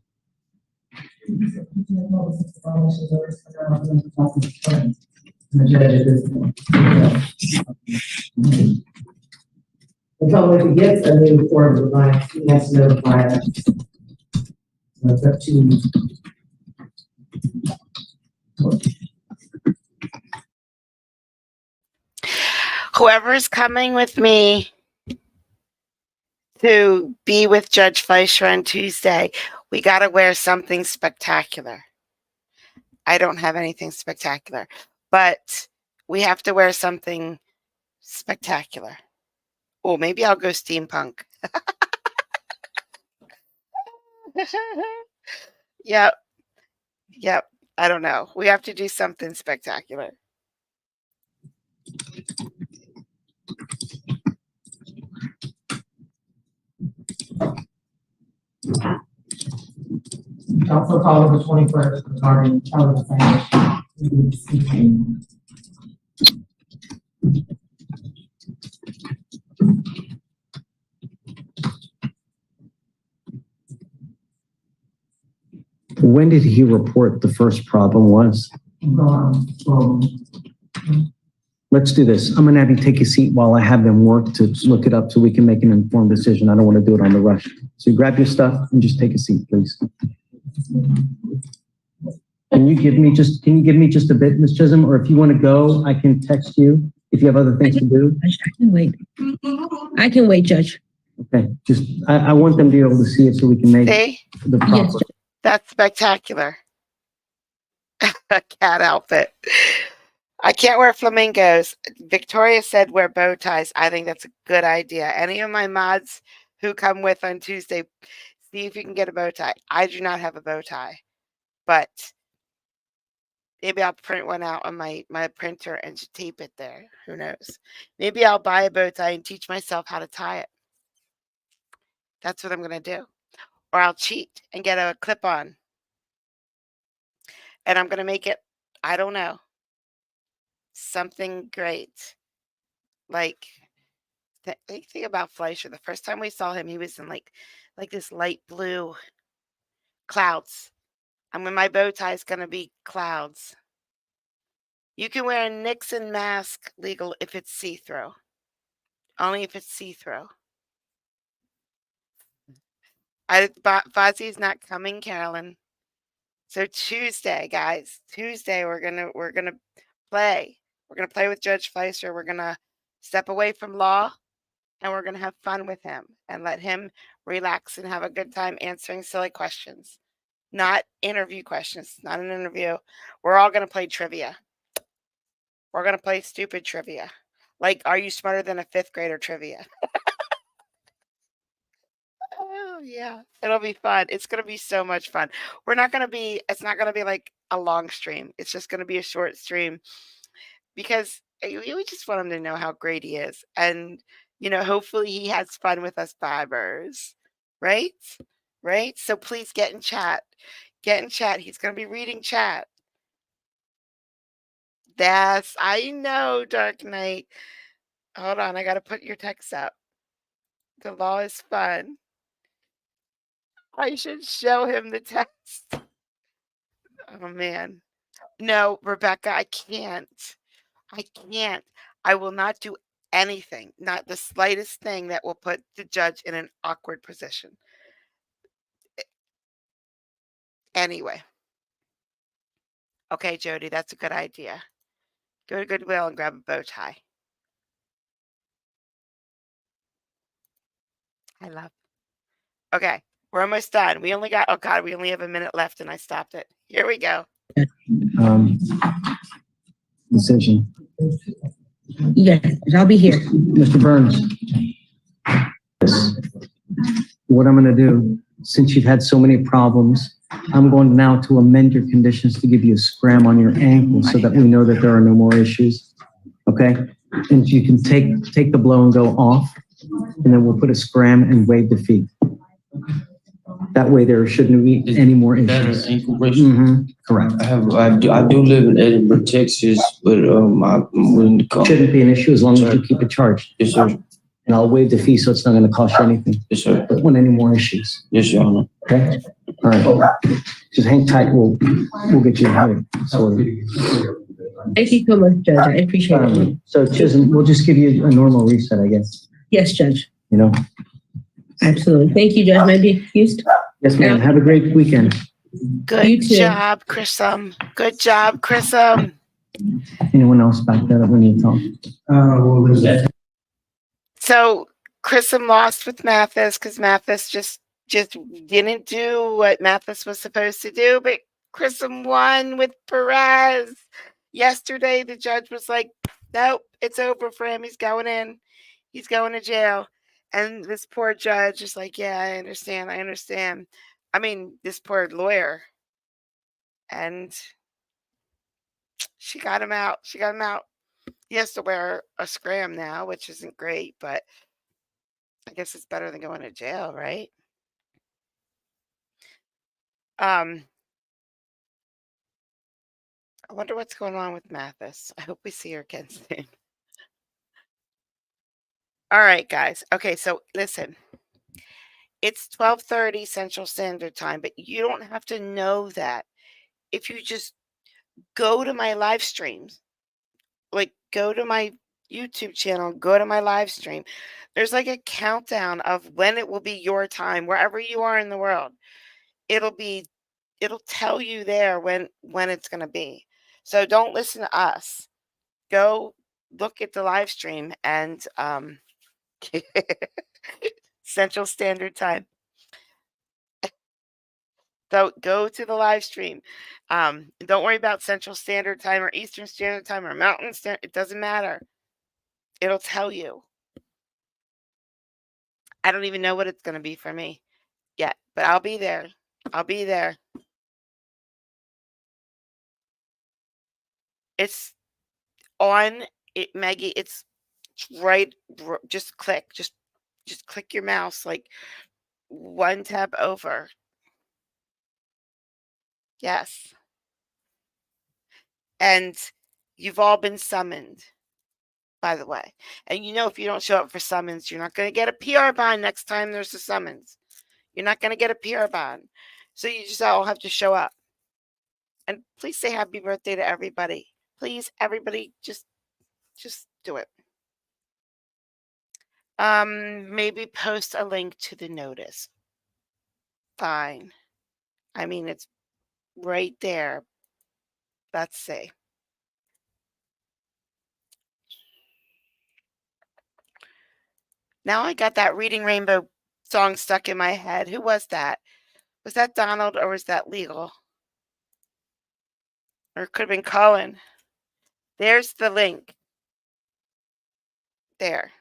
The judge at this point. So if he gets a new portable device, he has to notify us. So it's up to Whoever's coming with me to be with Judge Fleischer on Tuesday, we got to wear something spectacular. I don't have anything spectacular, but we have to wear something spectacular. Oh, maybe I'll go steampunk. Yep. I don't know. We have to do something spectacular. also call it the 21st regarding child defamation. When did he report the first problem was? Let's do this. I'm gonna have you take a seat while I have them work to look it up so we can make an informed decision. I don't want to do it on the rush. So you grab your stuff and just take a seat, please. Can you give me just a bit, Ms. Chisholm, or if you want to go, I can text you if you have other things to do. I can wait. I can wait, Judge. Okay, just, I want them to be able to see it so we can make See? the proper. Yes, That's spectacular. A cat outfit. I can't wear flamingos. Victoria said wear bow ties. I think that's a good idea. Any of my mods who come with on Tuesday, see if you can get a bow tie. I do not have a bow tie, but maybe I'll print one out on my printer and just tape it there. Who knows? Maybe I'll buy a bow tie and teach myself how to tie it. That's what I'm going to do. Or I'll cheat and get a clip-on. And I'm going to make it I don't know. Something great. Like, think about Fleischer. The first time we saw him, he was in like this light blue clouds. And when my bow tie is gonna be clouds. You can wear a Nixon mask legal if it's see-through. Only if it's see-through. Fozzie's not coming, Carolyn. So Tuesday, guys, Tuesday we're gonna play. We're gonna play with Judge Fleischer. We're gonna step away from law, and we're gonna have fun with him and let him relax and have a good time answering silly questions, not interview questions. Not an interview. We're all gonna play trivia. We're gonna play stupid trivia, like "Are you smarter than a fifth grader?" trivia. Oh, yeah. It'll be fun. It's gonna be so much fun. It's not gonna be like a long stream. It's just gonna be a short stream because we just want him to know how great he is. And, hopefully he has fun with us vibers. Right? Right? So please get in chat. Get in chat. He's gonna be reading chat. Yes, I know, Dark Knight. Hold on, I gotta put your text up. The law is fun. I should show him the text. Oh, man. No, Rebecca, I can't. I can't. I will not do anything, not the slightest thing that will put the judge in an awkward position. Anyway. Okay, Jody, that's a good idea. Go to Goodwill and grab a bow tie. I love. Okay, we're almost done. We only have a minute left and I stopped it. Here we go. Decision. Yes, I'll be here. Mr. Burns. Yes. What I'm gonna do, since you've had so many problems, I'm going now to amend your conditions to give you a scram on your ankle so that we know that there are no more issues. Okay? And you can take the blow and go off, and then we'll put a scram and waive the fee. That way there shouldn't be any more issues. Correct. I do live in Edinburgh, Texas, but I'm willing to come. Shouldn't be an issue as long as you keep it charged. Yes, sir. And I'll waive the fee so it's not going to cost you anything. Yes, sir. Don't want any more issues. Yes, Your Honor. Okay? All right. Just hang tight. We'll get you sorted. Thank you so much, Judge. I appreciate it. So Chisholm, we'll just give you a normal reset, I guess. Yes, Judge. Absolutely. Thank you, Judge. May I be excused? Yes, ma'am. Have a great weekend. Good job, Chrisum. Good job, Chrisum. Anyone else back that up when you talk? Well, there's that. So Chrisum lost with Mathis because Mathis just didn't do what Mathis was supposed to do, but Chrisum won with Perez. Yesterday, the judge was like, nope, it's over for him. He's going in. He's going to jail. And this poor judge is like, yeah, I understand. I mean, this poor lawyer. And she got him out. He has to wear a scram now, which isn't great, but I guess it's better than going to jail, right? I wonder what's going on with Mathis. I hope we see her again soon. All right, guys. Okay, so listen. It's 12:30 Central Standard Time, but you don't have to know that. If you just go to my live streams, like go to my YouTube channel, go to my live stream. There's like a countdown of when it will be your time, wherever you are in the world. It'll tell you there when it's going to be. So don't listen to us. Go look at the live stream and Central Standard Time. So go to the live stream. Don't worry about Central Standard Time or Eastern Standard Time or Mountain Standard. It doesn't matter. It'll tell you. I don't even know what it's going to be for me yet, but I'll be there. It's on it, Maggie. It's right. Just click. Just click your mouse like one tab over. Yes. And you've all been summoned, by the way. And you know, if you don't show up for summons, you're not going to get a PR bond next time there's a summons. You're not going to get a PR bond. So you just all have to show up. And please say happy birthday to everybody. Please, everybody, just do it. Maybe post a link to the notice. Fine. I mean, it's right there. Let's see. Now I got that Reading Rainbow song stuck in my head. Who was that? Was that Donald or was that Legal? Or it could have been Colin. There's the link. There.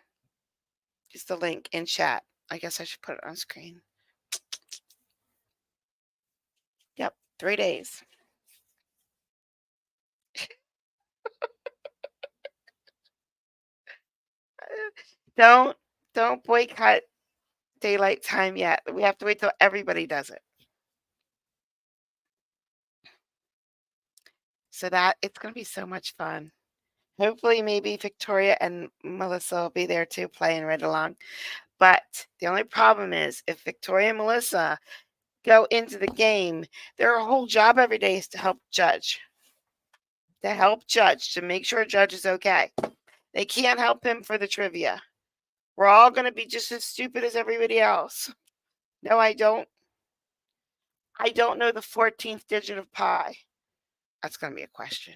Just the link in chat. I guess I should put it on screen. Yep, 3 days. Don't boycott daylight time yet. We have to wait till everybody does it. So that it's going to be so much fun. Hopefully, maybe Victoria and Melissa will be there too, playing right along. But the only problem is if Victoria and Melissa go into the game, their whole job every day is to help judge. To make sure a judge is okay. They can't help him for the trivia. We're all going to be just as stupid as everybody else. No, I don't. I don't know the 14th digit of pi. That's going to be a question.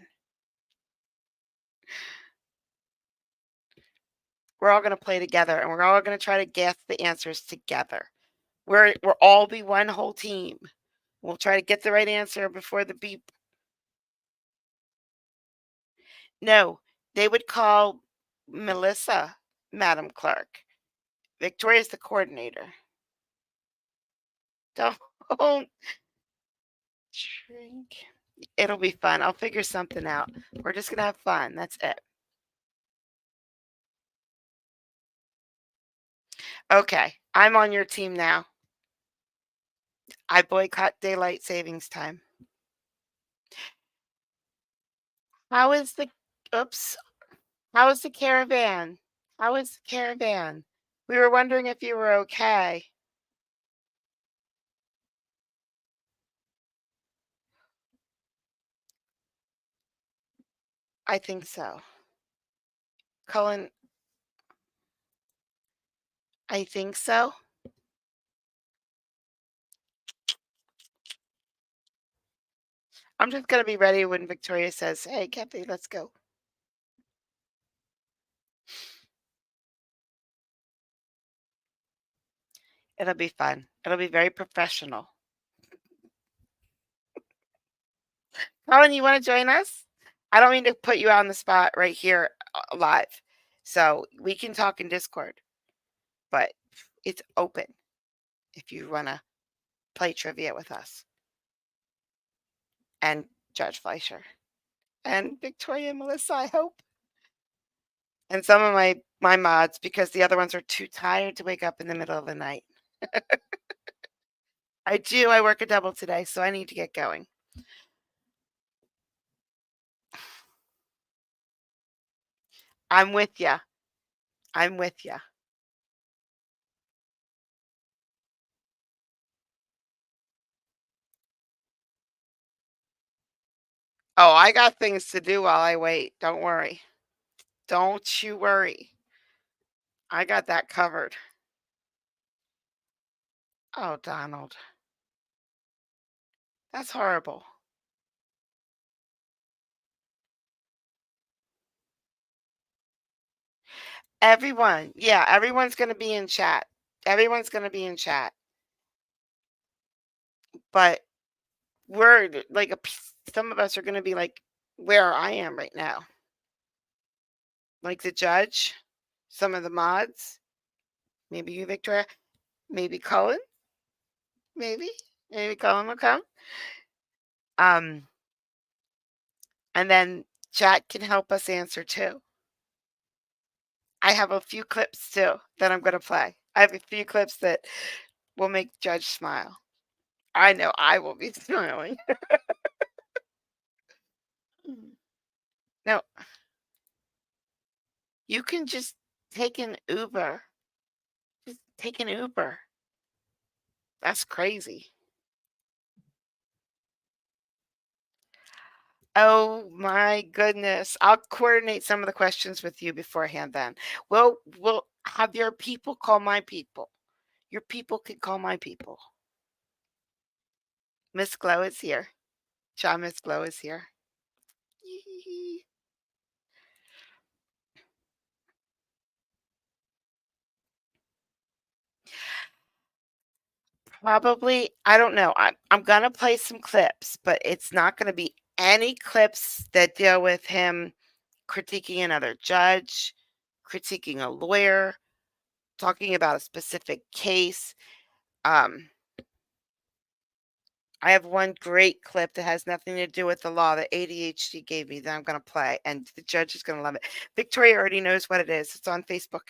We're all going to play together, and we're all going to try to guess the answers together. We're all be one whole team. We'll try to get the right answer before the beep. No, they would call Melissa Madam Clerk. Victoria's the coordinator. Don't shrink. It'll be fun. I'll figure something out. We're just going to have fun. That's it. Okay, I'm on your team now. I boycott daylight savings time. How is the caravan? How is the caravan? We were wondering if you were okay. I think so. Cullen, I think so. I'm just going to be ready when Victoria says, hey, Kathy, let's go. It'll be fun. It'll be very professional. Colin, you want to join us? I don't mean to put you on the spot right here live. So we can talk in Discord. But it's open if you want to play trivia with us. And Judge Fleischer. And Victoria and Melissa, I hope. And some of my mods, because the other ones are too tired to wake up in the middle of the night. I do. I work a double today, so I need to get going. I'm with ya. I'm with ya. Oh, I got things to do while I wait. Don't worry. Don't you worry. I got that covered. Oh, Donald. That's horrible. Everyone. Yeah, everyone's going to be in chat. Everyone's going to be in chat. But we're like, some of us are going to be like where I am right now. Like the judge, some of the mods, maybe you, Victoria, maybe Colin, maybe Colin will come. And then chat can help us answer too. I have a few clips too that I'm going to play. I have a few clips that will make Judge smile. I know I will be smiling. No. You can just take an Uber. Just take an Uber. That's crazy. Oh my goodness. I'll coordinate some of the questions with you beforehand then. We'll have your people call my people. Your people can call my people. Miss Glow is here. John, Miss Glow is here. Yee. Probably, I don't know. I'm gonna play some clips, but it's not gonna be any clips that deal with him critiquing another judge, critiquing a lawyer, talking about a specific case. I have one great clip that has nothing to do with the law that ADHD gave me that I'm gonna play, and the judge is gonna love it. Victoria already knows what it is. It's on Facebook.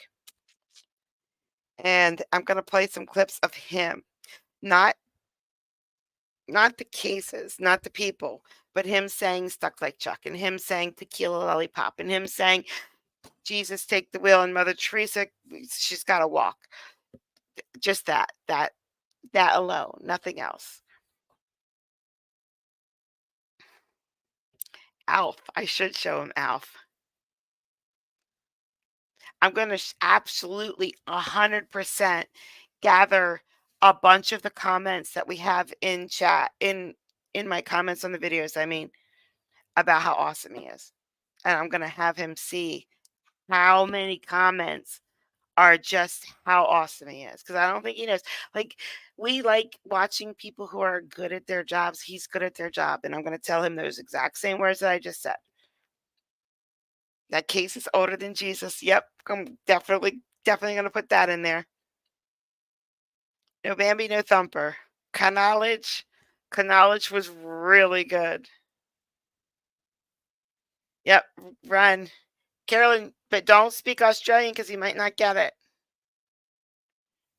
And I'm gonna play some clips of him, not the cases, not the people, but him saying stuck like Chuck, and him saying tequila lollipop, and him saying Jesus take the wheel, and Mother Teresa, she's got to walk. Just that alone, nothing else. Alf, I should show him Alf. I'm going to absolutely 100% gather a bunch of the comments that we have in chat, in my comments on the videos, I mean, about how awesome he is. And I'm going to have him see how many comments are just how awesome he is, because I don't think he knows. Like, we like watching people who are good at their jobs. He's good at their job, and I'm going to tell him those exact same words that I just said. That case is older than Jesus. Yep, I'm definitely going to put that in there. No Bambi, no Thumper. Knowledge was really good. Yep, run. Carolyn, but don't speak Australian because he might not get it.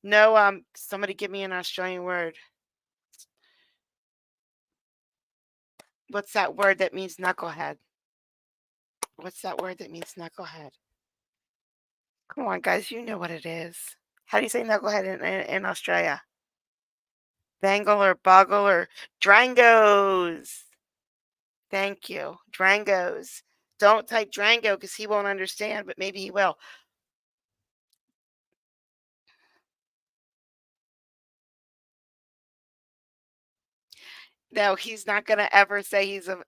No, somebody give me an Australian word. What's that word that means knucklehead? What's that word that means knucklehead? Come on, guys, you know what it is. How do you say knucklehead in Australia? Bangle or boggle or drangos. Thank you. Drangos. Don't type Drango because he won't understand, but maybe he will. No, he's not gonna ever say he's a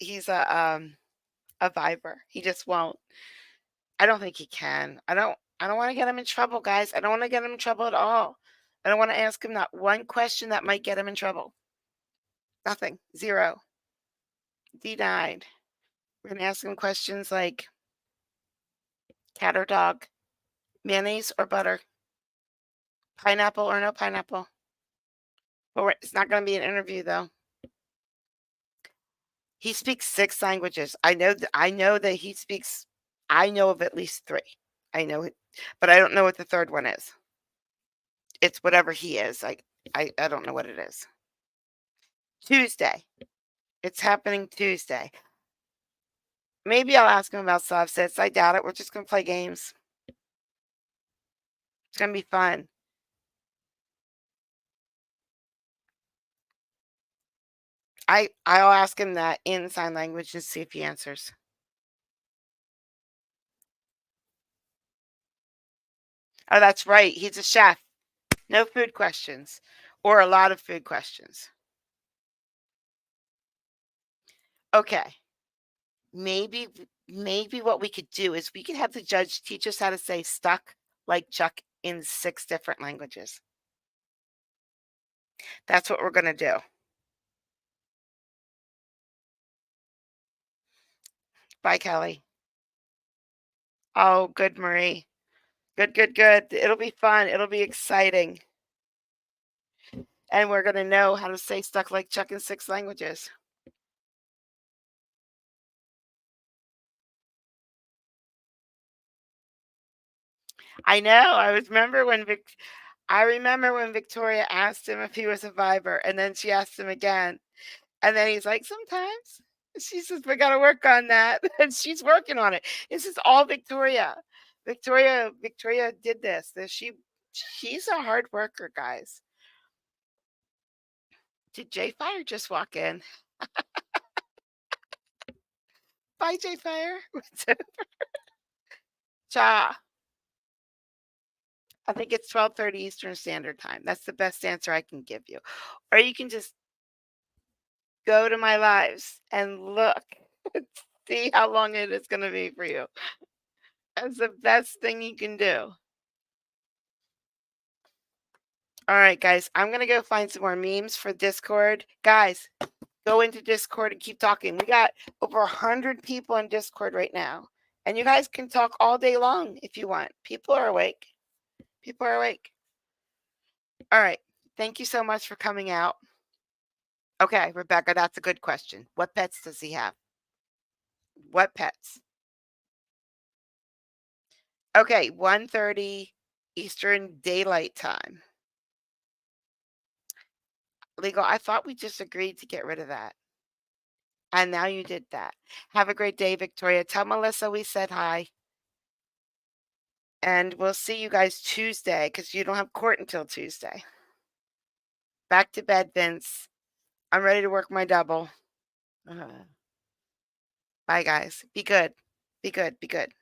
Viber. He just won't. I don't think he can. I don't want to get him in trouble, guys. I don't want to get him in trouble at all. I don't want to ask him not one question that might get him in trouble. Nothing. Zero. Denied. We're gonna ask him questions like cat or dog, mayonnaise or butter, pineapple or no pineapple. But it's not gonna be an interview though. He speaks 6 languages. I know that he speaks. I know of at least 3. I know it, but I don't know what the third one is. It's whatever he is. I don't know what it is. Tuesday. It's happening Tuesday. Maybe I'll ask him about subsets. I doubt it. We're just gonna play games. It's gonna be fun. I'll ask him that in sign language and see if he answers. Oh, that's right. He's a chef. No food questions, or a lot of food questions. Okay. Maybe what we could do is we could have the judge teach us how to say stuck like Chuck in 6 different languages. That's what we're going to do. Bye, Kelly. Oh, good, Marie. Good. It'll be fun. It'll be exciting. And we're going to know how to say stuck like Chuck in 6 languages. I know. I remember when Victoria asked him if he was a Viber, and then she asked him again. And then he's like, sometimes. She says we got to work on that, and she's working on it. This is all Victoria. Victoria did this. She's a hard worker, guys. Did J Fire just walk in? Bye, J Fire. Cha. I think it's 12:30 Eastern Standard Time. That's the best answer I can give you. Or you can just go to my lives and look and see how long it is going to be for you. That's the best thing you can do. All right, guys, I'm going to go find some more memes for Discord. Guys, go into Discord and keep talking. We got over 100 people in Discord right now. And you guys can talk all day long if you want. People are awake. People are awake. All right. Thank you so much for coming out. Okay, Rebecca, that's a good question. What pets does he have? What pets? Okay, 1:30 Eastern Daylight Time. Legal, I thought we just agreed to get rid of that. And now you did that. Have a great day, Victoria. Tell Melissa we said hi. And we'll see you guys Tuesday because you don't have court until Tuesday. Back to bed, Vince. I'm ready to work my double. Bye, guys. Be good. Be good. Be good.